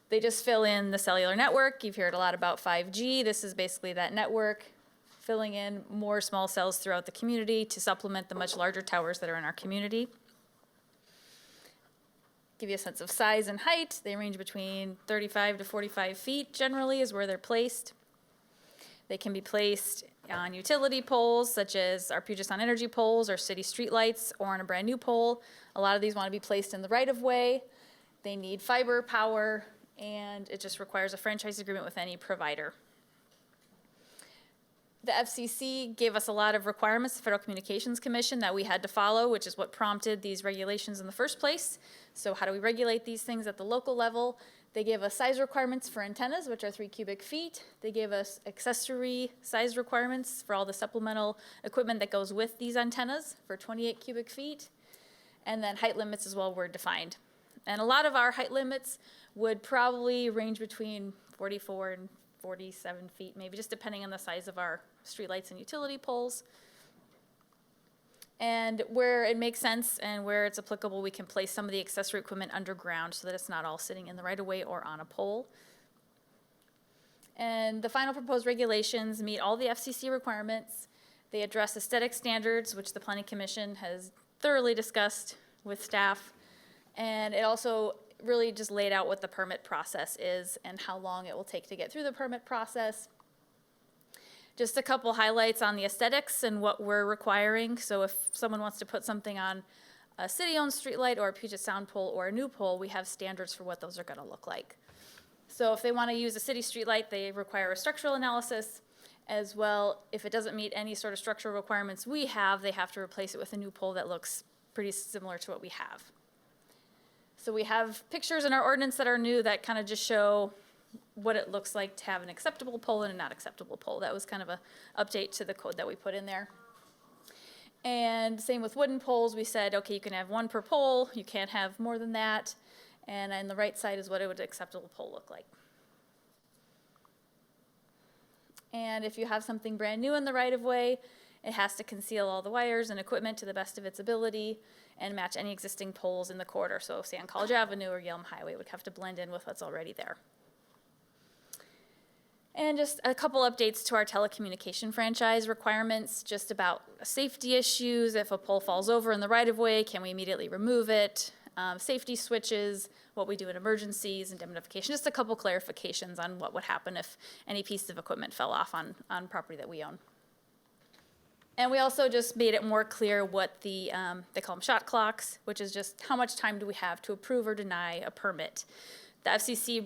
they just fill in the cellular network. You've heard a lot about 5G. This is basically that network, filling in more small cells throughout the community to supplement the much larger towers that are in our community. Give you a sense of size and height. They range between 35 to 45 feet generally is where they're placed. They can be placed on utility poles such as our Puget Sound Energy poles or city streetlights, or on a brand new pole. A lot of these want to be placed in the right of way. They need fiber power, and it just requires a franchise agreement with any provider. The FCC gave us a lot of requirements, the Federal Communications Commission, that we had to follow, which is what prompted these regulations in the first place. So how do we regulate these things at the local level? They gave us size requirements for antennas, which are 3 cubic feet. They gave us accessory size requirements for all the supplemental equipment that goes with these antennas for 28 cubic feet. And then height limits as well were defined. And a lot of our height limits would probably range between 44 and 47 feet, maybe, just depending on the size of our streetlights and utility poles. And where it makes sense and where it's applicable, we can place some of the accessory equipment underground so that it's not all sitting in the right of way or on a pole. And the final proposed regulations meet all the FCC requirements. They address aesthetic standards, which the Planning Commission has thoroughly discussed with staff. And it also really just laid out what the permit process is and how long it will take to get through the permit process. Just a couple highlights on the aesthetics and what we're requiring. So if someone wants to put something on a city-owned streetlight or a Puget Sound pole or a new pole, we have standards for what those are gonna look like. So if they wanna use a city streetlight, they require a structural analysis. As well, if it doesn't meet any sort of structural requirements we have, they have to replace it with a new pole that looks pretty similar to what we have. So we have pictures in our ordinance that are new that kind of just show what it looks like to have an acceptable pole and a not acceptable pole. That was kind of a update to the code that we put in there. And same with wooden poles, we said, okay, you can have one per pole, you can't have more than that. And on the right side is what it would an acceptable pole look like. And if you have something brand new in the right of way, it has to conceal all the wires and equipment to the best of its ability and match any existing poles in the corridor. So say on College Avenue or Yelm Highway, it would have to blend in with what's already there. And just a couple updates to our telecommunication franchise requirements, just about safety issues. If a pole falls over in the right of way, can we immediately remove it? Safety switches, what we do in emergencies, indemnification, just a couple clarifications on what would happen if any piece of equipment fell off on property that we own. And we also just made it more clear what the, they call them shot clocks, which is just how much time do we have to approve or deny a permit. The FCC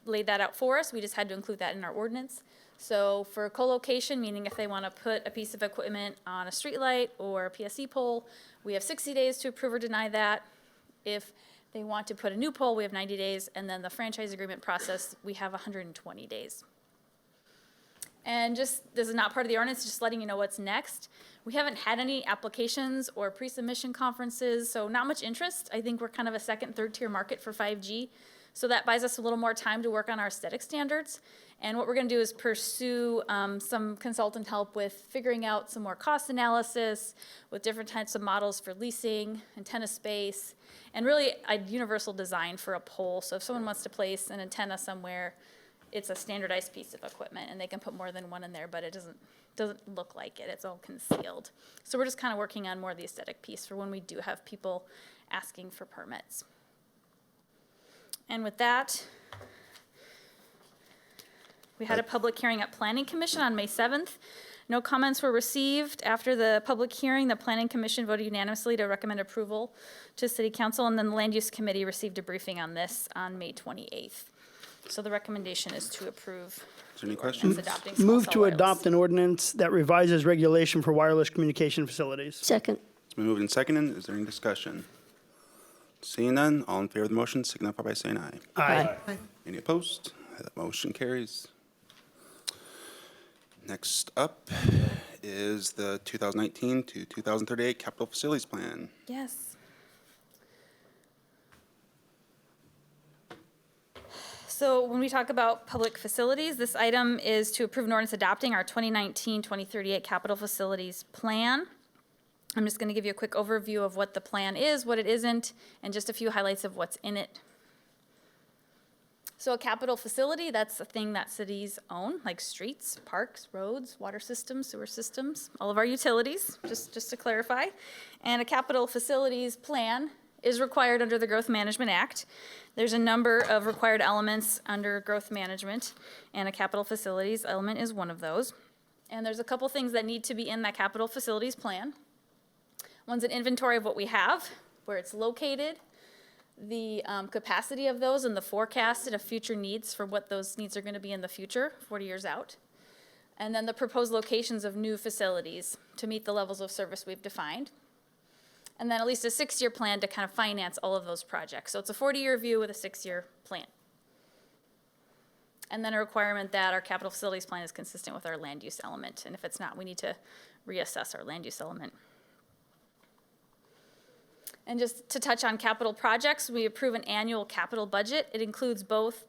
laid that out for us, we just had to include that in our ordinance. So for co-location, meaning if they want to put a piece of equipment on a streetlight or a PSE pole, we have 60 days to approve or deny that. If they want to put a new pole, we have 90 days, and then the franchise agreement process, we have 120 days. And just, this is not part of the ordinance, just letting you know what's next. We haven't had any applications or pre-submission conferences, so not much interest. I think we're kind of a second, third tier market for 5G. So that buys us a little more time to work on our aesthetic standards. And what we're gonna do is pursue some consultant help with figuring out some more cost analysis with different types of models for leasing, antenna space, and really a universal design for a pole. So if someone wants to place an antenna somewhere, it's a standardized piece of equipment and they can put more than one in there, but it doesn't look like it, it's all concealed. So we're just kind of working on more of the aesthetic piece for when we do have people asking for permits. And with that, we had a public hearing at Planning Commission on May 7th. No comments were received. After the public hearing, the Planning Commission voted unanimously to recommend approval to City Council, and then the Land Use Committee received a briefing on this on May 28th. So the recommendation is to approve. Is there any questions? Adopting small Move cell to wireless. adopt an ordinance that revises regulation for wireless communication facilities. Second. It's been moved and seconded. Is there any discussion? Seeing none, all in favor of the motion signify by saying aye. Aye. Any opposed? That motion carries. Next up is the 2019 to 2038 Capital Facilities Plan. Yes. So when we talk about public facilities, this item is to approve an ordinance adopting our 2019-2038 Capital Facilities Plan. I'm just going to give you a quick overview of what the plan is, what it isn't, and just a few highlights of what's in it. So a capital facility, that's a thing that cities own, like streets, parks, roads, water systems, sewer systems, all of our utilities, just to clarify. And a capital facilities plan is required under the Growth Management Act. There's a number of required elements under growth management, and a capital facilities element is one of those. And there's a couple things that need to be in that capital facilities plan. One's an inventory of what we have, where it's located, the capacity of those, and the forecasted of future needs for what those needs are going to be in the future, 40 years out. And then the proposed locations of new facilities to meet the levels of service we've defined. And then at least a 6-year plan to kind of finance all of those projects. So it's a 40-year view with a 6-year plan. And then a requirement that our capital facilities plan is consistent with our land use element. And if it's not, we need to reassess our land use element. And just to touch on capital projects, we approve an annual capital budget. It includes both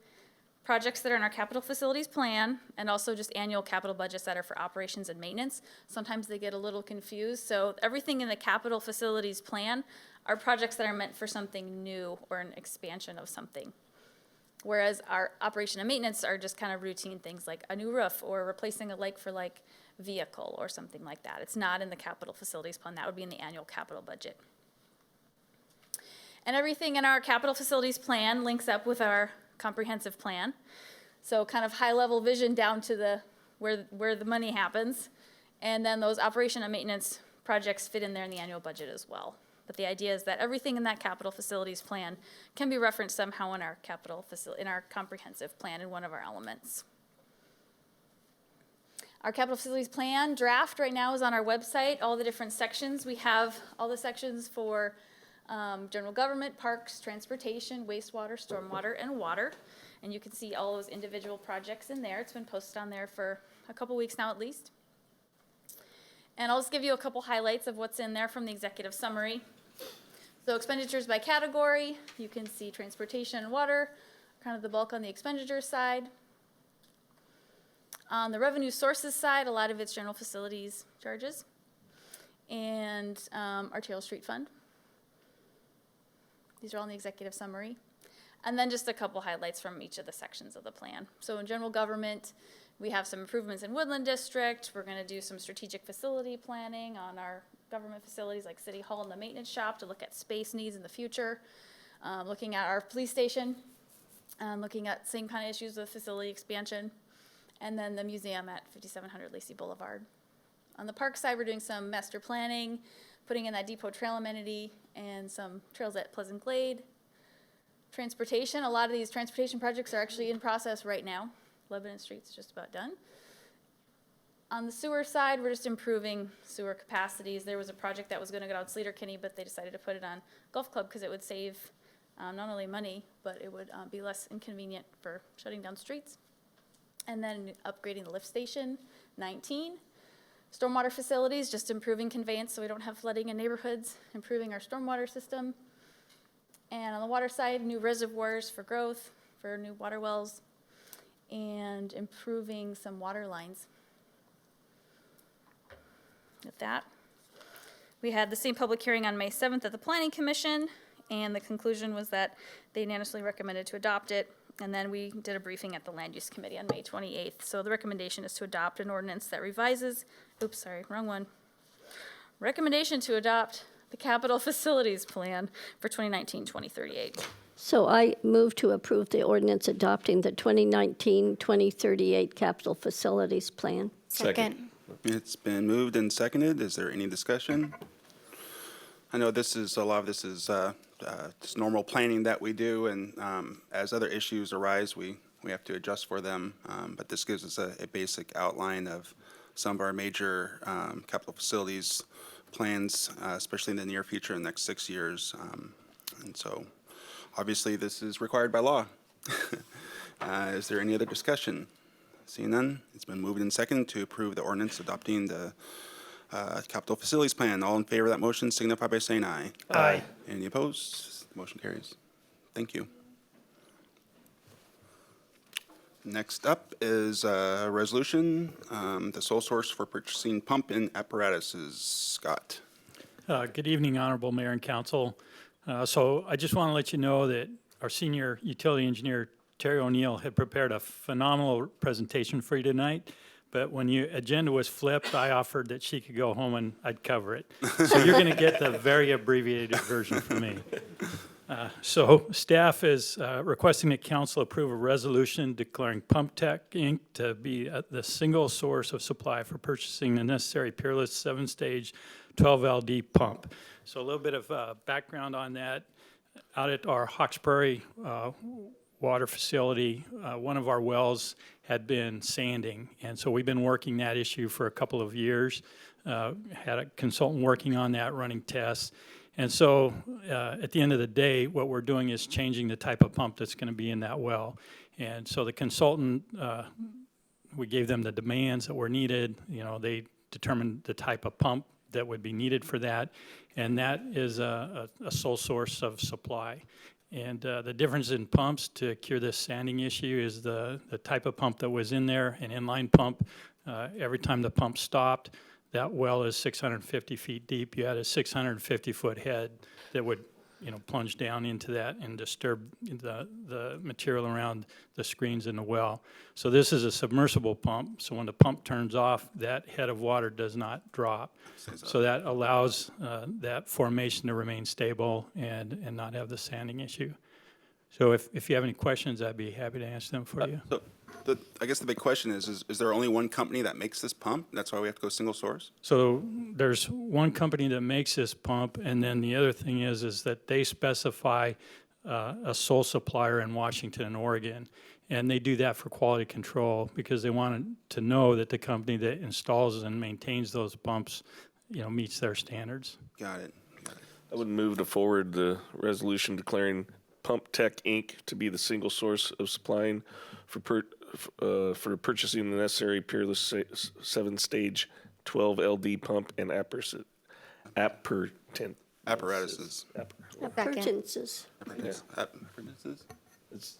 projects that are in our capital facilities plan and also just annual capital budgets that are for operations and maintenance. Sometimes they get a little confused. So everything in the capital facilities plan are projects that are meant for something new or an expansion of something. Whereas our operation and maintenance are just kind of routine things like a new roof or replacing a like-for-like vehicle or something like that. It's not in the capital facilities plan. That would be in the annual capital budget. And everything in our capital facilities plan links up with our comprehensive plan. So kind of high-level vision down to the where the money happens. And then those operation and maintenance projects fit in there in the annual budget as well. But the idea is that everything in that capital facilities plan can be referenced somehow in our in our comprehensive plan in one of our elements. Our capital facilities plan draft right now is on our website, all the different sections. We have all the sections for general government, parks, transportation, wastewater, stormwater, and water. And you can see all those individual projects in there. It's been posted on there for a couple weeks now at least. And I'll just give you a couple highlights of what's in there from the executive summary. So expenditures by category, you can see transportation and water, kind of the bulk on the expenditure side. On the revenue sources side, a lot of it's general facilities charges and arterial street fund. These are all in the executive summary. And then just a couple highlights from each of the sections of the plan. So in general government, we have some improvements in Woodland District. We're going to do some strategic facility planning on our government facilities like City Hall and the maintenance shop to look at space needs in the future. Looking at our police station, looking at same kind of issues with facility expansion. And then the museum at 5700 Lacey Boulevard. On the park side, we're doing some master planning, putting in that depot trail amenity and some trails at Pleasant Glade. Transportation, a lot of these transportation projects are actually in process right now. Lebanon Street's just about done. On the sewer side, we're just improving sewer capacities. There was a project that was going to go out Sleater Kinney, but they decided to put it on Gulf Club because it would save not only money, but it would be less inconvenient for shutting down streets. And then upgrading the lift station, 19. Stormwater facilities, just improving conveyance so we don't have flooding in neighborhoods, improving our stormwater system. And on the water side, new reservoirs for growth, for new water wells, and improving some water lines. With that, we had the same public hearing on May 7th at the Planning Commission, and the conclusion was that they unanimously recommended to adopt it. And then we did a briefing at the Land Use Committee on May 28th. So the recommendation is to adopt an ordinance that revises, oops, sorry, wrong one. Recommendation to adopt the Capital Facilities Plan for 2019-2038. So I move to approve the ordinance adopting the 2019-2038 Capital Facilities Plan. Second. It's been moved and seconded. Is there any discussion? I know this is, a lot of this is just normal planning that we do, and as other issues arise, we have to adjust for them. But this gives us a basic outline of some of our major capital facilities plans, especially in the near future, in the next 6 years. And so, obviously, this is required by law. Is there any other discussion? Seeing none, it's been moved and seconded to approve the ordinance adopting the Capital Facilities Plan. All in favor of that motion signify by saying aye. Aye. Any opposed? Motion carries. Thank you. Next up is a resolution, the sole source for purchasing pump and apparatuses. Scott. Good evening, Honorable Mayor and Council. So I just want to let you know that our senior utility engineer, Terry O'Neill, had prepared a phenomenal presentation for you tonight. But when your agenda was flipped, I offered that she could go home and I'd cover it. So you're going to get the very abbreviated version from me. So staff is requesting that council approve a resolution declaring Pump Tech, Inc. to be the single source of supply for purchasing the necessary Peerless 7-stage 12 LD pump. So a little bit of background on that. Out at our Hawks Prairie water facility, one of our wells had been sanding, and so we've been working that issue for a couple of years. Had a consultant working on that, running tests. And so at the end of the day, what we're doing is changing the type of pump that's going to be in that well. And so the consultant, we gave them the demands that were needed. You know, they determined the type of pump that would be needed for that, and that is a sole source of supply. And the difference in pumps to cure this sanding issue is the type of pump that was in there, an inline pump. Every time the pump stopped, that well is 650 feet deep. You had a 650-foot head that would plunge down into that and disturb the material around the screens in the well. So this is a submersible pump, so when the pump turns off, that head of water does not drop. So that allows that formation to remain stable and not have the sanding issue. So if you have any questions, I'd be happy to answer them for you. So I guess the big question is there only one company that makes this pump? That's why we have to go single source? So there's one company that makes this pump, and then the other thing is that they specify a sole supplier in Washington and Oregon. And they do that for quality control because they want to know that the company that installs and maintains those pumps, meets their standards. Got it. I would move to forward the resolution declaring Pump Tech Inc. to be the single source of supplying for purchasing the necessary Peerless 7-stage 12 LD pump and apparatuses. Appurtenances. Appurtenances?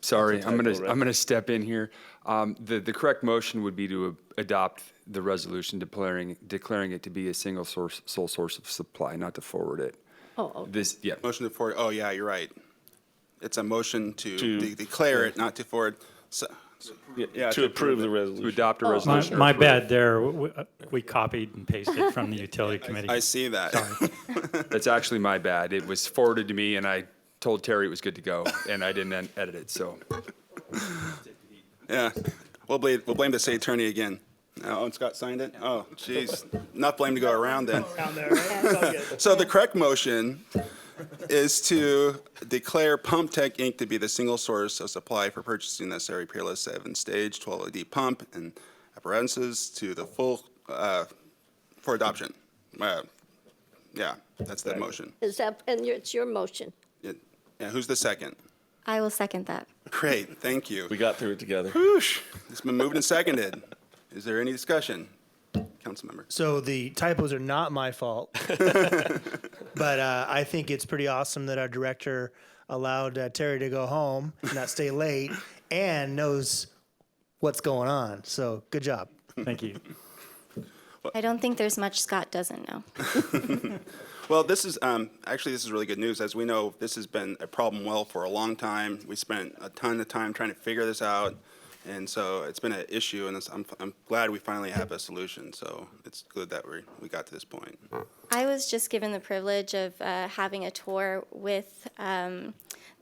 Sorry, I'm gonna step in here. The correct motion would be to adopt the resolution declaring it to be a sole source of supply, not to forward it. Oh, Motion to forward, oh, yeah, you're right. It's a motion to declare it, not to forward. To approve the resolution. To adopt a resolution. My bad there. We copied and pasted from the utility committee. I see that. That's actually my bad. It was forwarded to me, and I told Terry it was good to go, and I didn't edit it, so. Yeah, we'll blame the city attorney again. Oh, and Scott signed it? Oh, jeez. Enough blame to go around then. Down there, right? It's all good. So the correct motion is to declare Pump Tech Inc. to be the single source of supply for purchasing necessary Peerless 7-stage 12 LED pump and appurtenances to the full, for adoption. Yeah, that's the motion. is that, and it's your motion? Yeah, who's the second? I will second that. Great, thank you. We got through it together. Whoosh. It's been moved and seconded. Is there any discussion? Councilmember. So the typos are not my fault. But I think it's pretty awesome that our director allowed Terry to go home, not stay late, and knows what's going on. So good job. Thank you. I don't think there's much Scott doesn't know. Well, this is actually this is really good news. As we know, this has been a problem well for a long time. We spent a ton of time trying to figure this out, and so it's been an issue. And I'm glad we finally have a solution. So it's good that we got to this point. I was just given the privilege of having a tour with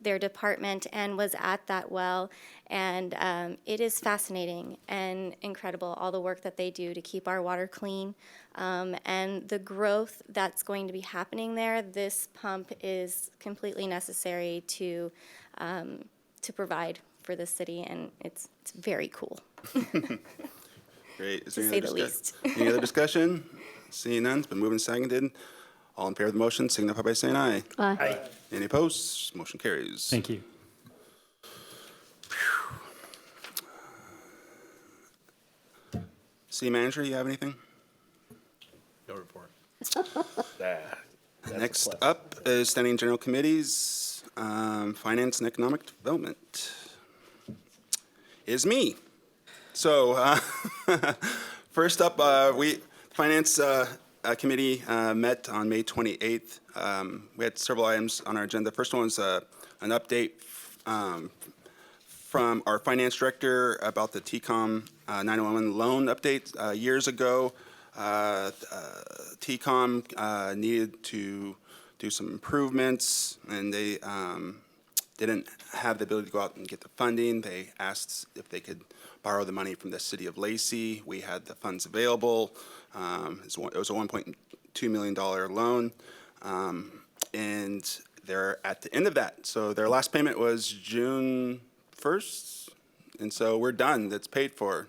their department and was at that well. And it is fascinating and incredible, all the work that they do to keep our water clean. And the growth that's going to be happening there, this pump is completely necessary to provide for the city, and it's very cool. Great. Is To there say any the other least. Any other discussion? Seeing none, it's been moved and seconded. All in favor of the motion, signify by saying aye. Aye. Any opposed? Motion carries. Thank you. City Manager, you have anything? No report. Next up is standing general committees, Finance and Economic Development. Is me. So first up, Finance Committee met on May 28th. We had several items on our agenda. The first one was an update from our finance director about the TCOM 911 loan update. Years ago, TCOM needed to do some improvements, and they didn't have the ability to go out and get the funding. They asked if they could borrow the money from the city of Lacey. We had the funds available. It was a $1.2 million loan, and they're at the end of that. So their last payment was June 1st, and so we're done. That's paid for.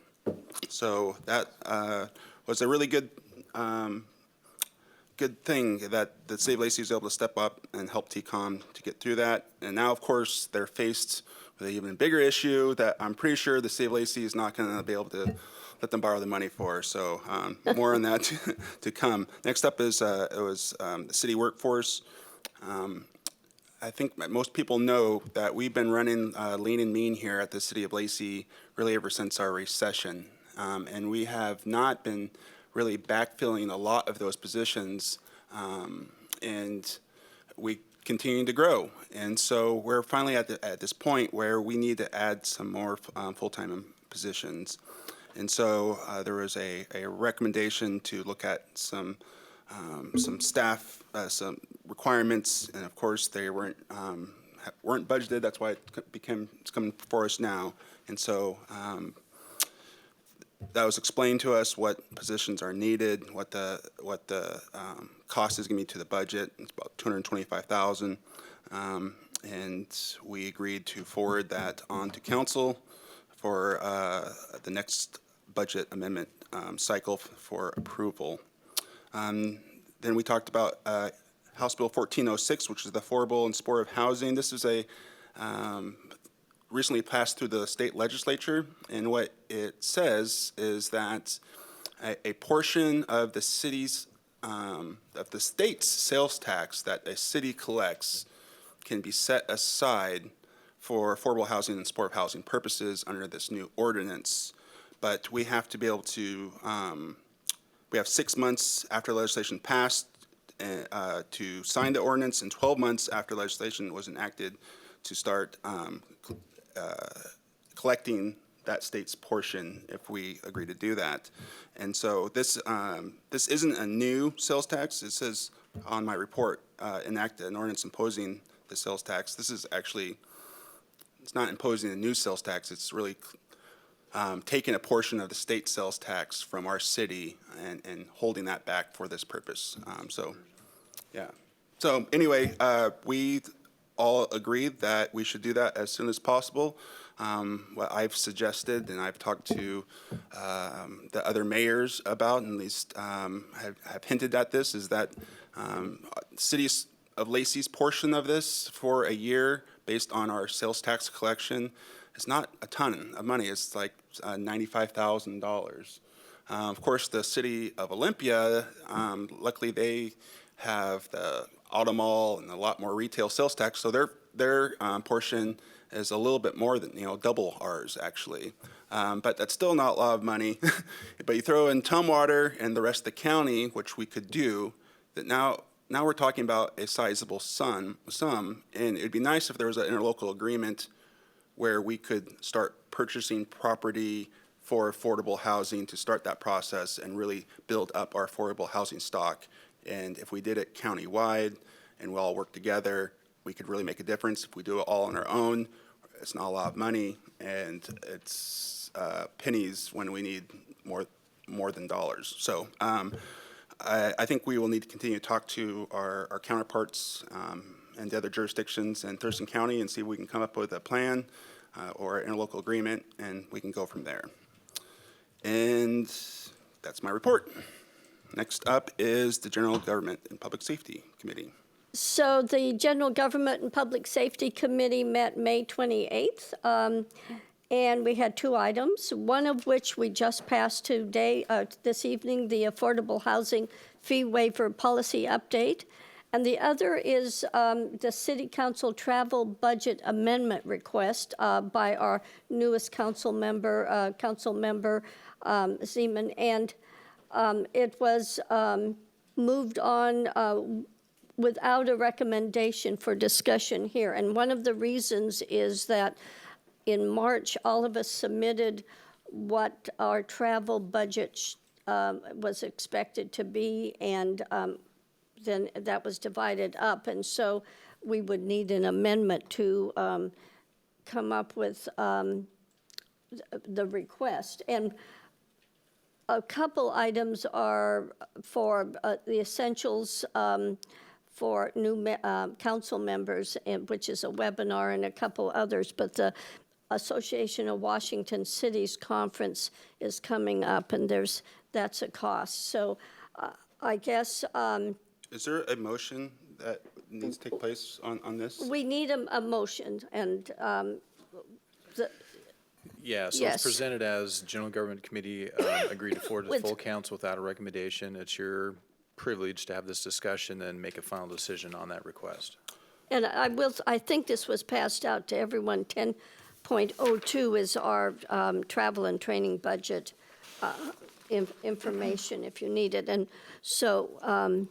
So that was a really good thing that the city of Lacey was able to step up and help TCOM to get through that. And now, of course, they're faced with an even bigger issue that I'm pretty sure the city of Lacey is not going to be able to let them borrow the money for. So more on that to come. Next up is the city workforce. I think most people know that we've been running lean and mean here at the city of Lacey really ever since our recession. And we have not been really backfilling a lot of those positions. And we continuing to grow. And so we're finally at this point where we need to add some more full-time positions. And so there was a recommendation to look at some staff, some requirements, and of course they weren't budgeted. That's why it's coming for us now. And so that was explained to us what positions are needed, what the cost is going to be to the budget. It's about $225,000, and we agreed to forward that on to council for the next budget amendment cycle for approval. Then we talked about House Bill 1406, which is the affordable and supportive housing. This is a recently passed through the state legislature, and what it says is that a portion of the city's of the state's sales tax that a city collects can be set aside for affordable housing and supportive housing purposes under this new ordinance. But we have to be able to, we have 6 months after legislation passed to sign the ordinance, and 12 months after legislation was enacted to start collecting that state's portion if we agree to do that. And so this isn't a new sales tax. It says on my report, enact an ordinance imposing the sales tax. This is actually, it's not imposing a new sales tax. It's really taking a portion of the state sales tax from our city and holding that back for this purpose. So, yeah. So anyway, we all agreed that we should do that as soon as possible. What I've suggested, and I've talked to the other mayors about, and at least have hinted at this, is that City of Lacey's portion of this for a year, based on our sales tax collection, is not a ton of money. It's like $95,000. Of course, the City of Olympia, luckily they have the auto mall and a lot more retail sales tax, so their portion is a little bit more than, double ours actually. But that's still not a lot of money. But you throw in Tumwater and the rest of the county, which we could do, that now we're talking about a sizable sum, and it'd be nice if there was an interlocal agreement where we could start purchasing property for affordable housing to start that process and really build up our affordable housing stock. And if we did it countywide and we all work together, we could really make a difference. If we do it all on our own, it's not a lot of money, and it's pennies when we need more than dollars. So I think we will need to continue to talk to our counterparts and the other jurisdictions in Thurston County and see if we can come up with a plan or an interlocal agreement, and we can go from there. And that's my report. Next up is the General Government and Public Safety Committee. So the General Government and Public Safety Committee met May 28th, and we had 2 items, one of which we just passed today, this evening, the Affordable Housing Fee Waiver Policy Update, and the other is the City Council Travel Budget Amendment request by our newest council member, Zeman, and it was moved on without a recommendation for discussion here. And one of the reasons is that in March, all of us submitted what our travel budget was expected to be, and then that was divided up. And so we would need an amendment to come up with the request. And a couple items are for the essentials for new council members, which is a webinar, and a couple others. But the Association of Washington Cities Conference is coming up, and that's a cost. So I guess... is there a motion that needs to take place on this? We need a motion, and yeah, so yes. It's presented as General Government Committee agreed to forward to the full council without a recommendation. It's your privilege to have this discussion and make a final decision on that request. And I think this was passed out to everyone. 10.02 is our travel and training budget information if you need it. And so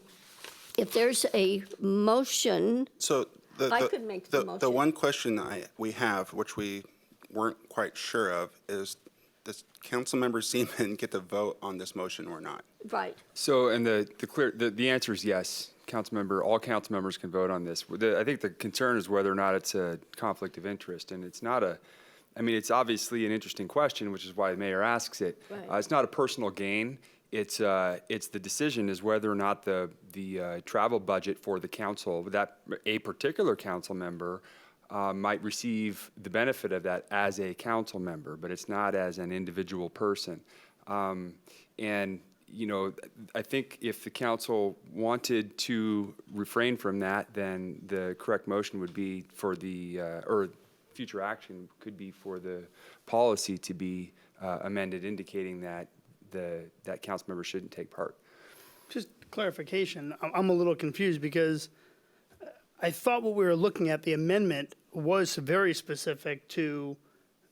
if there's a motion, So I could make the motion. The one question we have, which we weren't quite sure of, is does Councilmember Seaman get to vote on this motion or not? right, So, and the answer is yes. All council members can vote on this. I think the concern is whether or not it's a conflict of interest, and it's not it's obviously an interesting question, which is why the mayor asks it. Right. It's not a personal gain. It's the decision is whether or not the travel budget for the council, that a particular council member might receive the benefit of that as a council member, but it's not as an individual person. And I think if the council wanted to refrain from that, then the correct motion would be for or future action could be for the policy to be amended, indicating that that council member shouldn't take part. Just clarification, I'm a little confused because I thought what we were looking at, the amendment, was very specific to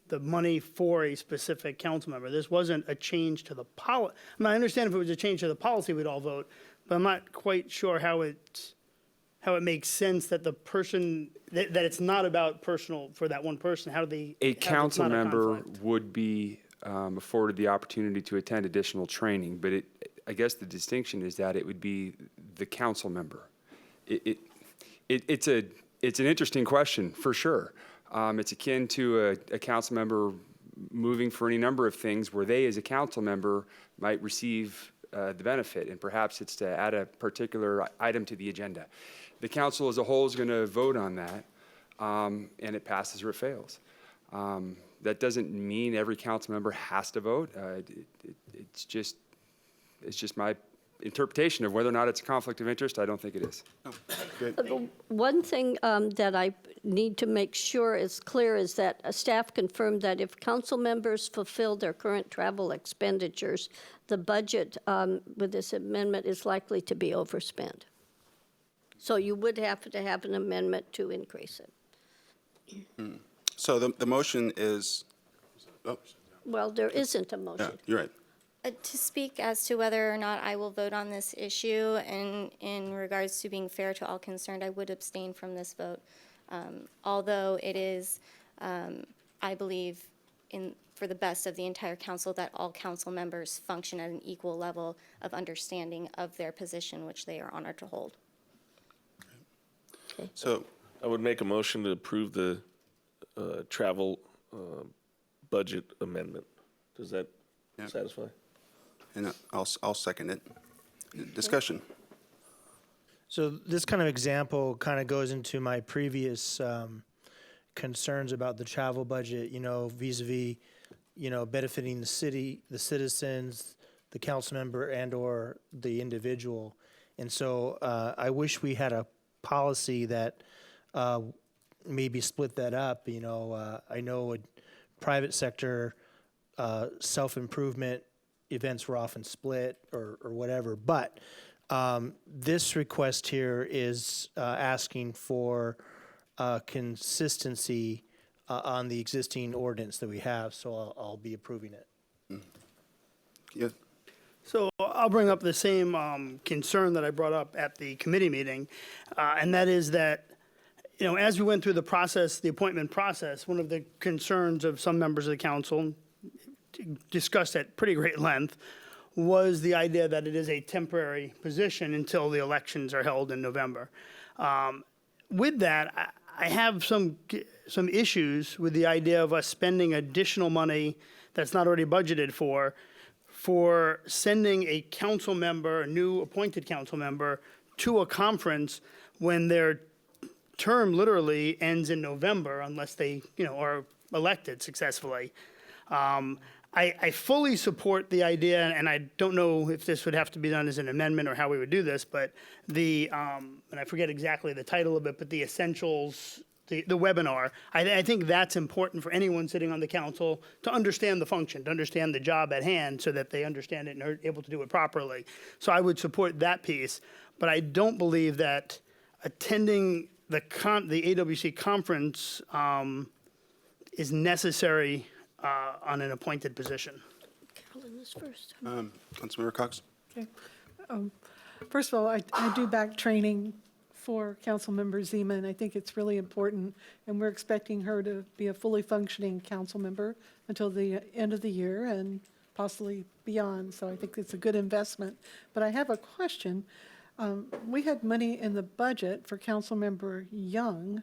the money for a specific council member. This wasn't a change to the policy. I understand if it was a change to the policy, we'd all vote, but I'm not quite sure how it makes sense that the person, that it's not about personal for that one person. How do they? A council member would be afforded the opportunity to attend additional training, but I guess the distinction is that it would be the council member. It's an interesting question, for sure. It's akin to a council member moving for any number of things where they, as a council member, might receive the benefit, and perhaps it's to add a particular item to the agenda. The council as a whole is going to vote on that, and it passes or it fails. That doesn't mean every council member has to vote. It's just my interpretation of whether or not it's a conflict of interest. I don't think it is. Oh, good. One thing that I need to make sure is clear is that staff confirmed that if council members fulfill their current travel expenditures, the budget with this amendment is likely to be overspent. So you would have to have an amendment to increase it. So the motion is, Well, there isn't a motion. yeah, you're right. To speak as to whether or not I will vote on this issue and in regards to being fair to all concerned, I would abstain from this vote. Although it is, I believe, for the best of the entire council, that all council members function at an equal level of understanding of their position, which they are honored to hold. Okay. So I would make a motion to approve the travel budget amendment. Does that satisfy? and I'll second it. Discussion. So this kind of example kind of goes into my previous concerns about the travel budget, vis-a-vis, benefiting the city, the citizens, the council member, and/or the individual. And so I wish we had a policy that maybe split that up. I know a private sector self-improvement events were often split or whatever, but this request here is asking for consistency on the existing ordinance that we have, so I'll be approving it. Yeah. So I'll bring up the same concern that I brought up at the committee meeting, and that is that, as we went through the process, the appointment process, one of the concerns of some members of the council, discussed at pretty great length, was the idea that it is a temporary position until the elections are held in November. With that, I have some issues with the idea of us spending additional money that's not already budgeted for sending a council member, a new appointed council member, to a conference when their term literally ends in November unless they, are elected successfully. I fully support the idea, and I don't know if this would have to be done as an amendment or how we would do this, but and I forget exactly the title of it, but the essentials, the webinar, I think that's important for anyone sitting on the council to understand the function, to understand the job at hand so that they understand it and are able to do it properly. So I would support that piece, but I don't believe that attending the AWC conference is necessary on an appointed position. Carolyn is first. Councilmember Cox. Okay. First of all, I do back training for Councilmember Zeman. I think it's really important, and we're expecting her to be a fully functioning council member until the end of the year and possibly beyond. So I think it's a good investment. But I have a question. We had money in the budget for Councilmember Young,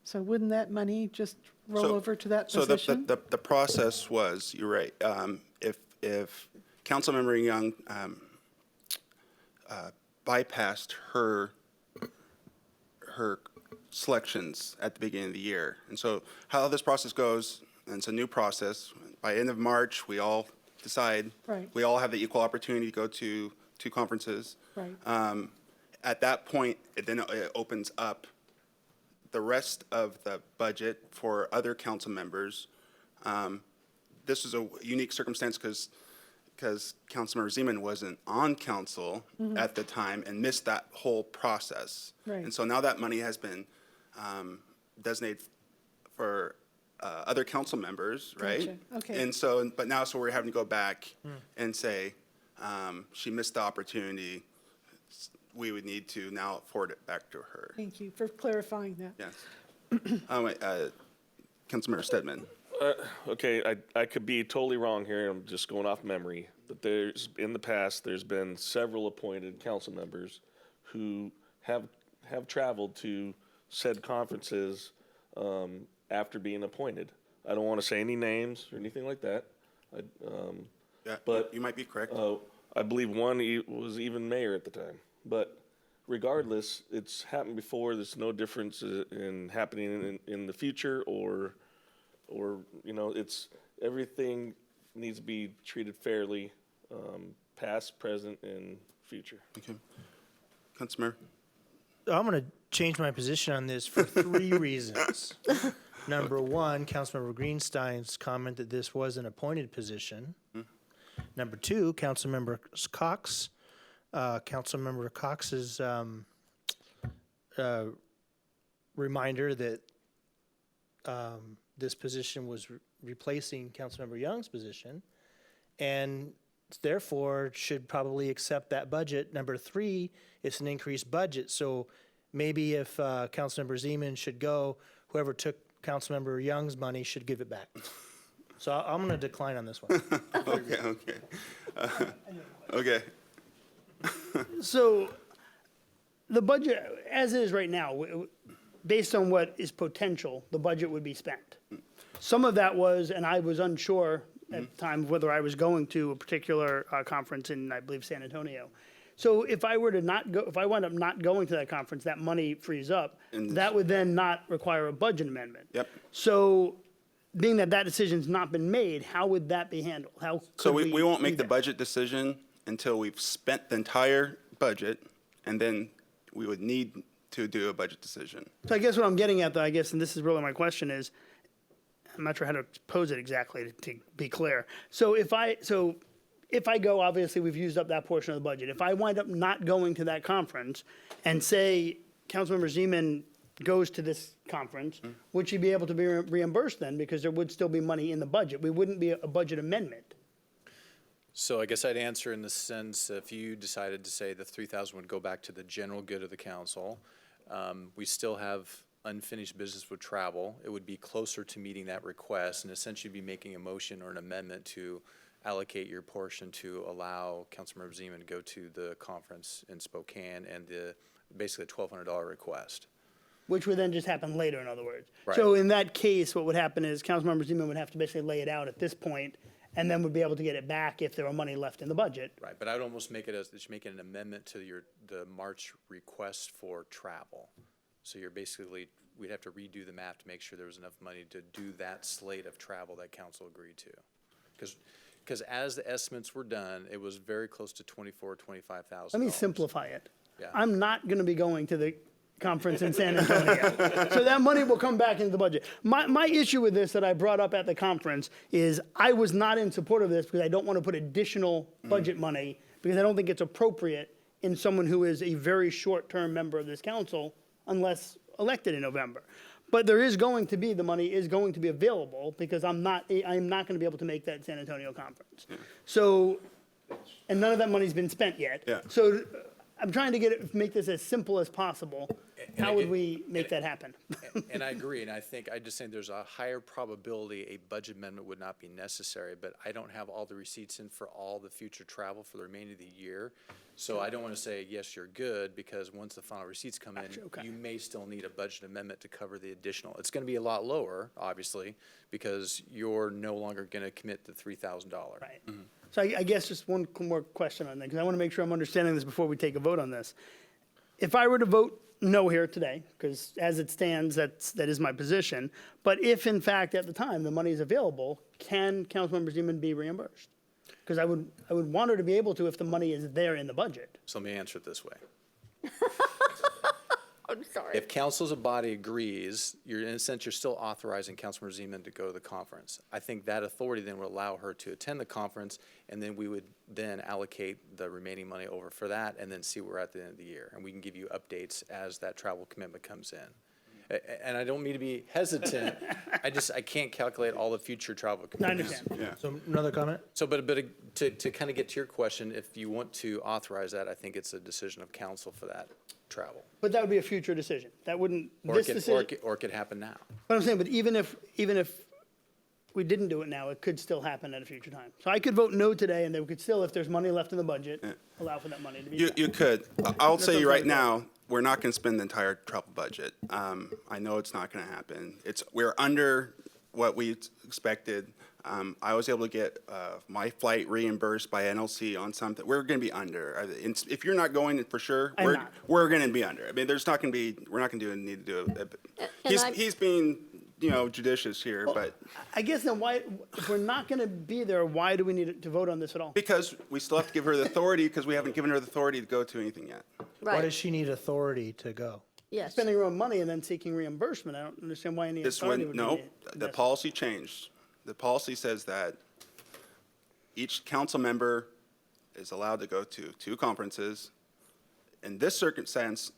so wouldn't that money just roll over to that position? So the process was, you're right, if Councilmember Young bypassed her selections at the beginning of the year. And so how this process goes, and it's a new process, by end of March, we all decide. Right. We all have the equal opportunity to go to two conferences. Right. At that point, it opens up the rest of the budget for other council members. This is a unique circumstance because Councilmember Zeman wasn't on council at the time and missed that whole process. Right. And so now that money has been designated for other council members, right? Gotcha. Okay. And so, but now, so we're having to go back and say, she missed the opportunity. We would need to now forward it back to her. Thank you for clarifying that. Yes. Councilmember Stedman. Okay, I could be totally wrong here. I'm just going off memory. But in the past, there's been several appointed council members who have traveled to said conferences after being appointed. I don't want to say any names or anything like that. Yeah, but you might be correct. I believe one was even mayor at the time. But regardless, it's happened before. There's no difference in happening in the future or it's everything needs to be treated fairly, past, present, and future. Okay. Councilmember. I'm going to change my position on this for 3 reasons. Number one, Councilmember Greenstein's comment that this was an appointed position. Number 2, Councilmember Cox's reminder that this position was replacing Councilmember Young's position, and therefore should probably accept that budget. Number 3, it's an increased budget, so maybe if Councilmember Zeman should go, whoever took Councilmember Young's money should give it back. So I'm going to decline on this one. Okay. So the budget, as is right now, based on what is potential, the budget would be spent. Some of that was, and I was unsure at the time whether I was going to a particular conference in, I believe, San Antonio. So if I were to not go, if I wind up not going to that conference, that money frees up. That would then not require a budget amendment. Yep. So being that that decision's not been made, how would that be handled? How So could we won't make do the that? budget decision until we've spent the entire budget, and then we would need to do a budget decision. So I guess what I'm getting at, though, I guess, and this is really my question is, I'm not sure how to pose it exactly to be clear. So if I go, obviously we've used up that portion of the budget. If I wind up not going to that conference and say Councilmember Zeman goes to this conference, would she be able to be reimbursed then? Because there would still be money in the budget. We wouldn't be a budget amendment. So I guess I'd answer in the sense, if you decided to say the 3,000 would go back to the general good of the council, we still have unfinished business with travel. It would be closer to meeting that request and essentially be making a motion or an amendment to allocate your portion to allow Councilmember Zeman to go to the conference in Spokane and basically a $1,200 request. Which would then just happen later, in other words. Right. So in that case, what would happen is Councilmember Zeman would have to basically lay it out at this point, and then would be able to get it back if there were money left in the budget. Right, but I'd almost make it as, just make it an amendment to the March request for travel. So you're basically, we'd have to redo the math to make sure there was enough money to do that slate of travel that council agreed to. Because as the estimates were done, it was very close to $24,000, $25,000. Let me simplify it. Yeah. I'm not going to be going to the conference in San Antonio. So that money will come back into the budget. My issue with this that I brought up at the conference is I was not in support of this because I don't want to put additional budget money because I don't think it's appropriate in someone who is a very short-term member of this council unless elected in November. But there is going to be, the money is going to be available because I'm not going to be able to make that San Antonio conference. So, and none of that money's been spent yet. Yeah. So I'm trying to make this as simple as possible. How would we make that happen? And I agree, and I just think there's a higher probability a budget amendment would not be necessary, but I don't have all the receipts in for all the future travel for the remainder of the year. So I don't want to say, yes, you're good, because once the final receipts come in, you may still need a budget amendment to cover the additional. It's going to be a lot lower, obviously, because you're no longer going to commit the $3,000. Right. So I guess just one more question on that, because I want to make sure I'm understanding this before we take a vote on this. If I were to vote no here today, because as it stands, that is my position, but if in fact at the time the money is available, can Councilmember Zeman be reimbursed? Because I would want her to be able to if the money is there in the budget. So let me answer it this way. I'm sorry. If council as a body agrees, in a sense, you're still authorizing Councilmember Zeman to go to the conference. I think that authority then would allow her to attend the conference, and then we would then allocate the remaining money over for that, and then see where we're at the end of the year. And we can give you updates as that travel commitment comes in. And I don't mean to be hesitant, I can't calculate all the future travel commitments. I understand. Yeah. So another comment? So, but to kind of get to your question, if you want to authorize that, I think it's a decision of council for that travel. But that would be a future decision. That wouldn't, Or this it decision. could happen now. But I'm saying, but even if we didn't do it now, it could still happen at a future time. So I could vote no today, and they could still, if there's money left in the budget, allow for that money to be spent. You could. I'll That's say what I'm right trying to now, we're not going to spend the entire travel budget. I know it's not going to happen. We're under what we expected. I was able to get my flight reimbursed by NLC on something. We're going to be under. If you're not going, for sure, we're going to be under. I mean, there's not going to be. We're not going to need to do it. He's being, judicious here, but I guess then why, if we're not going to be there, why do we need to vote on this at all? because we still have to give her the authority because we haven't given her the authority to go to anything yet. Why Right, does she need authority to go? yes. Spending her own money and then seeking reimbursement. I don't understand why any authority would be No, the necessary. policy changed. The policy says that each council member is allowed to go to 2 conferences. In this circumstance,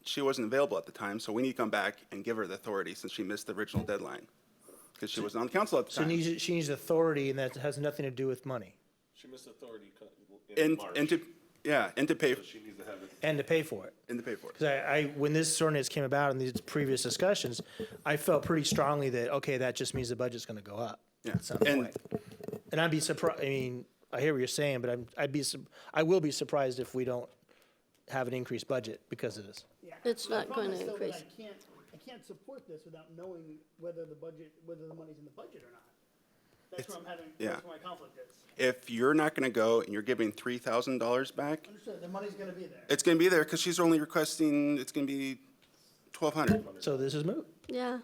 she wasn't available at the time, so we need to come back and give her the authority since she missed the original deadline. Because she wasn't on council at the So time. she needs authority, and that has nothing to do with money, She missed authority in And March. to pay, She needs to have it. and to pay for it. and to pay for it. Because when this ordinance came about in these previous discussions, I felt pretty strongly that, okay, that just means the budget's going to go up. Yeah. At some And- point. And I'd be surprised, I hear what you're saying, but I will be surprised if we don't have an increased budget because of this. Yeah. It's The not problem going to is still that increase. I can't support this without knowing whether the money's in the budget or not. That's where I'm having, yeah. that's where my conflict is. If you're not going to go and you're giving $3,000 back, Understood, the money's going to be there. it's going to be there because she's only requesting, it's going to be $1,200. So this is moot. Yeah,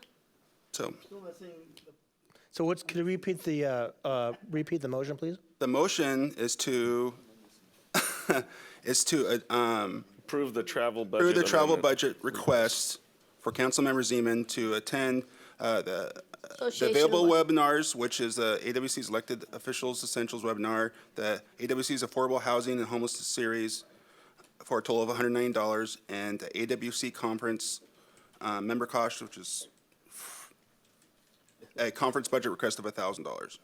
So Still not seeing the So could you repeat the motion, please? the motion is to, Approve the travel budget. approve the travel amendment. budget request for Councilmember Zeman to attend the Association available of- webinars, which is the AWC's Elected Officials Essentials webinar, the AWC's Affordable Housing and Homelessness Series for a total of $190, and the AWC Conference member cost, which is a conference budget request of $1,000.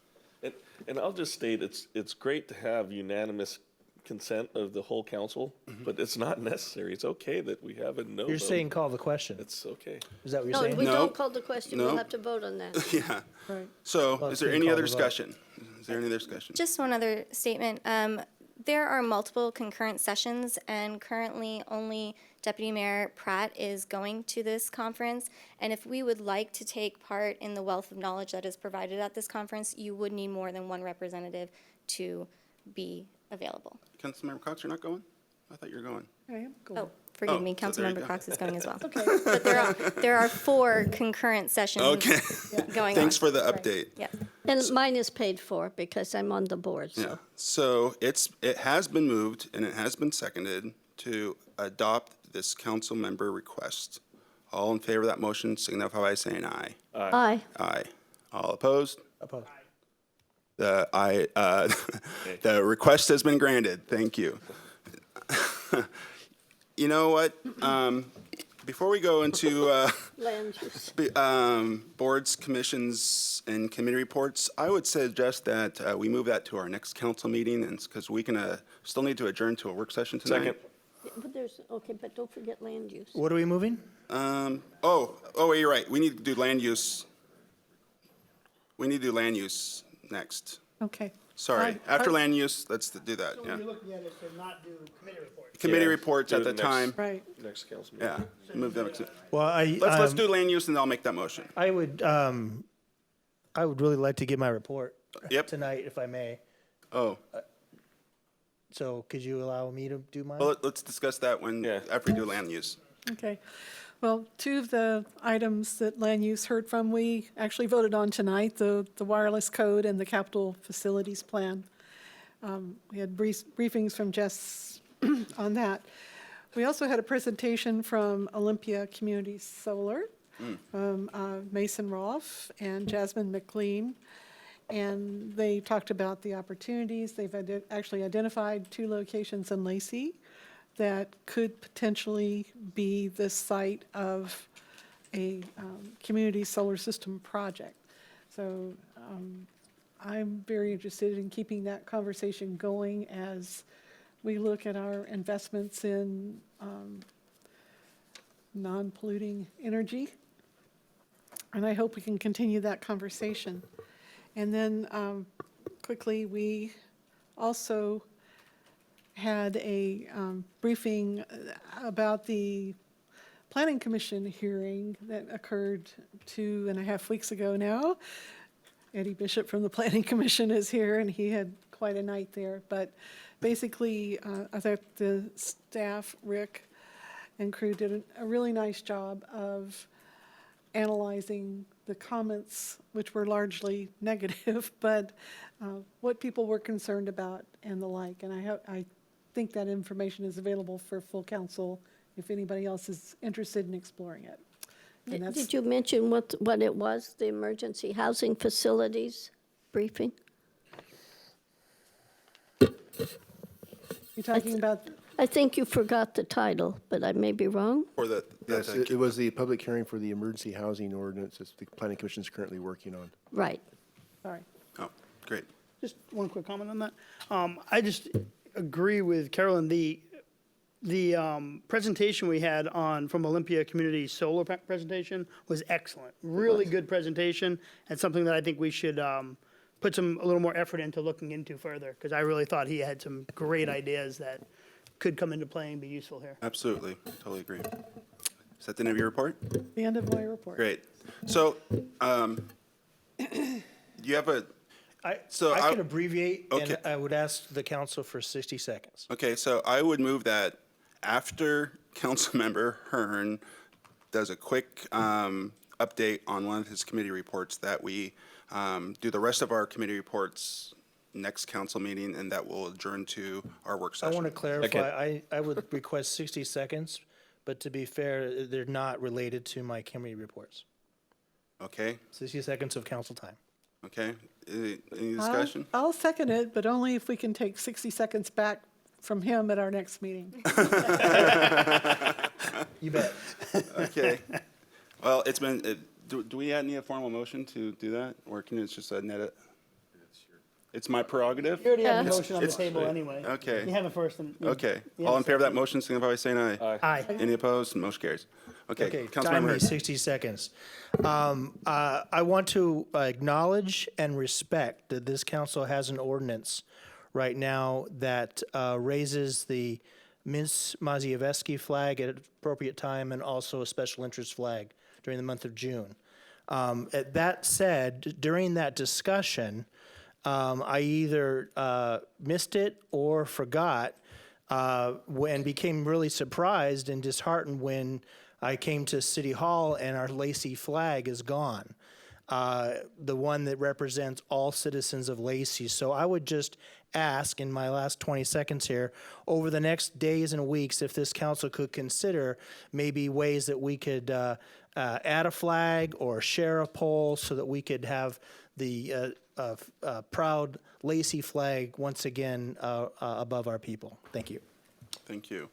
And I'll just state, it's great to have unanimous consent of the whole council, but it's not necessary. It's okay that we have a no You're vote. saying call the question. It's okay. Is that what you're no, saying? we No. don't call the question, we'll No. have to vote on that. Yeah. Right. So Well, is there it's any been other called a vote. discussion? Is there any other discussion? Just one other statement. There are multiple concurrent sessions, and currently only Deputy Mayor Pratt is going to this conference. And if we would like to take part in the wealth of knowledge that is provided at this conference, you would need more than one representative to be available. Councilmember Cox, you're not going? I thought you were going. I am going. Oh, forgive Oh, me, so there you Councilmember go. Cox is going as well. Okay. But there are 4 concurrent sessions Okay. going on. Thanks for the update. Yeah. And mine is paid for because I'm on the board, Yeah, so. so it has been moved and it has been seconded to adopt this council member request. All in favor of that motion signify by saying aye. Aye. Aye. All opposed? Opposed. The request has been granted. Thank you. You know what? Before we go into Land use. boards, commissions, and committee reports, I would suggest that we move that to our next council meeting, and because we can still need to adjourn to a work session tonight. Second. But there's, okay, but don't forget land use. What are we moving? You're right. We need to do land use. We need to do land use next. Okay. Sorry. After land use, let's do that, So yeah. what you're looking at is to not do committee reports. Committee Yeah, reports do at the next- time. Right. Next council meeting. Yeah, move them. Well, Let's do land use and I'll make that motion. I would really like to give my report Yep. tonight, if I may. Oh, So could you allow me to do mine? well, let's discuss that after we do land use. Okay. Well, two of the items that land use heard from, we actually voted on tonight, the wireless code and the capital facilities plan. We had briefings from Jess on that. We also had a presentation from Olympia Community Solar, from Mason Rolfe and Jasmine McLean. And they talked about the opportunities. They've actually identified 2 locations in Lacey that could potentially be the site of a community solar system project. So I'm very interested in keeping that conversation going as we look at our investments in non-polluting energy. And I hope we can continue that conversation. And then quickly, we also had a briefing about the Planning Commission hearing that occurred 2.5 weeks ago now. Eddie Bishop from the Planning Commission is here, and he had quite a night there. But basically, I thought the staff, Rick and crew, did a really nice job of analyzing the comments, which were largely negative, but what people were concerned about and the like. And I think that information is available for full council if anybody else is interested in exploring it. And that's- Did you mention what it was, the emergency housing facilities briefing? You're talking about, I think you forgot the title, but I may be wrong. For the, Yes, it was the public hearing for the emergency housing ordinance that the planning commission is currently working on. Right. Sorry. Oh, great. Just one quick comment on that. I just agree with Carolyn. The presentation we had from Olympia Community Solar presentation was excellent. Really good presentation, and something that I think we should put a little more effort into looking into further, because I really thought he had some great ideas that could come into play and be useful here. Absolutely, totally agree. Is that the end of your report? the end of my report. Great. So, you have a, I I- could abbreviate, and Okay. I would ask the council for 60 seconds. okay, so I would move that after Councilmember Hearn does a quick update on one of his committee reports, that we do the rest of our committee reports next council meeting, and that will adjourn to our work I session. want to clarify, I would request 60 seconds, but to be fair, they're not related to my committee reports. Okay, 60 seconds of council time. okay. Any discussion? I'll second it, but only if we can take 60 seconds back from him at our next meeting. You bet. Okay. Well, it's been, do we need a formal motion to do that, or can it just net it? It's my prerogative? You already have the It's- motion on the it's- table anyway. Okay. You have it first. Okay. you All have in a favor of that motion, signify by saying aye. Aye. Any opposed? Motion carries. Okay, Okay, Councilmember time me Hearn. 60 seconds. I want to acknowledge and respect that this council has an ordinance right now that raises the Ms. Mazievsky flag at an appropriate time, and also a special interest flag during the month of June. That said, during that discussion, I either missed it or forgot, and became really surprised and disheartened when I came to City Hall and our Lacey flag is gone, the one that represents all citizens of Lacey. So I would just ask, in my last 20 seconds here, over the next days and weeks, if this council could consider maybe ways that we could add a flag or share a pole so that we could have the proud Lacey flag once again above our people. Thank you. Thank you.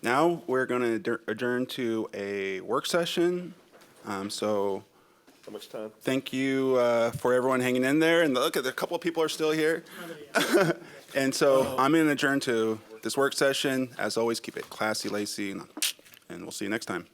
Now, we're going to adjourn to a work session. So How much time? thank you for everyone hanging in there. And look, a couple of people are still here. And so I'm going to adjourn to this work session. As always, keep it classy, Lacey, and we'll see you next time.